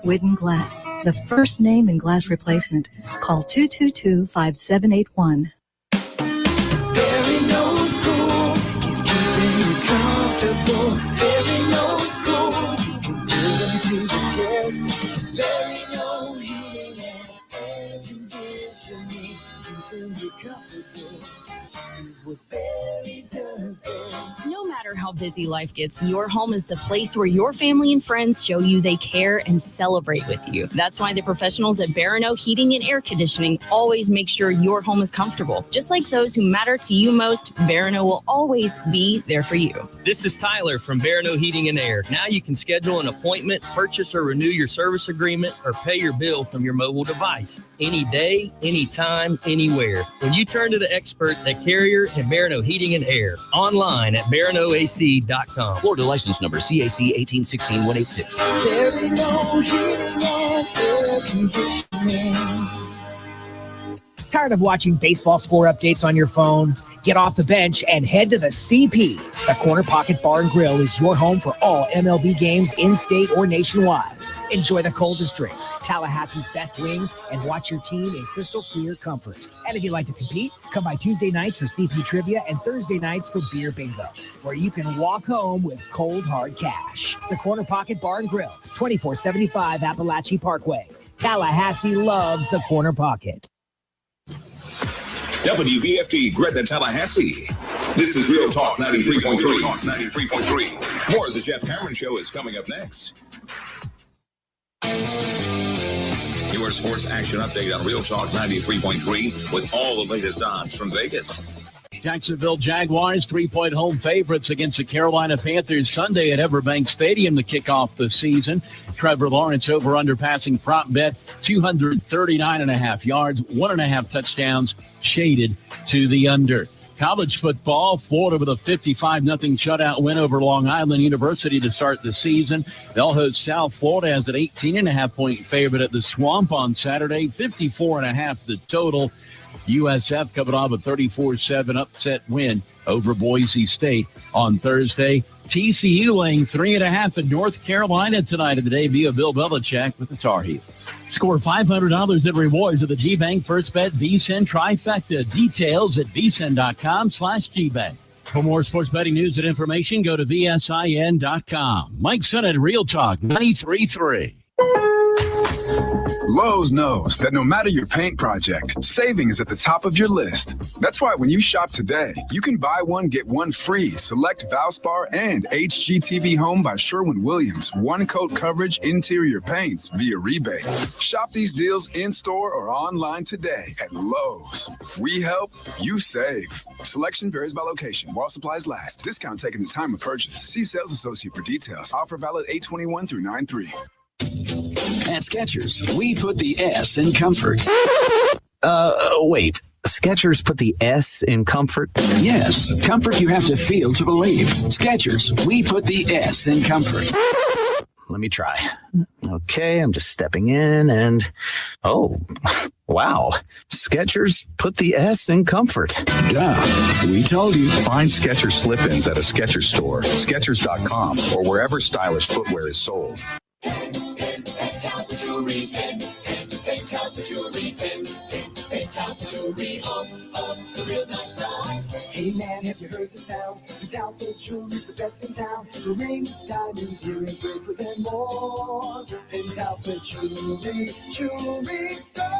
Widden Glass, the first name in glass replacement. Call 222-5781. Barry knows cool, he's keeping you comfortable. Barry knows cool, he can put them to the test. Barry knows heating and air conditioning, keeping you comfortable. Is what Barry does best. No matter how busy life gets, your home is the place where your family and friends show you they care and celebrate with you. That's why the professionals at Barano Heating and Air Conditioning always make sure your home is comfortable. Just like those who matter to you most, Barano will always be there for you. This is Tyler from Barano Heating and Air. Now you can schedule an appointment, purchase or renew your service agreement, or pay your bill from your mobile device. Any day, anytime, anywhere. When you turn to the experts at Carrier and Barano Heating and Air. Online at baranoac.com. Florida license number CAC 1816186. Barry knows heating and air conditioning. Tired of watching baseball score updates on your phone? Get off the bench and head to the CP. The Corner Pocket Bar and Grill is your home for all MLB games in-state or nationwide. Enjoy the coldest drinks, Tallahassee's best wings, and watch your team in crystal clear comfort. And if you like to compete, come by Tuesday nights for CP Trivia and Thursday nights for Beer Bingo, where you can walk home with cold, hard cash. The Corner Pocket Bar and Grill, 2475 Appalachie Parkway. Tallahassee loves the Corner Pocket. WVFD Gretna, Tallahassee. This is Real Talk 93.3. More of the Jeff Cameron Show is coming up next. Your sports action update on Real Talk 93.3 with all the latest odds from Vegas. Jacksonville Jaguars 3-point home favorites against the Carolina Panthers Sunday at Everbank Stadium to kick off the season. Trevor Lawrence over-under passing prop bet 239.5 yards, 1.5 touchdowns shaded to the under. College football, Florida with a 55-0 shutout win over Long Island University to start the season. They'll host South Florida as an 18.5-point favorite at the Swamp on Saturday, 54.5 the total. USF coming off a 34-7 upset win over Boise State on Thursday. TCU laying 3.5 at North Carolina tonight at the debut of Bill Belichick with the Tar Heels. Score $500 in rewards at the G-Bank First Bet VSiN Trifecta. Details at vsin.com/GBank. For more sports betting news and information, go to VSIN.com. Mike Sennett, Real Talk 93.3. Lowe's knows that no matter your paint project, saving is at the top of your list. That's why when you shop today, you can buy one, get one free. Select Valspar and HGTV Home by Sherwin-Williams. One coat coverage interior paints via rebate. Shop these deals in-store or online today at Lowe's. We help, you save. Selection varies by location. While supplies last. Discount taken at the time of purchase. See sales associate for details. Offer valid 8/21 through 9/3. At Skechers, we put the S in comfort. Wait. Skechers put the S in comfort? Yes. Comfort you have to feel to believe. Skechers, we put the S in comfort. Let me try. Okay, I'm just stepping in and... Oh, wow. Skechers put the S in comfort. Duh. We told you. Find Skechers slip-ins at a Skechers store, Skechers.com, or wherever stylish footwear is sold. Hey man, have you heard the sound? Outfit Jewelry's the best in town. For rings, diamonds, earrings, bracelets, and more. Outfit Jewelry Store.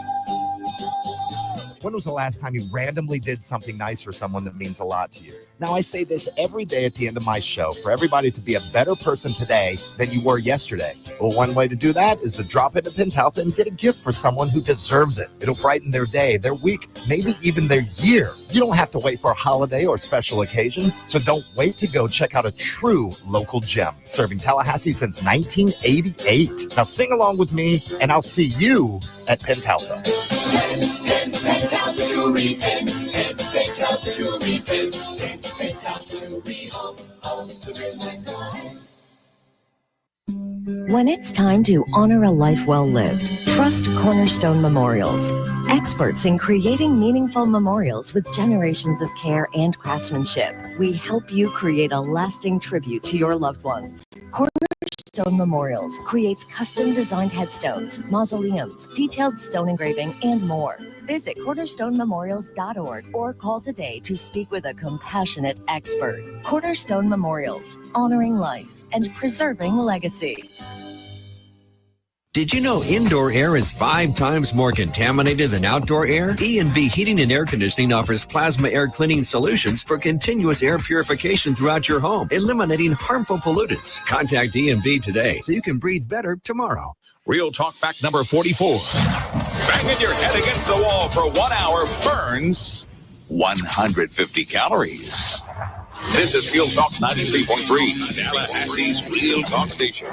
When was the last time you randomly did something nice for someone that means a lot to you? Now, I say this every day at the end of my show for everybody to be a better person today than you were yesterday. Well, one way to do that is to drop into Pentalpha and get a gift for someone who deserves it. It'll brighten their day, their week, maybe even their year. You don't have to wait for a holiday or special occasion, so don't wait to go check out a true local gem, serving Tallahassee since 1988. Now sing along with me, and I'll see you at Pentalpha. Pentalpha Jewelry, Pentalpha Jewelry, Pentalpha Jewelry, home the real nice guys. When it's time to honor a life well lived, trust Cornerstone Memorials. Experts in creating meaningful memorials with generations of care and craftsmanship. We help you create a lasting tribute to your loved ones. Cornerstone Memorials creates custom designed headstones, mausoleums, detailed stone engraving, and more. Visit cornerstonememorials.org or call today to speak with a compassionate expert. Cornerstone Memorials, honoring life and preserving legacy. Did you know indoor air is 5 times more contaminated than outdoor air? E&B Heating and Air Conditioning offers plasma air cleaning solutions for continuous air purification throughout your home, eliminating harmful pollutants. Contact E&B today so you can breathe better tomorrow. Real Talk fact number 44. Banging your head against the wall for 1 hour burns 150 calories. This is Real Talk 93.3, Tallahassee's Real Talk station.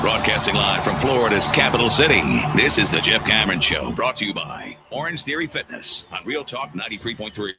Broadcasting live from Florida's capital city, this is the Jeff Cameron Show, brought to you by Orange Theory Fitness on Real Talk 93.3.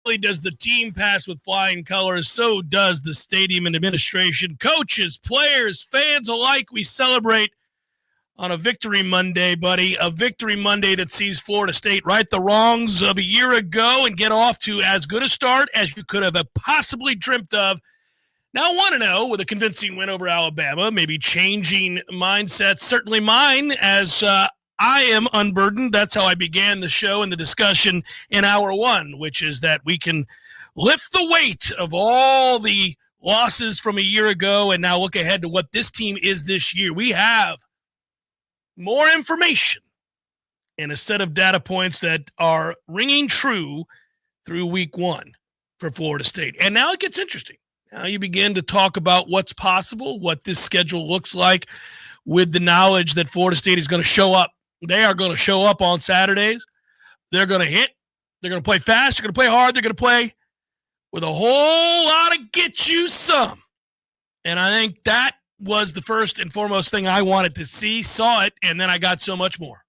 only does the team pass with flying colors, so does the stadium and administration. Coaches, players, fans alike, we celebrate on a Victory Monday, buddy. A Victory Monday that sees Florida State right the wrongs of a year ago and get off to as good a start as you could have possibly dreamt of. Now I want to know, with a convincing win over Alabama, maybe changing mindsets, certainly mine, as I am unburdened. That's how I began the show and the discussion in hour one, which is that we can lift the weight of all the losses from a year ago and now look ahead to what this team is this year. We have more information and a set of data points that are ringing true through week one for Florida State. And now it gets interesting. Now you begin to talk about what's possible, what this schedule looks like with the knowledge that Florida State is going to show up. They are going to show up on Saturdays. They're going to hit. They're going to play fast. They're going to play hard. They're going to play with a whole lot of get you some. And I think that was the first and foremost thing I wanted to see, saw it, and then I got so much more.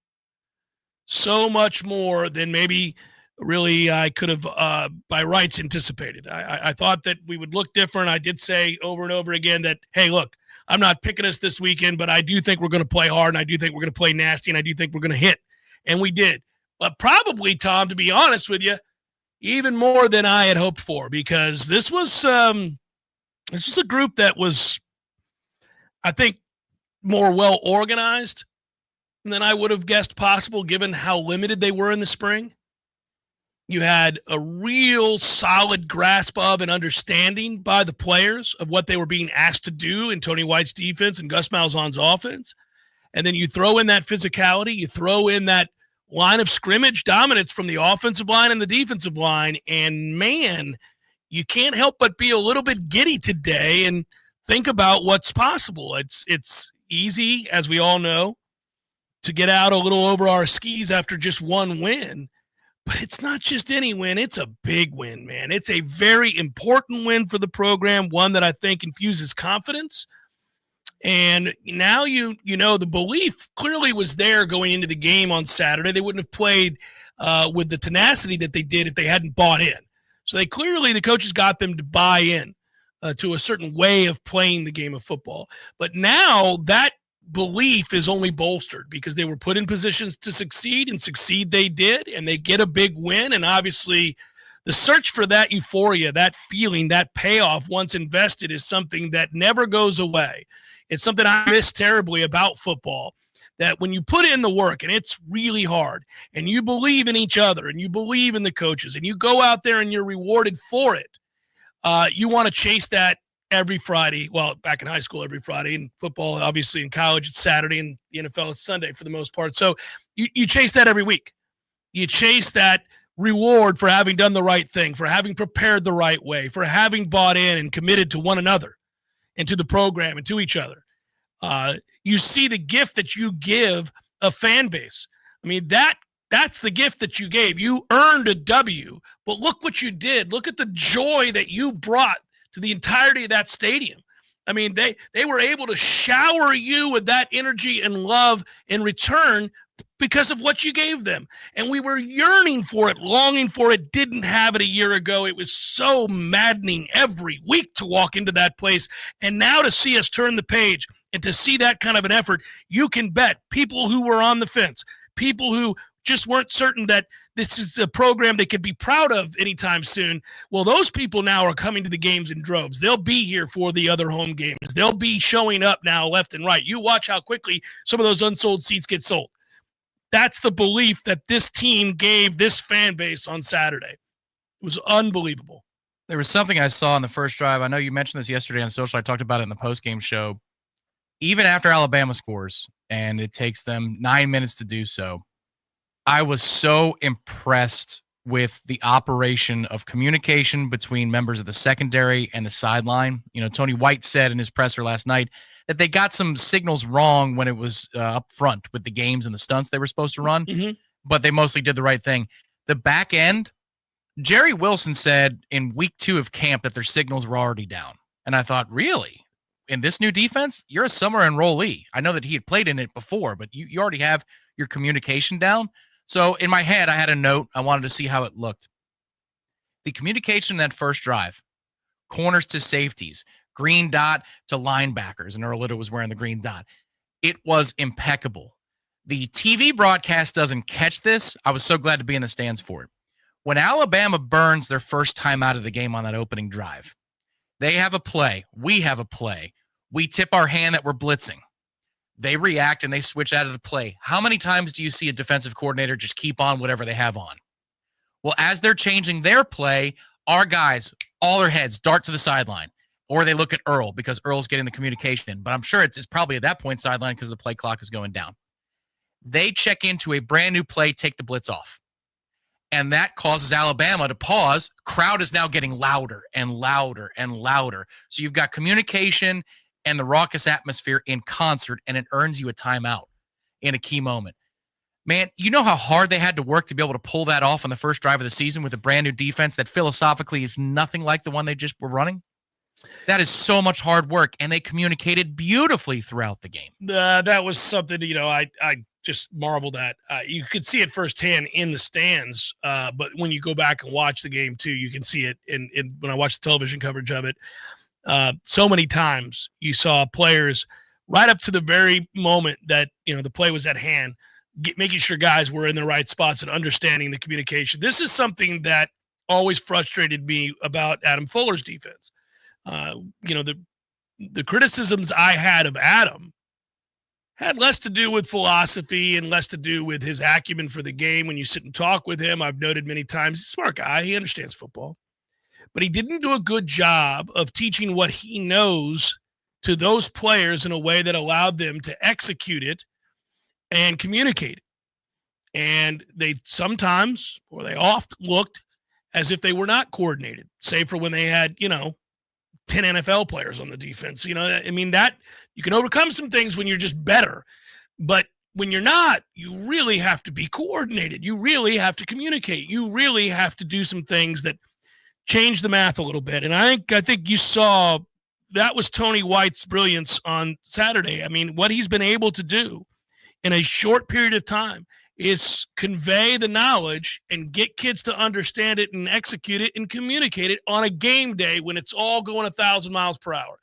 So much more than maybe really I could have by rights anticipated. I thought that we would look different. I did say over and over again that, hey, look, I'm not picking us this weekend, but I do think we're going to play hard, and I do think we're going to play nasty, and I do think we're going to hit. And we did. But probably, Tom, to be honest with you, even more than I had hoped for, because this was a group that was, I think, more well-organized than I would have guessed possible, given how limited they were in the spring. You had a real solid grasp of and understanding by the players of what they were being asked to do in Tony White's defense and Gus Malzahn's offense. And then you throw in that physicality, you throw in that line of scrimmage dominance from the offensive line and the defensive line, and man, you can't help but be a little bit giddy today and think about what's possible. It's easy, as we all know, to get out a little over our skis after just one win. But it's not just any win. It's a big win, man. It's a very important win for the program, one that I think infuses confidence. And now you know the belief clearly was there going into the game on Saturday. They wouldn't have played with the tenacity that they did if they hadn't bought in. So they clearly, the coaches got them to buy in to a certain way of playing the game of football. But now that belief is only bolstered because they were put in positions to succeed, and succeed they did, and they get a big win. And obviously the search for that euphoria, that feeling, that payoff once invested is something that never goes away. It's something I miss terribly about football, that when you put in the work, and it's really hard, and you believe in each other, and you believe in the coaches, and you go out there and you're rewarded for it, you want to chase that every Friday. Well, back in high school, every Friday. In football, obviously in college, it's Saturday. In the NFL, it's Sunday for the most part. So you chase that every week. You chase that reward for having done the right thing, for having prepared the right way, for having bought in and committed to one another and to the program and to each other. You see the gift that you give a fan base. I mean, that's the gift that you gave. You earned a W, but look what you did. Look at the joy that you brought to the entirety of that stadium. I mean, they were able to shower you with that energy and love in return because of what you gave them. And we were yearning for it, longing for it, didn't have it a year ago. It was so maddening every week to walk into that place. And now to see us turn the page and to see that kind of an effort, you can bet people who were on the fence, people who just weren't certain that this is a program they could be proud of anytime soon. Well, those people now are coming to the games in droves. They'll be here for the other home games. They'll be showing up now left and right. You watch how quickly some of those unsold seats get sold. That's the belief that this team gave this fan base on Saturday. It was unbelievable. There was something I saw in the first drive. I know you mentioned this yesterday on social. I talked about it in the postgame show. Even after Alabama scores, and it takes them 9 minutes to do so, I was so impressed with the operation of communication between members of the secondary and the sideline. You know, Tony White said in his presser last night that they got some signals wrong when it was up front with the games and the stunts they were supposed to run, but they mostly did the right thing. The back end, Jerry Wilson said in week 2 of camp that their signals were already down. And I thought, really? In this new defense, you're a summer enrollee. I know that he had played in it before, but you already have your communication down. So in my head, I had a note. I wanted to see how it looked. The communication in that first drive, corners to safeties, green dot to linebackers, and Earl Little was wearing the green dot. It was impeccable. The TV broadcast doesn't catch this. I was so glad to be in the stands for it. When Alabama burns their first time out of the game on that opening drive, they have a play. We have a play. We tip our hand that we're blitzing. They react and they switch out of the play. How many times do you see a defensive coordinator just keep on whatever they have on? Well, as they're changing their play, our guys, all their heads dart to the sideline. Or they look at Earl because Earl's getting the communication. But I'm sure it's probably at that point sideline because the play clock is going down. They check into a brand new play, take the blitz off. And that causes Alabama to pause. Crowd is now getting louder and louder and louder. So you've got communication and the raucous atmosphere in concert, and it earns you a timeout in a key moment. Man, you know how hard they had to work to be able to pull that off on the first drive of the season with a brand new defense that philosophically is nothing like the one they just were running? That is so much hard work, and they communicated beautifully throughout the game. That was something, I just marveled at. You could see it firsthand in the stands, but when you go back and watch the game too, you can see it in when I watched the television coverage of it. So many times you saw players right up to the very moment that, the play was at hand, making sure guys were in the right spots and understanding the communication. This is something that always frustrated me about Adam Fuller's defense. The criticisms I had of Adam had less to do with philosophy and less to do with his acumen for the game. When you sit and talk with him, I've noted many times, he's a smart guy. He understands football. But he didn't do a good job of teaching what he knows to those players in a way that allowed them to execute it and communicate it. And they sometimes, or they oft looked as if they were not coordinated, save for when they had, 10 NFL players on the defense. That you can overcome some things when you're just better. But when you're not, you really have to be coordinated. You really have to communicate. You really have to do some things that change the math a little bit. And I think you saw that was Tony White's brilliance on Saturday. I mean, what he's been able to do in a short period of time is convey the knowledge and get kids to understand it and execute it and communicate it on a game day when it's all going 1,000 miles per hour.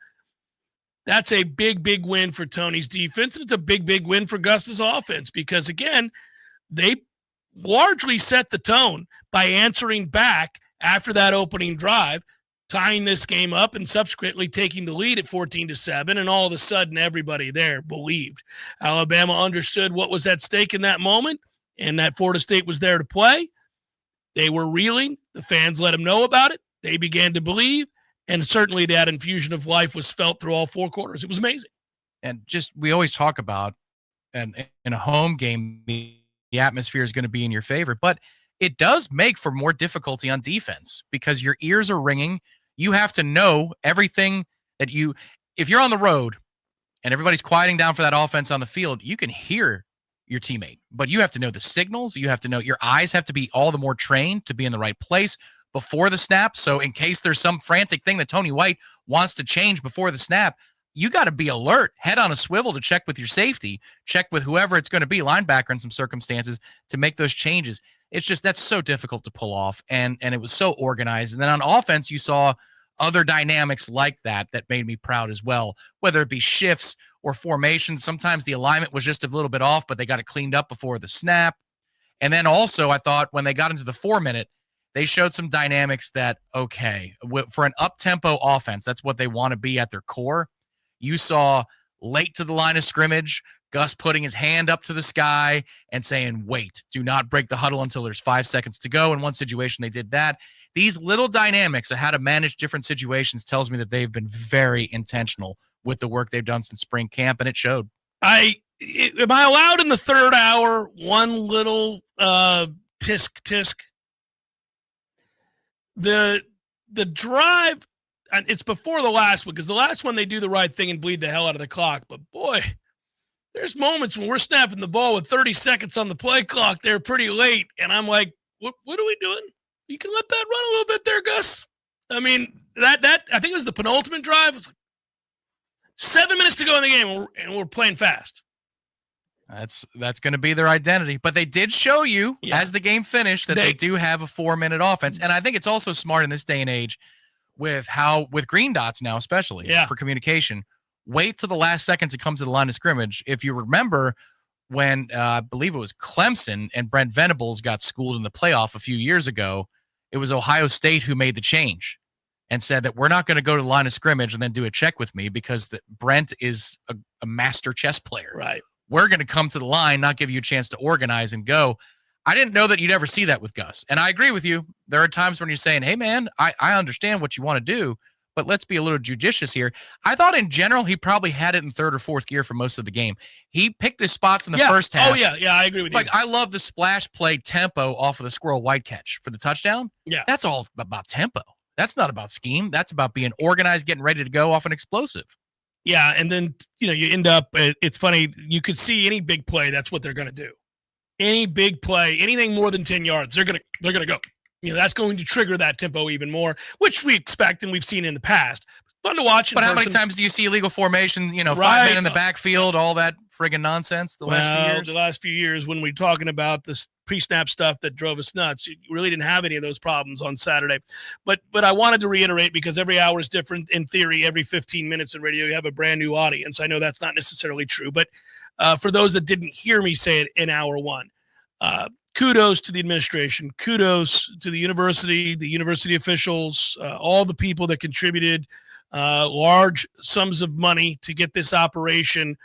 That's a big, big win for Tony's defense. And it's a big, big win for Gus's offense because, again, they largely set the tone by answering back after that opening drive, tying this game up and subsequently taking the lead at 14-7. And all of a sudden, everybody there believed. Alabama understood what was at stake in that moment and that Florida State was there to play. They were reeling. The fans let them know about it. They began to believe. And certainly that infusion of life was felt through all four quarters. It was amazing. And we always talk about, and in a home game, the atmosphere is going to be in your favor. But it does make for more difficulty on defense because your ears are ringing. You have to know everything that if you're on the road and everybody's quieting down for that offense on the field, you can hear your teammate, but you have to know the signals. You have to know your eyes have to be all the more trained to be in the right place before the snap. So in case there's some frantic thing that Tony White wants to change before the snap, you got to be alert, head on a swivel to check with your safety, check with whoever it's going to be, linebacker in some circumstances, to make those changes. It's just that's so difficult to pull off, and it was so organized. And then on offense, you saw other dynamics like that made me proud as well, whether it be shifts or formations. Sometimes the alignment was just a little bit off, but they got it cleaned up before the snap. And then also I thought when they got into the 4-minute, they showed some dynamics that, okay, for an up-tempo offense, that's what they want to be at their core. You saw late to the line of scrimmage, Gus putting his hand up to the sky and saying, wait, do not break the huddle until there's 5 seconds to go. In one situation, they did that. These little dynamics of how to manage different situations tells me that they've been very intentional with the work they've done since spring camp, and it showed. Am I allowed in the third hour one little tisk? The drive, and it's before the last one, because the last one they do the right thing and bleed the hell out of the clock. But, boy, there's moments when we're snapping the ball with 30 seconds on the play clock. They're pretty late, and I'm like, what are we doing? You can let that run a little bit there, Gus. I mean, that I think it was the penultimate drive. It was like 7 minutes to go in the game, and we're playing fast. That's going to be their identity. But they did show you as the game finished that they do have a 4-minute offense. And I think it's also smart in this day and age with green dots now, especially for communication. Wait till the last second to come to the line of scrimmage. If you remember when I believe it was Clemson and Brent Venables got schooled in the playoff a few years ago, it was Ohio State who made the change and said that we're not going to go to the line of scrimmage and then do a check with me because Brent is a master chess player. Right. We're going to come to the line, not give you a chance to organize and go. I didn't know that you'd ever see that with Gus. And I agree with you. There are times when you're saying, hey, man, I understand what you want to do, but let's be a little judicious here. I thought in general he probably had it in third or fourth gear for most of the game. He picked his spots in the first half. Oh, yeah, I agree with you. Like, I love the splash play tempo off of the Squirrel White catch for the touchdown. Yeah. That's all about tempo. That's not about scheme. That's about being organized, getting ready to go off an explosive. Yeah, and then, you end up, it's funny, you could see any big play, that's what they're going to do. Any big play, anything more than 10 yards, they're going to go. That's going to trigger that tempo even more, which we expect and we've seen in the past. Fun to watch. But how many times do you see illegal formation, 5 men in the backfield, all that friggin' nonsense last few years? The last few years when we're talking about this pre-snap stuff that drove us nuts, you really didn't have any of those problems on Saturday. But I wanted to reiterate, because every hour is different. In theory, every 15 minutes in radio, you have a brand new audience. I know that's not necessarily true, but for those that didn't hear me say it in hour one, kudos to the administration, kudos to the university officials, all the people that contributed large sums of money to get this operation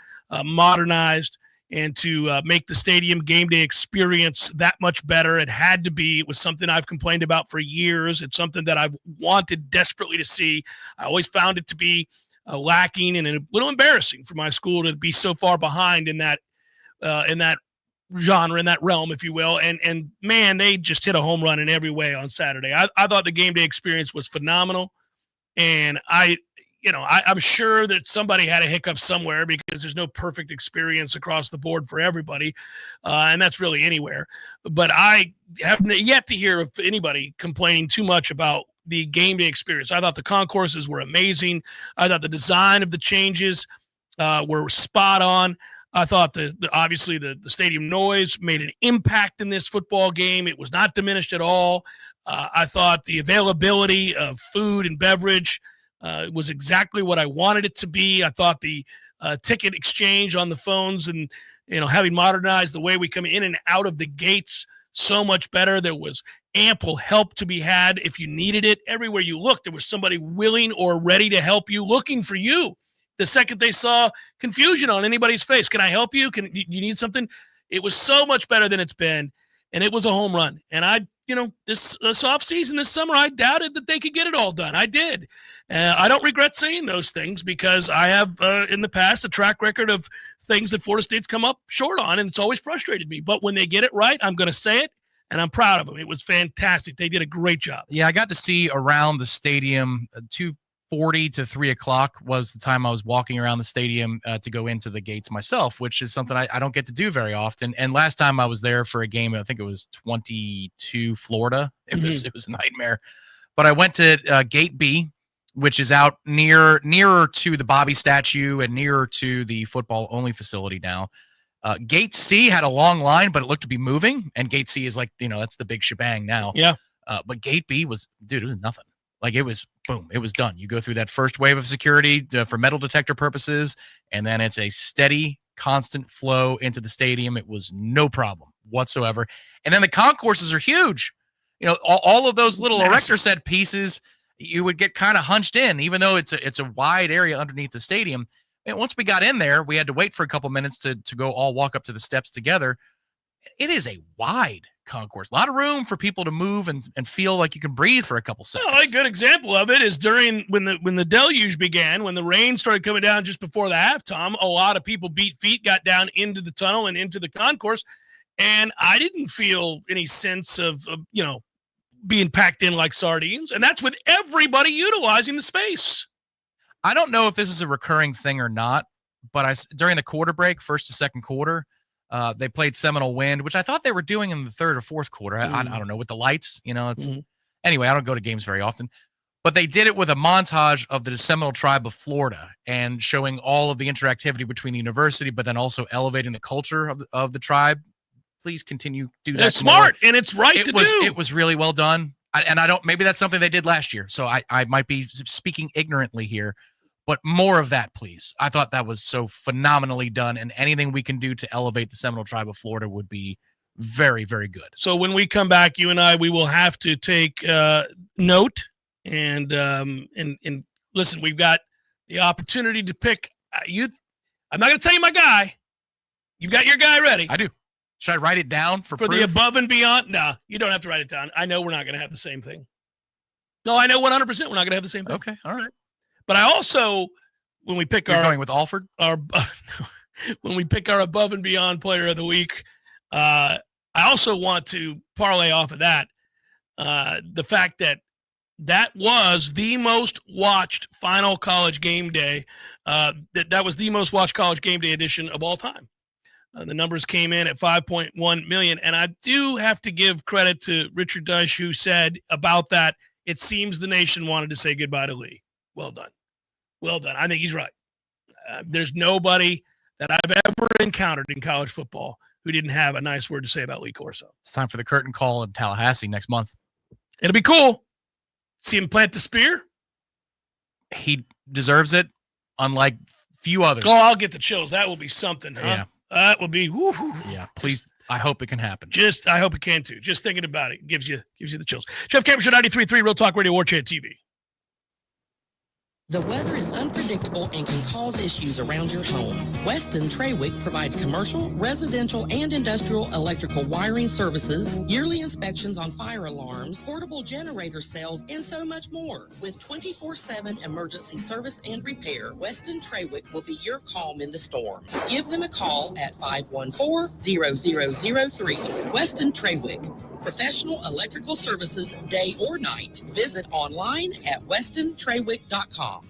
modernized and to make the stadium game day experience that much better. It had to be. It was something I've complained about for years. It's something that I've wanted desperately to see. I always found it to be lacking and a little embarrassing for my school to be so far behind in that genre, in that realm, if you will. And man, they just hit a home run in every way on Saturday. I thought the game day experience was phenomenal. And I'm sure that somebody had a hiccup somewhere, because there's no perfect experience across the board for everybody. And that's really anywhere. But I have yet to hear of anybody complaining too much about the game day experience. I thought the concourses were amazing. I thought the design of the changes were spot on. I thought obviously the stadium noise made an impact in this football game. It was not diminished at all. I thought the availability of food and beverage was exactly what I wanted it to be. I thought the ticket exchange on the phones and, having modernized the way we come in and out of the gates so much better. There was ample help to be had if you needed it. Everywhere you looked, there was somebody willing or ready to help you, looking for you. The second they saw confusion on anybody's face, can I help you? You need something? It was so much better than it's been, and it was a home run. And this offseason, this summer, I doubted that they could get it all done. I did. I don't regret saying those things, because I have, in the past, a track record of things that Florida State's come up short on, and it's always frustrated me. But when they get it right, I'm going to say it, and I'm proud of them. It was fantastic. They did a great job. Yeah, I got to see around the stadium 2:40 to 3 o'clock was the time I was walking around the stadium to go into the gates myself, which is something I don't get to do very often. And last time I was there for a game, I think it was 22 Florida. It was a nightmare. But I went to Gate B, which is out nearer to the Bobby statue and nearer to the football only facility now. Gate C had a long line, but it looked to be moving. And Gate C is like, that's the big shebang now. Yeah. But Gate B it was nothing. Like, it was, boom, it was done. You go through that first wave of security for metal detector purposes, and then it's a steady, constant flow into the stadium. It was no problem whatsoever. And then the concourses are huge. All of those little erector set pieces, you would get kind of hunched in, even though it's a wide area underneath the stadium. And once we got in there, we had to wait for a couple minutes to go all walk up to the steps together. It is a wide concourse, a lot of room for people to move and feel like you can breathe for a couple seconds. Well, a good example of it is during when the deluge began, when the rain started coming down just before the halftime. A lot of people beat feet, got down into the tunnel and into the concourse, and I didn't feel any sense of being packed in like sardines. And that's with everybody utilizing the space. I don't know if this is a recurring thing or not, but during the quarter break, first to second quarter, they played Seminole Wind, which I thought they were doing in the third or fourth quarter. I don't know, with the lights, Anyway, I don't go to games very often. But they did it with a montage of the Seminole tribe of Florida and showing all of the interactivity between the university, but then also elevating the culture of the tribe. Please continue to do that. It's smart, and it's right to do. It was really well done. Maybe that's something they did last year. So I might be speaking ignorantly here, but more of that, please. I thought that was so phenomenally done, and anything we can do to elevate the Seminole tribe of Florida would be very, very good. So when we come back, you and I, we will have to take note and listen. We've got the opportunity to pick you. I'm not going to tell you my guy. You've got your guy ready. I do. Should I write it down for proof? The above and beyond? No, you don't have to write it down. I know we're not going to have the same thing. No, I know 100% we're not going to have the same thing. Okay, all right. But I also, when we pick You're going with Alford? When we pick our above and beyond player of the week, I also want to parlay off of that the fact that was the most watched final college game day. That was the most watched college game day edition of all time. The numbers came in at 5.1 million. And I do have to give credit to Richard Dush, who said about that, it seems the nation wanted to say goodbye to Lee. Well done. Well done. I think he's right. There's nobody that I've ever encountered in college football who didn't have a nice word to say about Lee Corso. It's time for the curtain call in Tallahassee next month. It'll be cool. See him plant the spear. He deserves it, unlike few others. Oh, I'll get the chills. That will be something, huh? Yeah. That will be, woo. Yeah, please. I hope it can happen. I hope it can too. Just thinking about it gives you the chills. Jeff Cameron Show 93.3 Real Talk Radio Warchant TV. The weather is unpredictable and can cause issues around your home. Weston Trawick provides commercial, residential, and industrial electrical wiring services, yearly inspections on fire alarms, portable generator sales, and so much more. With 24/7 emergency service and repair, Weston Trawick will be your calm in the storm. Give them a call at 514-0003. Weston Trawick, professional electrical services day or night. Visit online at westontrawick.com.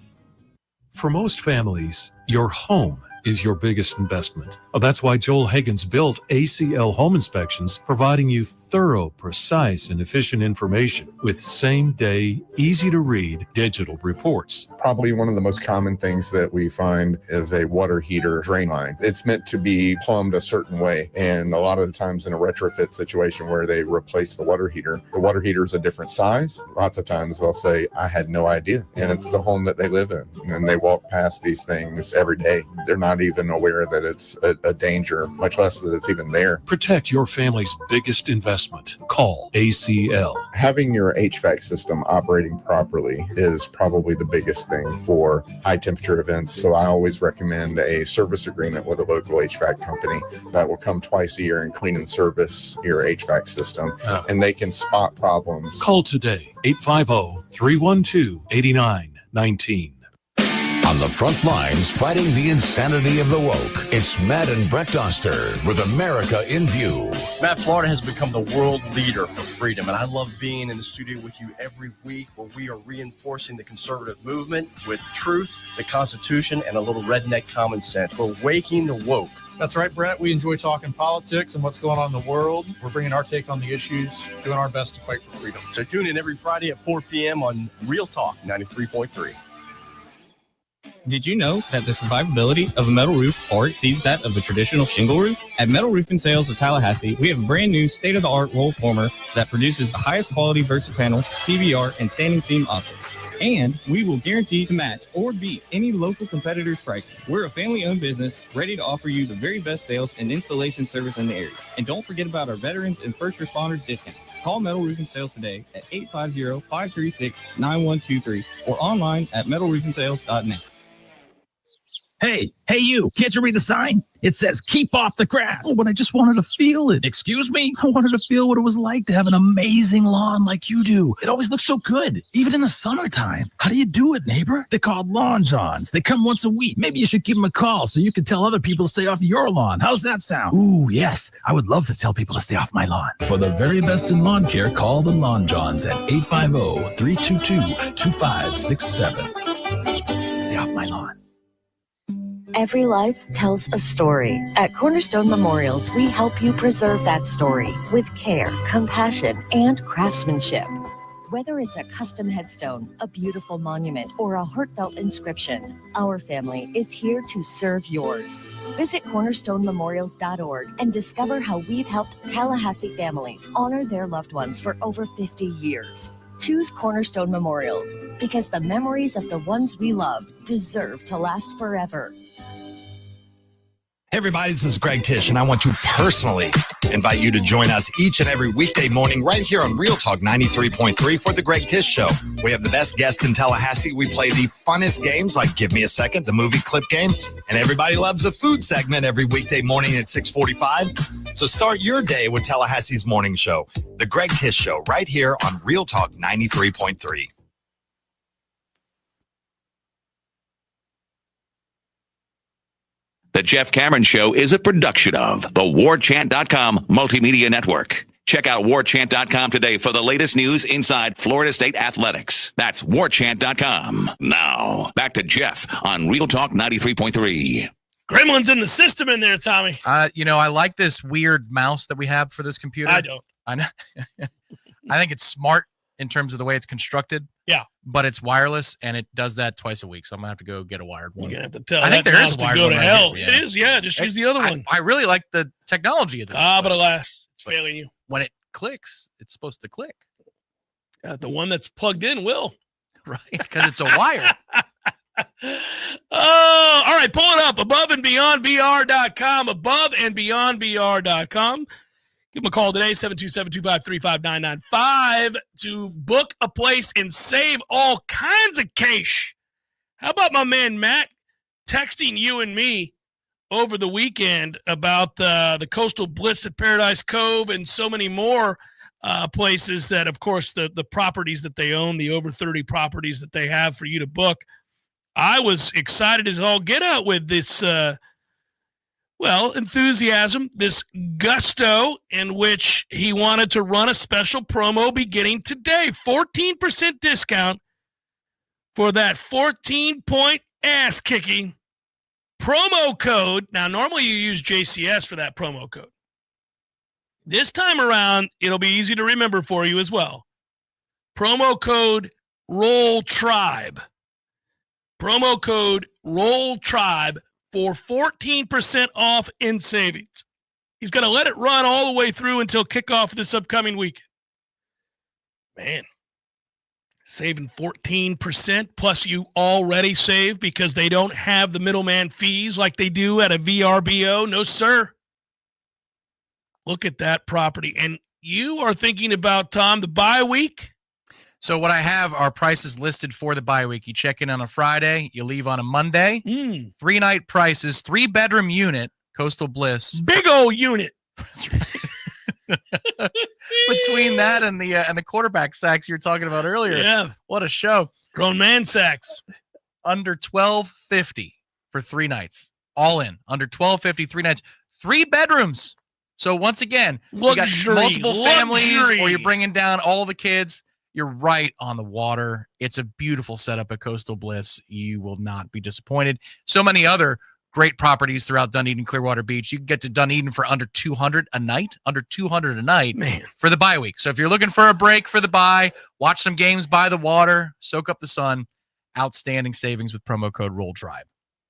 For most families, your home is your biggest investment. That's why Joel Higgins built ACL Home Inspections, providing you thorough, precise, and efficient information with same-day, easy-to-read digital reports. Probably one of the most common things that we find is a water heater drain line. It's meant to be plumbed a certain way, and a lot of the times in a retrofit situation where they replace the water heater is a different size. Lots of times they'll say, I had no idea, and it's the home that they live in, and they walk past these things every day. They're not even aware that it's a danger, much less that it's even there. Protect your family's biggest investment. Call ACL. Having your HVAC system operating properly is probably the biggest thing for high temperature events. So I always recommend a service agreement with a local HVAC company that will come twice a year and clean and service your HVAC system, and they can spot problems. Call today, 850-312-8919. On the front lines, fighting the insanity of the woke, it's Matt and Brett Doster with America in View. Matt, Florida has become the world leader for freedom, and I love being in the studio with you every week where we are reinforcing the conservative movement with truth, the Constitution, and a little redneck common sense. We're waking the woke. That's right, Brett. We enjoy talking politics and what's going on in the world. We're bringing our take on the issues, doing our best to fight for freedom. So tune in every Friday at 4 p.m. on Real Talk 93.3. Did you know that the survivability of a metal roof far exceeds that of a traditional shingle roof? At Metal Roofing Sales of Tallahassee, we have a brand new state-of-the-art roll former that produces the highest quality VersaPanel, PVR, and standing seam options. And we will guarantee to match or beat any local competitor's pricing. We're a family-owned business ready to offer you the very best sales and installation service in the area. And don't forget about our veterans and first responders discounts. Call Metal Roofing Sales today at 850-536-9123 or online at metalroofingsales.net. Hey, you, can't you read the sign? It says, keep off the grass. Oh, but I just wanted to feel it. Excuse me? I wanted to feel what it was like to have an amazing lawn like you do. It always looks so good, even in the summertime. How do you do it, neighbor? They're called Lawn Johns. They come once a week. Maybe you should give them a call so you can tell other people to stay off your lawn. How's that sound? Ooh, yes. I would love to tell people to stay off my lawn. For the very best in lawn care, call the Lawn Johns at 850-322-2567. Stay off my lawn. Every life tells a story. At Cornerstone Memorials, we help you preserve that story with care, compassion, and craftsmanship. Whether it's a custom headstone, a beautiful monument, or a heartfelt inscription, our family is here to serve yours. Visit cornerstonememorials.org and discover how we've helped Tallahassee families honor their loved ones for over 50 years. Choose Cornerstone Memorials because the memories of the ones we love deserve to last forever. Hey everybody, this is Greg Tish, and I want to personally invite you to join us each and every weekday morning right here on Real Talk 93.3 for the Greg Tish Show. We have the best guests in Tallahassee. We play the funnest games like Give Me a Second, the movie clip game, and everybody loves a food segment every weekday morning at 6:45. So start your day with Tallahassee's morning show, the Greg Tish Show, right here on Real Talk 93.3. The Jeff Cameron Show is a production of the Warchant.com Multimedia Network. Check out Warchant.com today for the latest news inside Florida State athletics. That's Warchant.com. Now, back to Jeff on Real Talk 93.3. Gremlin's in the system in there, Tommy. I like this weird mouse that we have for this computer. I don't. I know. I think it's smart in terms of the way it's constructed. Yeah. But it's wireless, and it does that twice a week, so I'm going to have to go get a wired one. You're going to have to tell I think there is a to wired go one to right hell. here. It is, yeah. Just use the other one. I really like the technology of this. But alas, it's failing you. When it clicks, it's supposed to click. The one that's plugged in will. Right, because it's a wire. Oh, all right. Pull it up. AboveandBeyondVR.com. AboveandBeyondVR.com. Give them a call today, 727-253-5995, to book a place and save all kinds of cash. How about my man Matt texting you and me over the weekend about the Coastal Bliss at Paradise Cove and so many more places that, of course, the properties that they own, the over 30 properties that they have for you to book. I was excited as all get out with this enthusiasm, this gusto in which he wanted to run a special promo beginning today. 14% discount for that 14-point ass-kicking promo code. Now, normally you use JCS for that promo code. This time around, it'll be easy to remember for you as well. Promo code ROLLTRIBE. Promo code ROLLTRIBE for 14% off in savings. He's going to let it run all the way through until kickoff this upcoming weekend. Man, saving 14%, plus you already save because they don't have the middleman fees like they do at a VRBO. No, sir. Look at that property. And you are thinking about, Tom, the bye week? So what I have are prices listed for the bye week. You check in on a Friday, you leave on a Monday. 3-night prices, 3-bedroom unit, Coastal Bliss. Big old unit. Between that and the quarterback sacks you were talking about earlier. Yeah. What a show. Grown man sacks. Under $1,250 for 3 nights. All in. Under $1,250, 3 nights. 3 bedrooms. So once again, you got multiple families, or you're bringing down all the kids. You're right on the water. It's a beautiful setup at Coastal Bliss. You will not be disappointed. So many other great properties throughout Dunedin, Clearwater Beach. You can get to Dunedin for under $200 a night, Man. For the bye week. So if you're looking for a break for the bye, watch some games by the water, soak up the sun, outstanding savings with promo code ROLLTRIBE.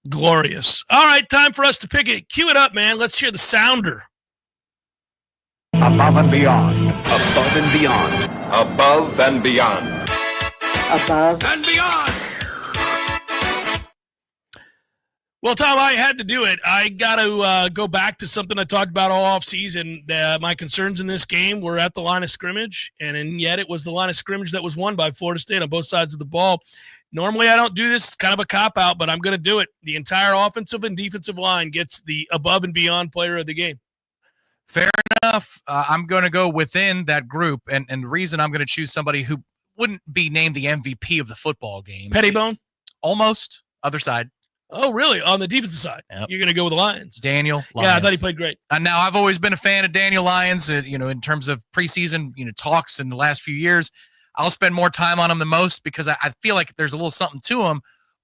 Glorious. All right, time for us to pick it. Cue it up, man. Let's hear the sounder. Above and beyond. Above and beyond. Above and beyond. Above and beyond. Well, Tom, I had to do it. I got to go back to something I talked about all offseason. My concerns in this game were at the line of scrimmage, and yet it was the line of scrimmage that was won by Florida State on both sides of the ball. Normally, I don't do this. It's kind of a cop-out, but I'm going to do it. The entire offensive and defensive line gets the above and beyond player of the game. Fair enough. I'm going to go within that group, and the reason I'm going to choose somebody who wouldn't be named the MVP of the football game. Pettibone? Almost. Other side. Oh, really? On the defensive side? Yep. You're going to go with the Lions? Daniel Lyons. Yeah, I thought he played great. Now, I've always been a fan of Daniel Lyons, in terms of preseason, talks in the last few years. I'll spend more time on him than most because I feel like there's a little something to him,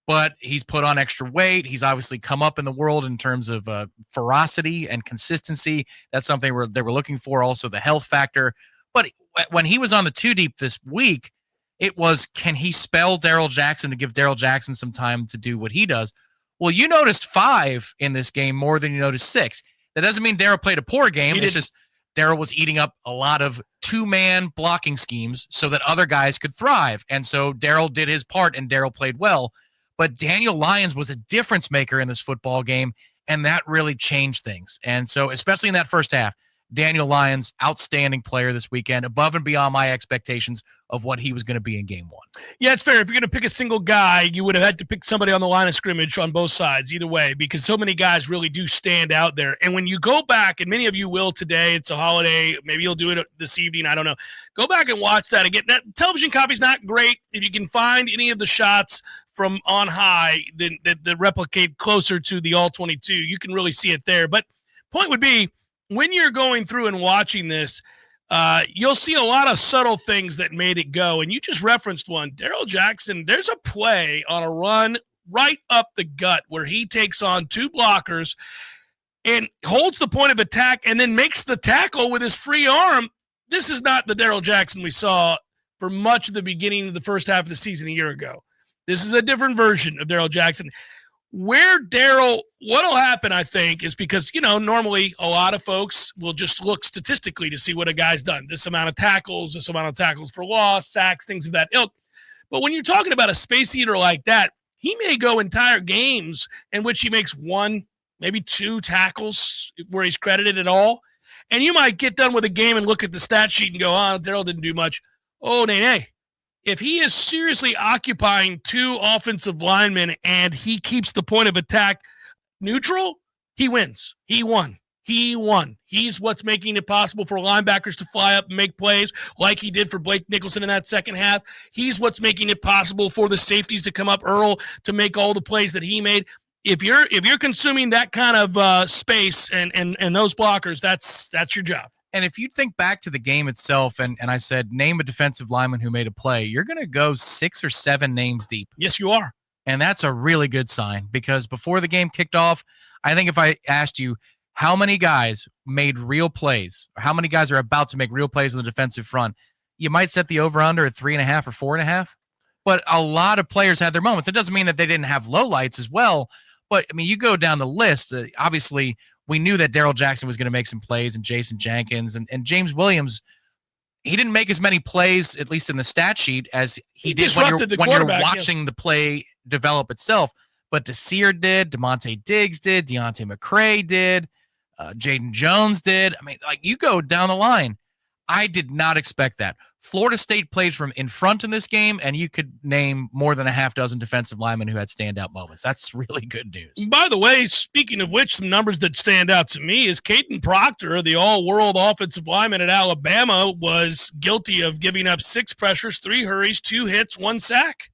but he's put on extra weight. He's obviously come up in the world in terms of ferocity and consistency. That's something they were looking for. Also, the health factor. But when he was on the 2 deep this week, It was, can he spell Daryl Jackson to give Daryl Jackson some time to do what he does? Well, you noticed 5 in this game more than you noticed 6. That doesn't mean Daryl played a poor game. It's just Daryl was eating up a lot of 2-man blocking schemes so that other guys could thrive. And so Daryl did his part, and Daryl played well. But Daniel Lyons was a difference maker in this football game, and that really changed things. And so, especially in that first half, Daniel Lyons, outstanding player this weekend, above and beyond my expectations of what he was going to be in game 1. Yeah, it's fair. If you're going to pick a single guy, you would have had to pick somebody on the line of scrimmage on both sides, either way, because so many guys really do stand out there. And when you go back, and many of you will today, it's a holiday, maybe you'll do it this evening, I don't know. Go back and watch that again. That television copy's not great. If you can find any of the shots from on high that replicate closer to the All-22, you can really see it there. But point would be, when you're going through and watching this, you'll see a lot of subtle things that made it go. And you just referenced one. Daryl Jackson, there's a play on a run right up the gut where he takes on 2 blockers and holds the point of attack and then makes the tackle with his free arm. This is not the Daryl Jackson we saw for much of the beginning of the first half of the season a year ago. This is a different version of Daryl Jackson. Where Daryl, what'll happen, I think, is because, normally a lot of folks will just look statistically to see what a guy's done. This amount of tackles for loss, sacks, things of that ilk. But when you're talking about a space eater like that, he may go entire games in which he makes 1, maybe 2 tackles where he's credited at all. And you might get done with a game and look at the stat sheet and go, Daryl didn't do much. Oh, nay. If he is seriously occupying 2 offensive linemen and he keeps the point of attack neutral, he wins. He won. He's what's making it possible for linebackers to fly up and make plays like he did for Blake Nicholson in that second half. He's what's making it possible for the safeties to come up Earl to make all the plays that he made. If you're consuming that kind of space and those blockers, that's your job. And if you think back to the game itself, and I said, name a defensive lineman who made a play, you're going to go 6 or 7 names deep. Yes, you are. And that's a really good sign, because before the game kicked off, I think if I asked you how many guys made real plays, or how many guys are about to make real plays on the defensive front, you might set the over-under at 3.5 or 4.5. But a lot of players had their moments. It doesn't mean that they didn't have lowlights as well. But, I mean, you go down the list, obviously – we knew that Daryl Jackson was going to make some plays, and Jason Jenkins and James Williams. He didn't make as many plays, at least in the stat sheet, as he did when you're watching the play develop itself. But Desir did, DeMonte Diggs did, Deontay McCray did, Jaden Jones did. I mean, you go down the line. I did not expect that. Florida State played from in front in this game, and you could name more than a half dozen defensive linemen who had standout moments. That's really good news. By the way, speaking of which, some numbers that stand out to me is Caden Proctor, the all-world offensive lineman at Alabama, was guilty of giving up 6 pressures, 3 hurries, 2 hits, 1 sack.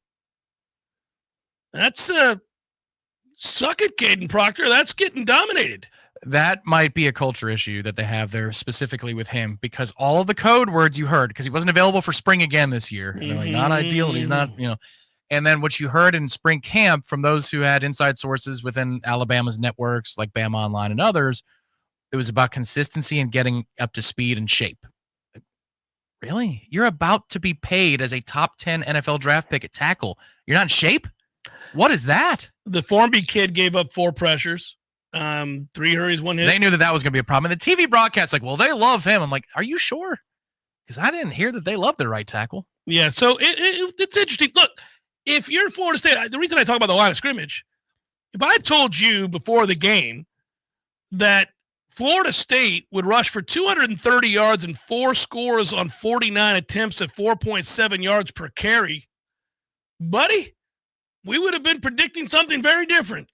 That's suck it, Caden Proctor. That's getting dominated. That might be a culture issue that they have there specifically with him, because all of the code words you heard, because he wasn't available for spring again this year. And they're like, not ideal. And he's not, and then what you heard in spring camp from those who had inside sources within Alabama's networks like Bama Online and others, it was about consistency and getting up to speed and shape. Really? You're about to be paid as a top 10 NFL draft pick at tackle. You're not in shape? What is that? The Formby kid gave up 4 pressures. 3 hurries, 1 hit. They knew that was going to be a problem. And the TV broadcast, well, they love him. I'm like, are you sure? Because I didn't hear that they love their right tackle. Yeah, so it's interesting. Look, if you're Florida State, the reason I talk about the line of scrimmage, if I told you before the game that Florida State would rush for 230 yards and 4 scores on 49 attempts at 4.7 yards per carry, buddy, we would have been predicting something very different.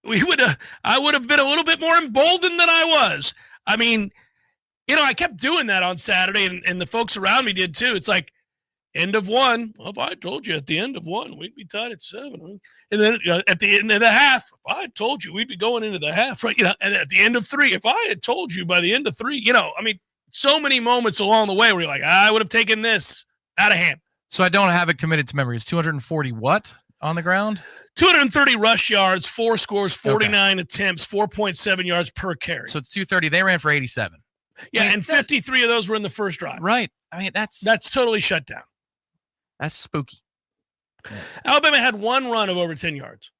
I would have been a little bit more emboldened than I was. I mean, I kept doing that on Saturday, and the folks around me did too. It's like, end of 1. Well, if I told you at the end of 1, we'd be tied at 7. And then at the end of the half, if I had told you we'd be going into the half, right? And at the end of 3, if I had told you by the end of 3, I mean, so many moments along the way where you're like, I would have taken this out of hand. So I don't have it committed to memory. It's 240 what on the ground? 230 rush yards, 4 scores, 49 attempts, 4.7 yards per carry. So it's 230. They ran for 87. Yeah, and 53 of those were in the first drive. Right. I mean, that's totally shut down. That's spooky. Alabama had one run of over 10 yards.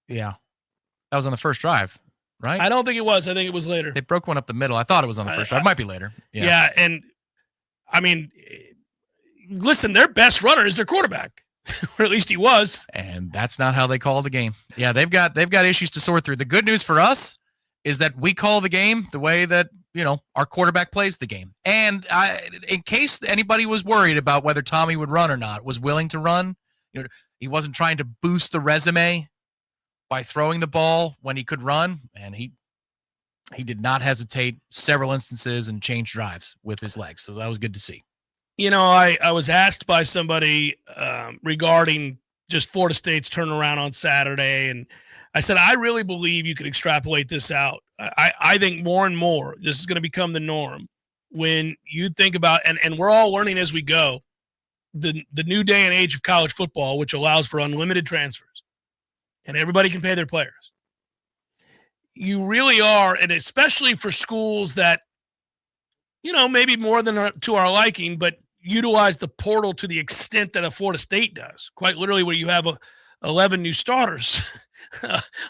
Yeah. That was on the first drive, right? I don't think it was. I think it was later. They broke one up the middle. I thought it was on the first drive. It might be later. Yeah, and I mean, listen, their best runner is their quarterback, or at least he was. And that's not how they call the game. Yeah, they've got issues to sort through. The good news for us is that we call the game the way that, our quarterback plays the game. And in case anybody was worried about whether Tommy would run or not, was willing to run, he wasn't trying to boost the resume by throwing the ball when he could run, and he did not hesitate several instances and change drives with his legs. So that was good to see. I was asked by somebody regarding just Florida State's turnaround on Saturday, and I said, I really believe you could extrapolate this out. I think more and more this is going to become the norm when you think about, and we're all learning as we go, the new day and age of college football, which allows for unlimited transfers, and everybody can pay their players. You really are, and especially for schools that, maybe more than to our liking, but utilize the portal to the extent that a Florida State does, quite literally where you have 11 new starters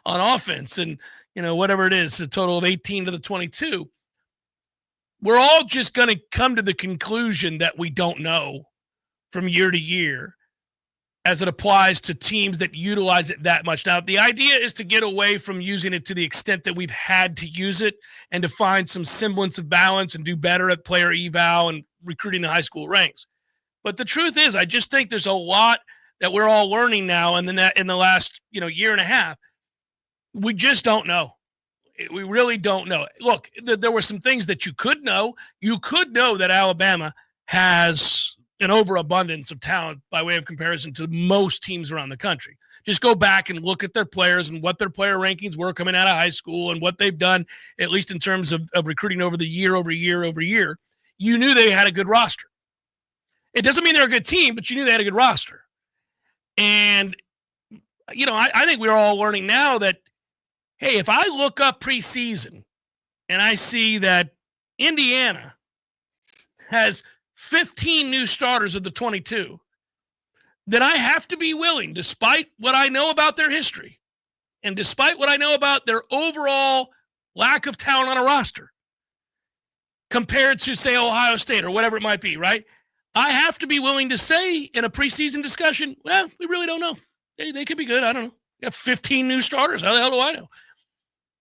on offense and, whatever it is, a total of 18 to the 22. We're all just going to come to the conclusion that we don't know from year to year as it applies to teams that utilize it that much. Now, the idea is to get away from using it to the extent that we've had to use it and to find some semblance of balance and do better at player eval and recruiting the high school ranks. But the truth is, I just think there's a lot that we're all learning now in the last, year and a half. We just don't know. We really don't know. Look, there were some things that you could know. You could know that Alabama has an overabundance of talent by way of comparison to most teams around the country. Just go back and look at their players and what their player rankings were coming out of high school and what they've done, at least in terms of recruiting over the year, over year. You knew they had a good roster. It doesn't mean they're a good team, but you knew they had a good roster. And, I think we're all learning now that, hey, if I look up preseason and I see that Indiana has 15 new starters of the 22, then I have to be willing, despite what I know about their history and despite what I know about their overall lack of talent on a roster compared to, say, Ohio State or whatever it might be, right? I have to be willing to say in a preseason discussion, well, we really don't know. They could be good. I don't know. You have 15 new starters. How the hell do I know?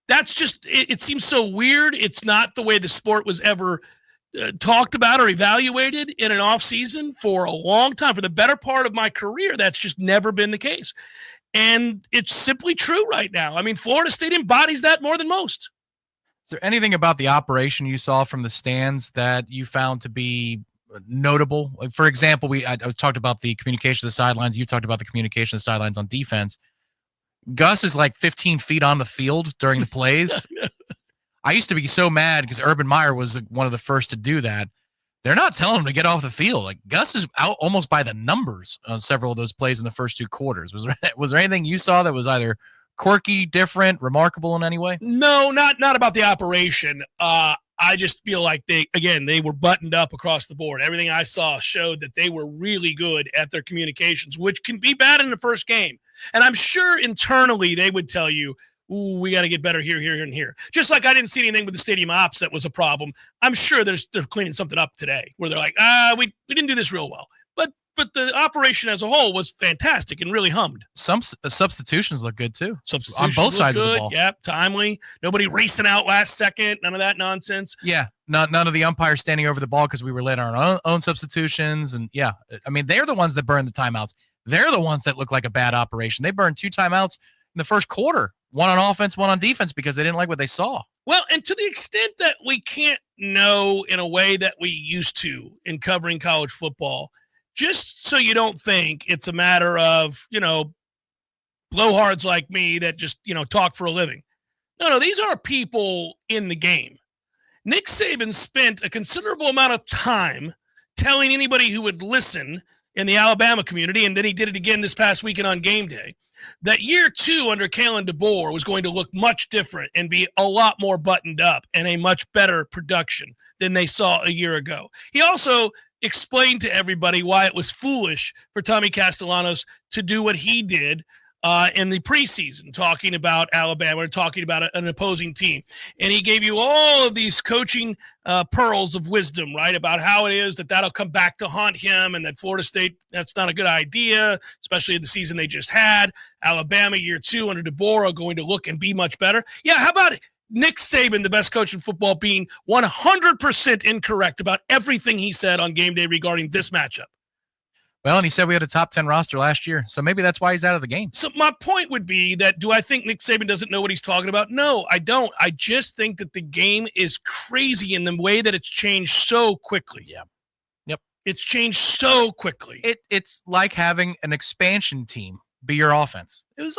That's just, it seems so weird. It's not the way the sport was ever talked about or evaluated in an off season for a long time. For the better part of my career, that's just never been the case. And it's simply true right now. I mean, Florida State embodies that more than most. Is there anything about the operation you saw from the stands that you found to be notable? Like, for example, I was talked about the communication of the sidelines. You talked about the communication of the sidelines on defense. Gus is like 15 feet on the field during the plays. I used to be so mad because Urban Meyer was one of the first to do that. They're not telling him to get off the field. Like, Gus is out almost by the numbers on several of those plays in the first two quarters. Was there anything you saw that was either quirky, different, remarkable in any way? No, not about the operation. I just feel like they were buttoned up across the board. Everything I saw showed that they were really good at their communications, which can be bad in the first game. And I'm sure internally they would tell you, ooh, we got to get better here, and here. Just like I didn't see anything with the stadium ops that was a problem. I'm sure they're cleaning something up today where they're like, we didn't do this real well. But the operation as a whole was fantastic and really hummed. Some substitutions look good too. Substitutions on both sides good. of the ball. Yep, timely. Nobody racing out last second. None of that nonsense. Yeah, none of the umpires standing over the ball because we were late on our own substitutions. And yeah, I mean, they're the ones that burn the timeouts. They're the ones that look like a bad operation. They burned 2 timeouts in the first quarter, one on offense, one on defense, because they didn't like what they saw. Well, and to the extent that we can't know in a way that we used to in covering college football, just so you don't think it's a matter of, blowhards like me that just, talk for a living. No, these are people in the game. Nick Saban spent a considerable amount of time telling anybody who would listen in the Alabama community, and then he did it again this past weekend on game day, that year 2 under Kalen DeBoer was going to look much different and be a lot more buttoned up and a much better production than they saw a year ago. He also explained to everybody why it was foolish for Tommy Castellanos to do what he did in the preseason, talking about Alabama or talking about an opposing team. And he gave you all of these coaching pearls of wisdom, right, about how it is that'll come back to haunt him and that Florida State, that's not a good idea, especially in the season they just had. Alabama, year 2 under DeBoer, are going to look and be much better. Yeah, how about Nick Saban, the best coach in football, being 100% incorrect about everything he said on game day regarding this matchup? Well, and he said we had a top 10 roster last year, so maybe that's why he's out of the game. So my point would be that, do I think Nick Saban doesn't know what he's talking about? No, I don't. I just think that the game is crazy in the way that it's changed so quickly. Yeah. Yep. It's changed so quickly. It's like having an expansion team be your offense. It's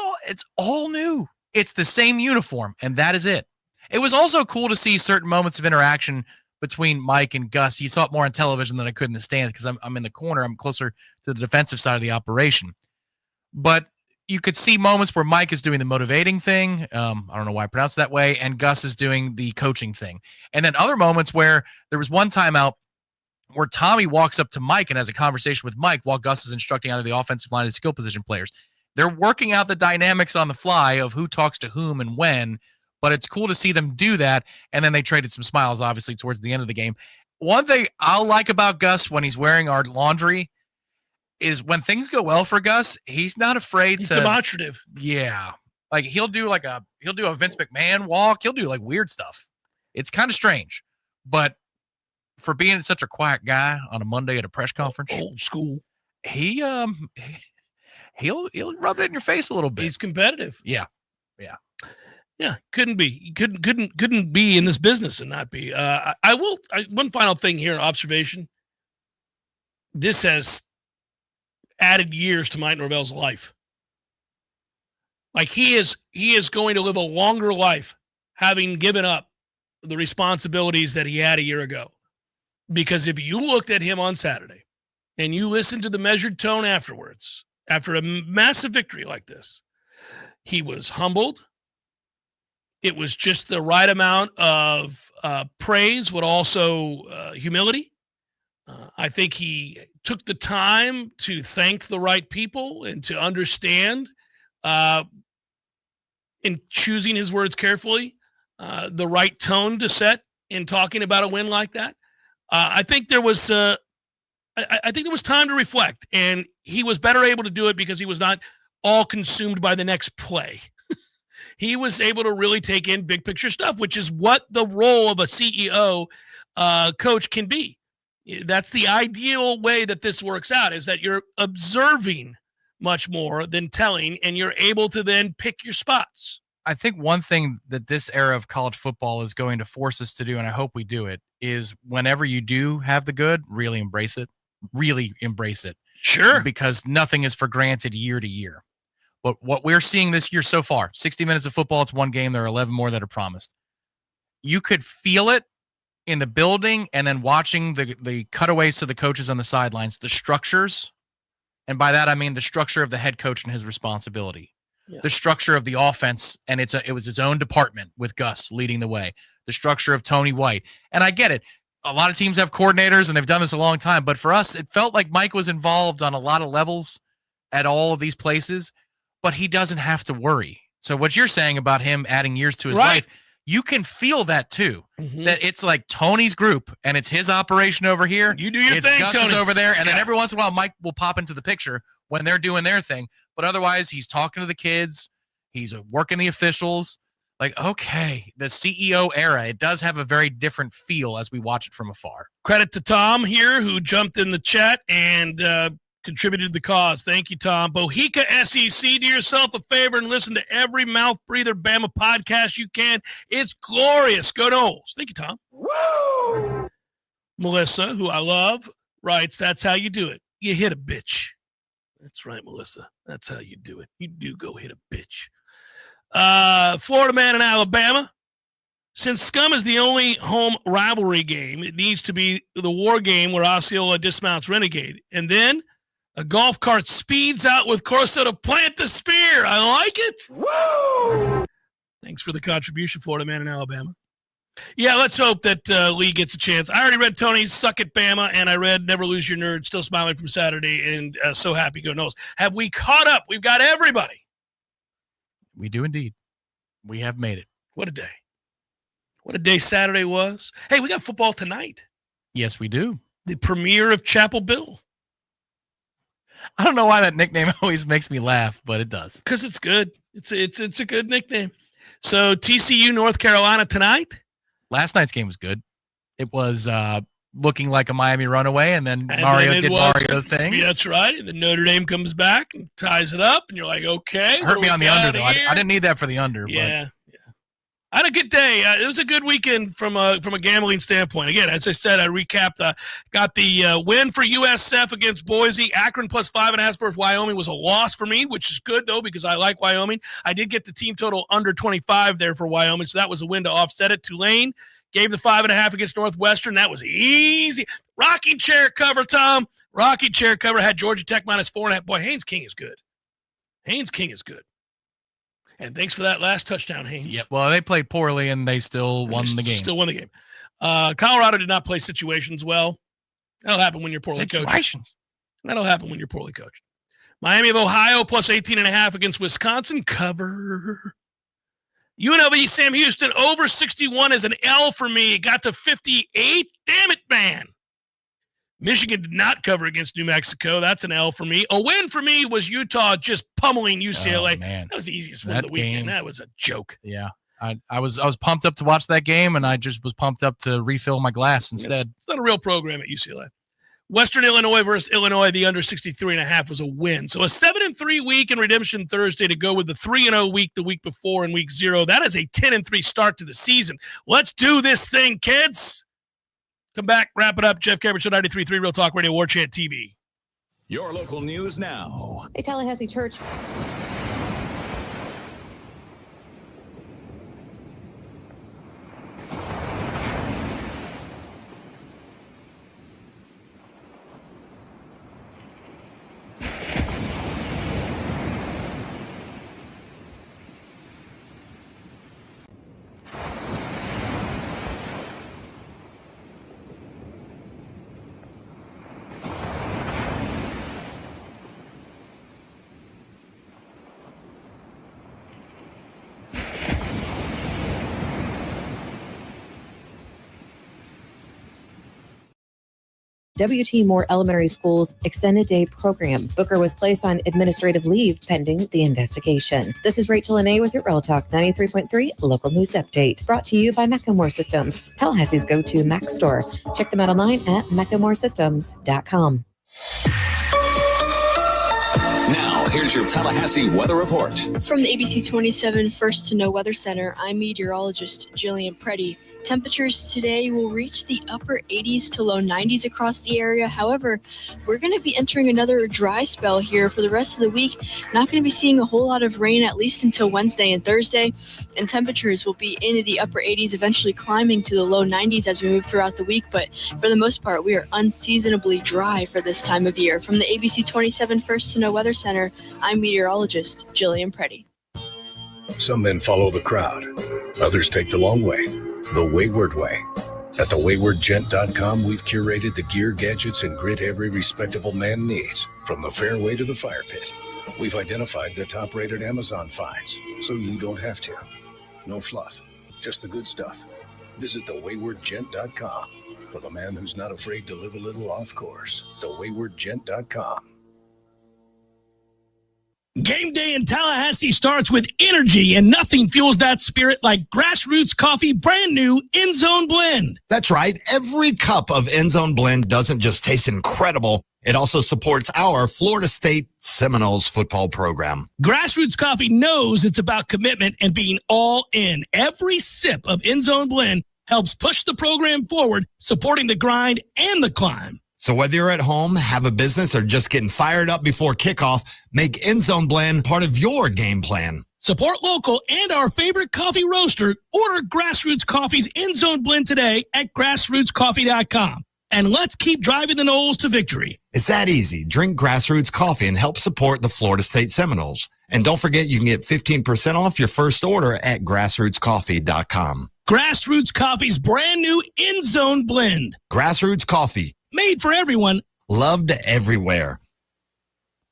all new. It's the same uniform, and that is it. It was also cool to see certain moments of interaction between Mike and Gus. You saw it more on television than I could in the stands because I'm in the corner. I'm closer to the defensive side of the operation. But you could see moments where Mike is doing the motivating thing. I don't know why I pronounce it that way. And Gus is doing the coaching thing. And then other moments where there was one timeout where Tommy walks up to Mike and has a conversation with Mike while Gus is instructing either the offensive line or the skill position players. They're working out the dynamics on the fly of who talks to whom and when. But it's cool to see them do that, and then they traded some smiles, obviously, towards the end of the game. One thing I'll like about Gus when he's wearing our laundry is when things go well for Gus, he's not afraid He's to demonstrative. Yeah. Like he'll do a Vince McMahon walk. He'll do like weird stuff. It's kind of strange. But for being such a quiet guy on a Monday at a press conference, old school, he'll rub it in your face a little bit. He's competitive. Yeah. Yeah. Yeah, couldn't be. Couldn't be in this business and not be. One final thing here, observation. This has added years to Mike Norvell's life. Like he is going to live a longer life having given up the responsibilities that he had a year ago. Because if you looked at him on Saturday and you listened to the measured tone afterwards, after a massive victory like this, he was humbled. It was just the right amount of praise, but also humility. I think he took the time to thank the right people and to understand, in choosing his words carefully, the right tone to set in talking about a win like that. I think there was time to reflect, and he was better able to do it because he was not all consumed by the next play. He was able to really take in big picture stuff, which is what the role of a CEO coach can be. That's the ideal way that this works out, is that you're observing much more than telling, and you're able to then pick your spots. I think one thing that this era of college football is going to force us to do, and I hope we do it, is whenever you do have the good, really embrace it. Really embrace it. Sure. Because nothing is for granted year to year. But what we're seeing this year so far, 60 minutes of football, it's one game. There are 11 more that are promised. You could feel it in the building and then watching the cutaways to the coaches on the sidelines, the structures. And by that, I mean the structure of the head coach and his responsibility. Yeah. The structure of the offense, and it was its own department with Gus leading the way. The structure of Tony White. And I get it. A lot of teams have coordinators, and they've done this a long time. But for us, it felt like Mike was involved on a lot of levels at all of these places. But he doesn't have to worry. So what you're saying about him adding years to his life, you can feel that too. Mm-hmm. That it's like Tony's group and it's his operation over here. You do your thing, Gus Tony. is over there, and then every once in a while Mike will pop into the picture when they're doing their thing. But otherwise, he's talking to the kids. He's working the officials. Like, okay, the CEO era, it does have a very different feel as we watch it from afar. Credit to Tom here, who jumped in the chat and contributed to the cause. Thank you, Tom. Bohica SEC, do yourself a favor and listen to every Mouth Breather Bama podcast you can. It's glorious. Go Noles. Thank you, Tom. Woo! Melissa, who I love, writes, that's how you do it. You hit a bitch. That's right, Melissa. That's how you do it. You do go hit a bitch. Florida Man in Alabama. Since Scum is the only home rivalry game, it needs to be the war game where Osceola dismounts Renegade. And then a golf cart speeds out with Corso to plant the spear. I like it. Woo! Thanks for the contribution, Florida Man in Alabama. Yeah, let's hope that Lee gets a chance. I already read Tony's Suck It Bama, and I read Never Lose Your Nerd, Still Smiling from Saturday, and So Happy Go Knowles. Have we caught up? We've got everybody. We do indeed. We have made it. What a day. What a day Saturday was. Hey, we got football tonight. Yes, we do. The premiere of Chapel Bill. I don't know why that nickname always makes me laugh, but it does. Because it's good. It's a good nickname. So TCU, North Carolina tonight. Last night's game was good. It was looking like a Miami runaway, and then Mario did Mario things. That's right. And then Notre Dame comes back and ties it up, and you're like, okay. Hurt me on the under, though. I didn't need that for the under. Yeah. I had a good day. It was a good weekend from a gambling standpoint. Again, as I said, I recapped. Got the win for USF against Boise. Akron plus 5.5 versus Wyoming was a loss for me, which is good, though, because I like Wyoming. I did get the team total under 25 there for Wyoming, so that was a win to offset it. Tulane gave the 5.5 against Northwestern. That was easy. Rocking chair cover, Tom. Rocking chair cover had Georgia Tech minus 4.5. Boy, Haynes King is good. Haynes King is good. And thanks for that last touchdown, Haynes. Yep. Well, they played poorly, and they still won the game. Still won the game. Colorado did not play situations well. That'll happen when you're poorly coached. That'll happen when you're poorly coached. Miami of Ohio plus 18.5 against Wisconsin. Cover. UNLV Sam Houston over 61 is an L for me. It got to 58. Damn it, man. Michigan did not cover against New Mexico. That's an L for me. A win for me was Utah just pummeling UCLA. Oh, man. That was the easiest win of the weekend. That was a joke. Yeah. I was pumped up to watch that game, and I just was pumped up to refill my glass instead. It's not a real program at UCLA. Western Illinois versus Illinois, the under 63.5 was a win. So a 7-3 week in Redemption Thursday to go with the 3-0 week the week before in week 0. That is a 10-3 start to the season. Let's do this thing, kids. Come back, wrap it up. Jeff Cameron, Show 93.3 Real Talk Radio, Warchant TV. Your local news now. A Tallahassee church. W.T. Moore Elementary School's Extended Day Program. Booker was placed on administrative leave pending the investigation. This is Rachel Anay with your Real Talk 93.3 Local News Update. Brought to you by Macklemore Systems, Tallahassee's go-to Mac store. Check them out online at MacklemoreSystems.com. Now, here's your Tallahassee weather report. From the ABC 27 First to Know Weather Center, I'm meteorologist Jillian Preddy. Temperatures today will reach the upper 80s to low 90s across the area. However, we're going to be entering another dry spell here for the rest of the week. Not going to be seeing a whole lot of rain, at least until Wednesday and Thursday. And temperatures will be into the upper 80s, eventually climbing to the low 90s as we move throughout the week. But for the most part, we are unseasonably dry for this time of year. From the ABC 27 First to Know Weather Center, I'm meteorologist Jillian Preddy. Some men follow the crowd. Others take the long way. The Wayward Way. At thewaywardgent.com, we've curated the gear, gadgets, and grit every respectable man needs, from the fairway to the fire pit. We've identified the top-rated Amazon finds, so you don't have to. No fluff, just the good stuff. Visit thewaywardgent.com for the man who's not afraid to live a little off course. Thewaywardgent.com. Game day in Tallahassee starts with energy, and nothing fuels that spirit like Grassroots Coffee brand new End Zone Blend. That's right. Every cup of End Zone Blend doesn't just taste incredible. It also supports our Florida State Seminoles football program. Grassroots Coffee knows it's about commitment and being all in. Every sip of End Zone Blend helps push the program forward, supporting the grind and the climb. So whether you're at home, have a business, or just getting fired up before kickoff, make End Zone Blend part of your game plan. Support local and our favorite coffee roaster. Order Grassroots Coffee's End Zone Blend today at grassrootscoffee.com. And let's keep driving the Noles to victory. It's that easy. Drink Grassroots Coffee and help support the Florida State Seminoles. And don't forget, you can get 15% off your first order at grassrootscoffee.com. Grassroots Coffee's brand new End Zone blend. Grassroots Coffee. Made for everyone. Loved everywhere.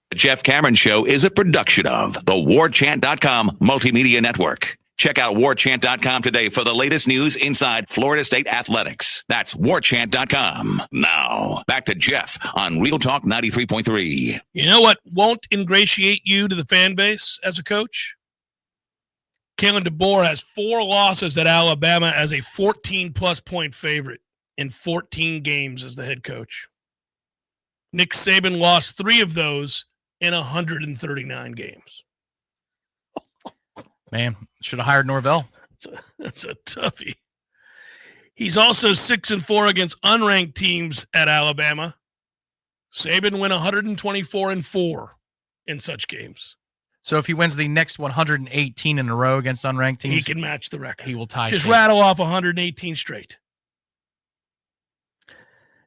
The Jeff Cameron Show is a production of the Warchant.com Multimedia Network. Check out Warchant.com today for the latest news inside Florida State athletics. That's Warchant.com. Now, back to Jeff on Real Talk 93.3. You know what won't ingratiate you to the fan base as a coach? Kalen DeBoer has 4 losses at Alabama as a 14-plus point favorite in 14 games as the head coach. Nick Saban lost 3 of those in 139 games. Man, should have hired Norvell. That's a toughie. He's also 6-4 against unranked teams at Alabama. Saban went 124-4 in such games. So if he wins the next 118 in a row against unranked teams, he can match the record. He will tie. Just Saban. Rattle off 118 straight.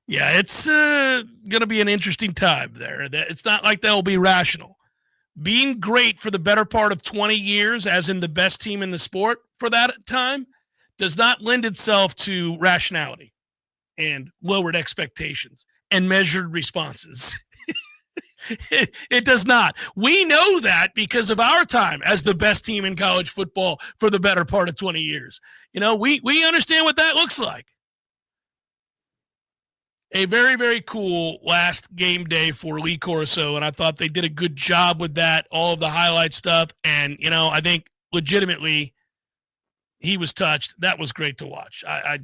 Yeah, it's going to be an interesting time there. It's not like they'll be rational. Being great for the better part of 20 years, as in the best team in the sport for that time, does not lend itself to rationality and lowered expectations and measured responses. It does not. We know that because of our time as the best team in college football for the better part of 20 years. You know, we understand what that looks like. A very, very cool last game day for Lee Corso, and I thought they did a good job with that, all of the highlight stuff. And, you know, I think legitimately he was touched. That was great to watch. I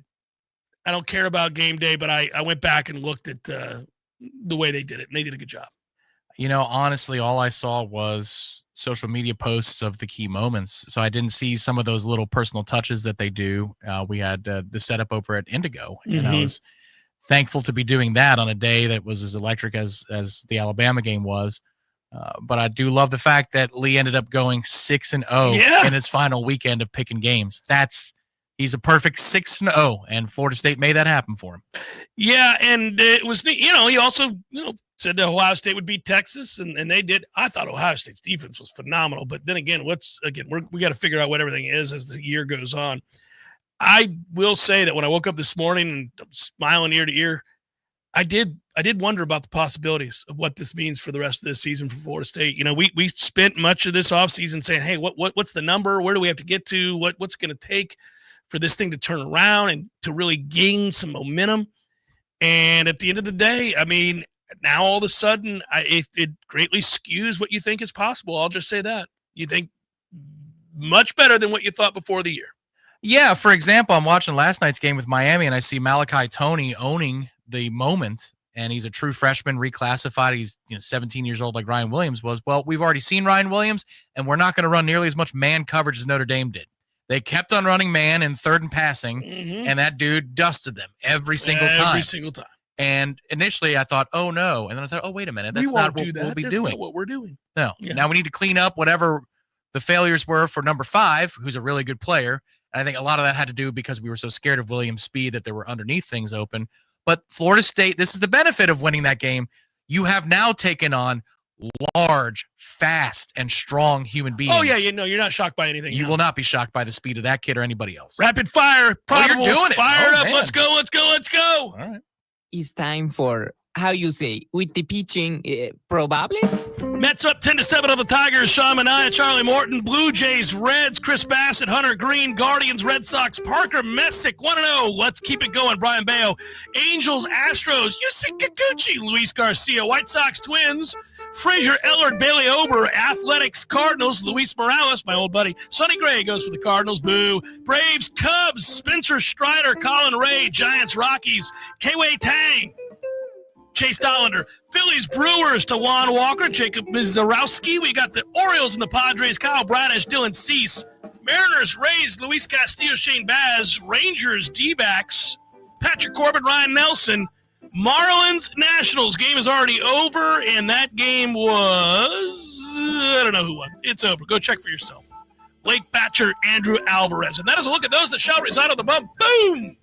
don't care about game day, but I went back and looked at the way they did it, and they did a good job. You know, honestly, all I saw was social media posts of the key moments. So I didn't see some of those little personal touches that they do. We had the setup over at Indigo, and I was thankful to be doing that on a day that was as electric as the Alabama game was. But I do love the fact that Lee ended up going 6-0 in his final weekend of picking games. He's a perfect 6-0, and Florida State made that happen for him. Yeah, and it was, you know, he also, said that Ohio State would beat Texas, and they did. I thought Ohio State's defense was phenomenal. But then again, we got to figure out what everything is as the year goes on. I will say that when I woke up this morning and I'm smiling ear to ear, I did wonder about the possibilities of what this means for the rest of this season for Florida State. You know, we spent much of this offseason saying, hey, what's the number? Where do we have to get to? What's going to take for this thing to turn around and to really gain some momentum? And at the end of the day, I mean, now all of a sudden it greatly skews what you think is possible. I'll just say that. You think much better than what you thought before the year. Yeah, for example, I'm watching last night's game with Miami, and I see Malachi Toney owning the moment, and he's a true freshman, reclassified. He's 17 years old like Ryan Williams was. Well, we've already seen Ryan Williams, and we're not going to run nearly as much man coverage as Notre Dame did. They kept on running man in third and passing, and that dude dusted them every single time. Every single time. And initially I thought, oh, no. And then I thought, oh, wait a minute. That's not what we'll be doing. Not what we're doing. No. Yeah. Now we need to clean up whatever the failures were for number 5, who's a really good player. And I think a lot of that had to do because we were so scared of Williams' speed that there were underneath things open. But Florida State, this is the benefit of winning that game. You have now taken on large, fast, and strong human beings. Oh, yeah, you're not shocked by anything. You will not be shocked by the speed of that kid or anybody else. Rapid fire. Oh, you're doing it. Fired up. Man. Let's go. All right. It's time for, how you say, with the pitching probables? Mets up 10-7 on the Tigers. Sean Manaea, Charlie Morton. Blue Jays, Reds, Chris Bassett, Hunter Green. Guardians, Red Sox, Parker Messick, 1-0. Let's keep it going. Brian Bayo. Angels, Astros, Yusei Kikuchi, Luis Garcia. White Sox, Twins. Frazier, Ellard, Bailey Ober. Athletics, Cardinals, Luis Morales, my old buddy. Sonny Gray goes for the Cardinals. Boo. Braves, Cubs, Spencer Strider, Colin Ray. Giants, Rockies, K-Wei Tang. Chase Dollander. Phillies, Brewers, Tawan Walker, Jacob Mizarowski. We got the Orioles and the Padres, Kyle Bradish, Dylan Cease. Mariners, Rays, Luis Castillo, Shane Baz. Rangers, D-backs, Patrick Corbin, Ryan Nelson. Marlins, Nationals. Game is already over, and that game was, I don't know who won. It's over. Go check for yourself. Blake Batcher, Andrew Alvarez. And that is a look at those that shall reside on the bump. Boom!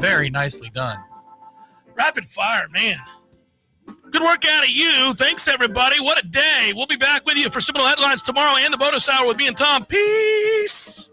Very nicely done. Rapid fire, man. Good work out of you. Thanks, everybody. What a day. We'll be back with you for Seminole Headlines tomorrow and the bonus hour with me and Tom. Peace.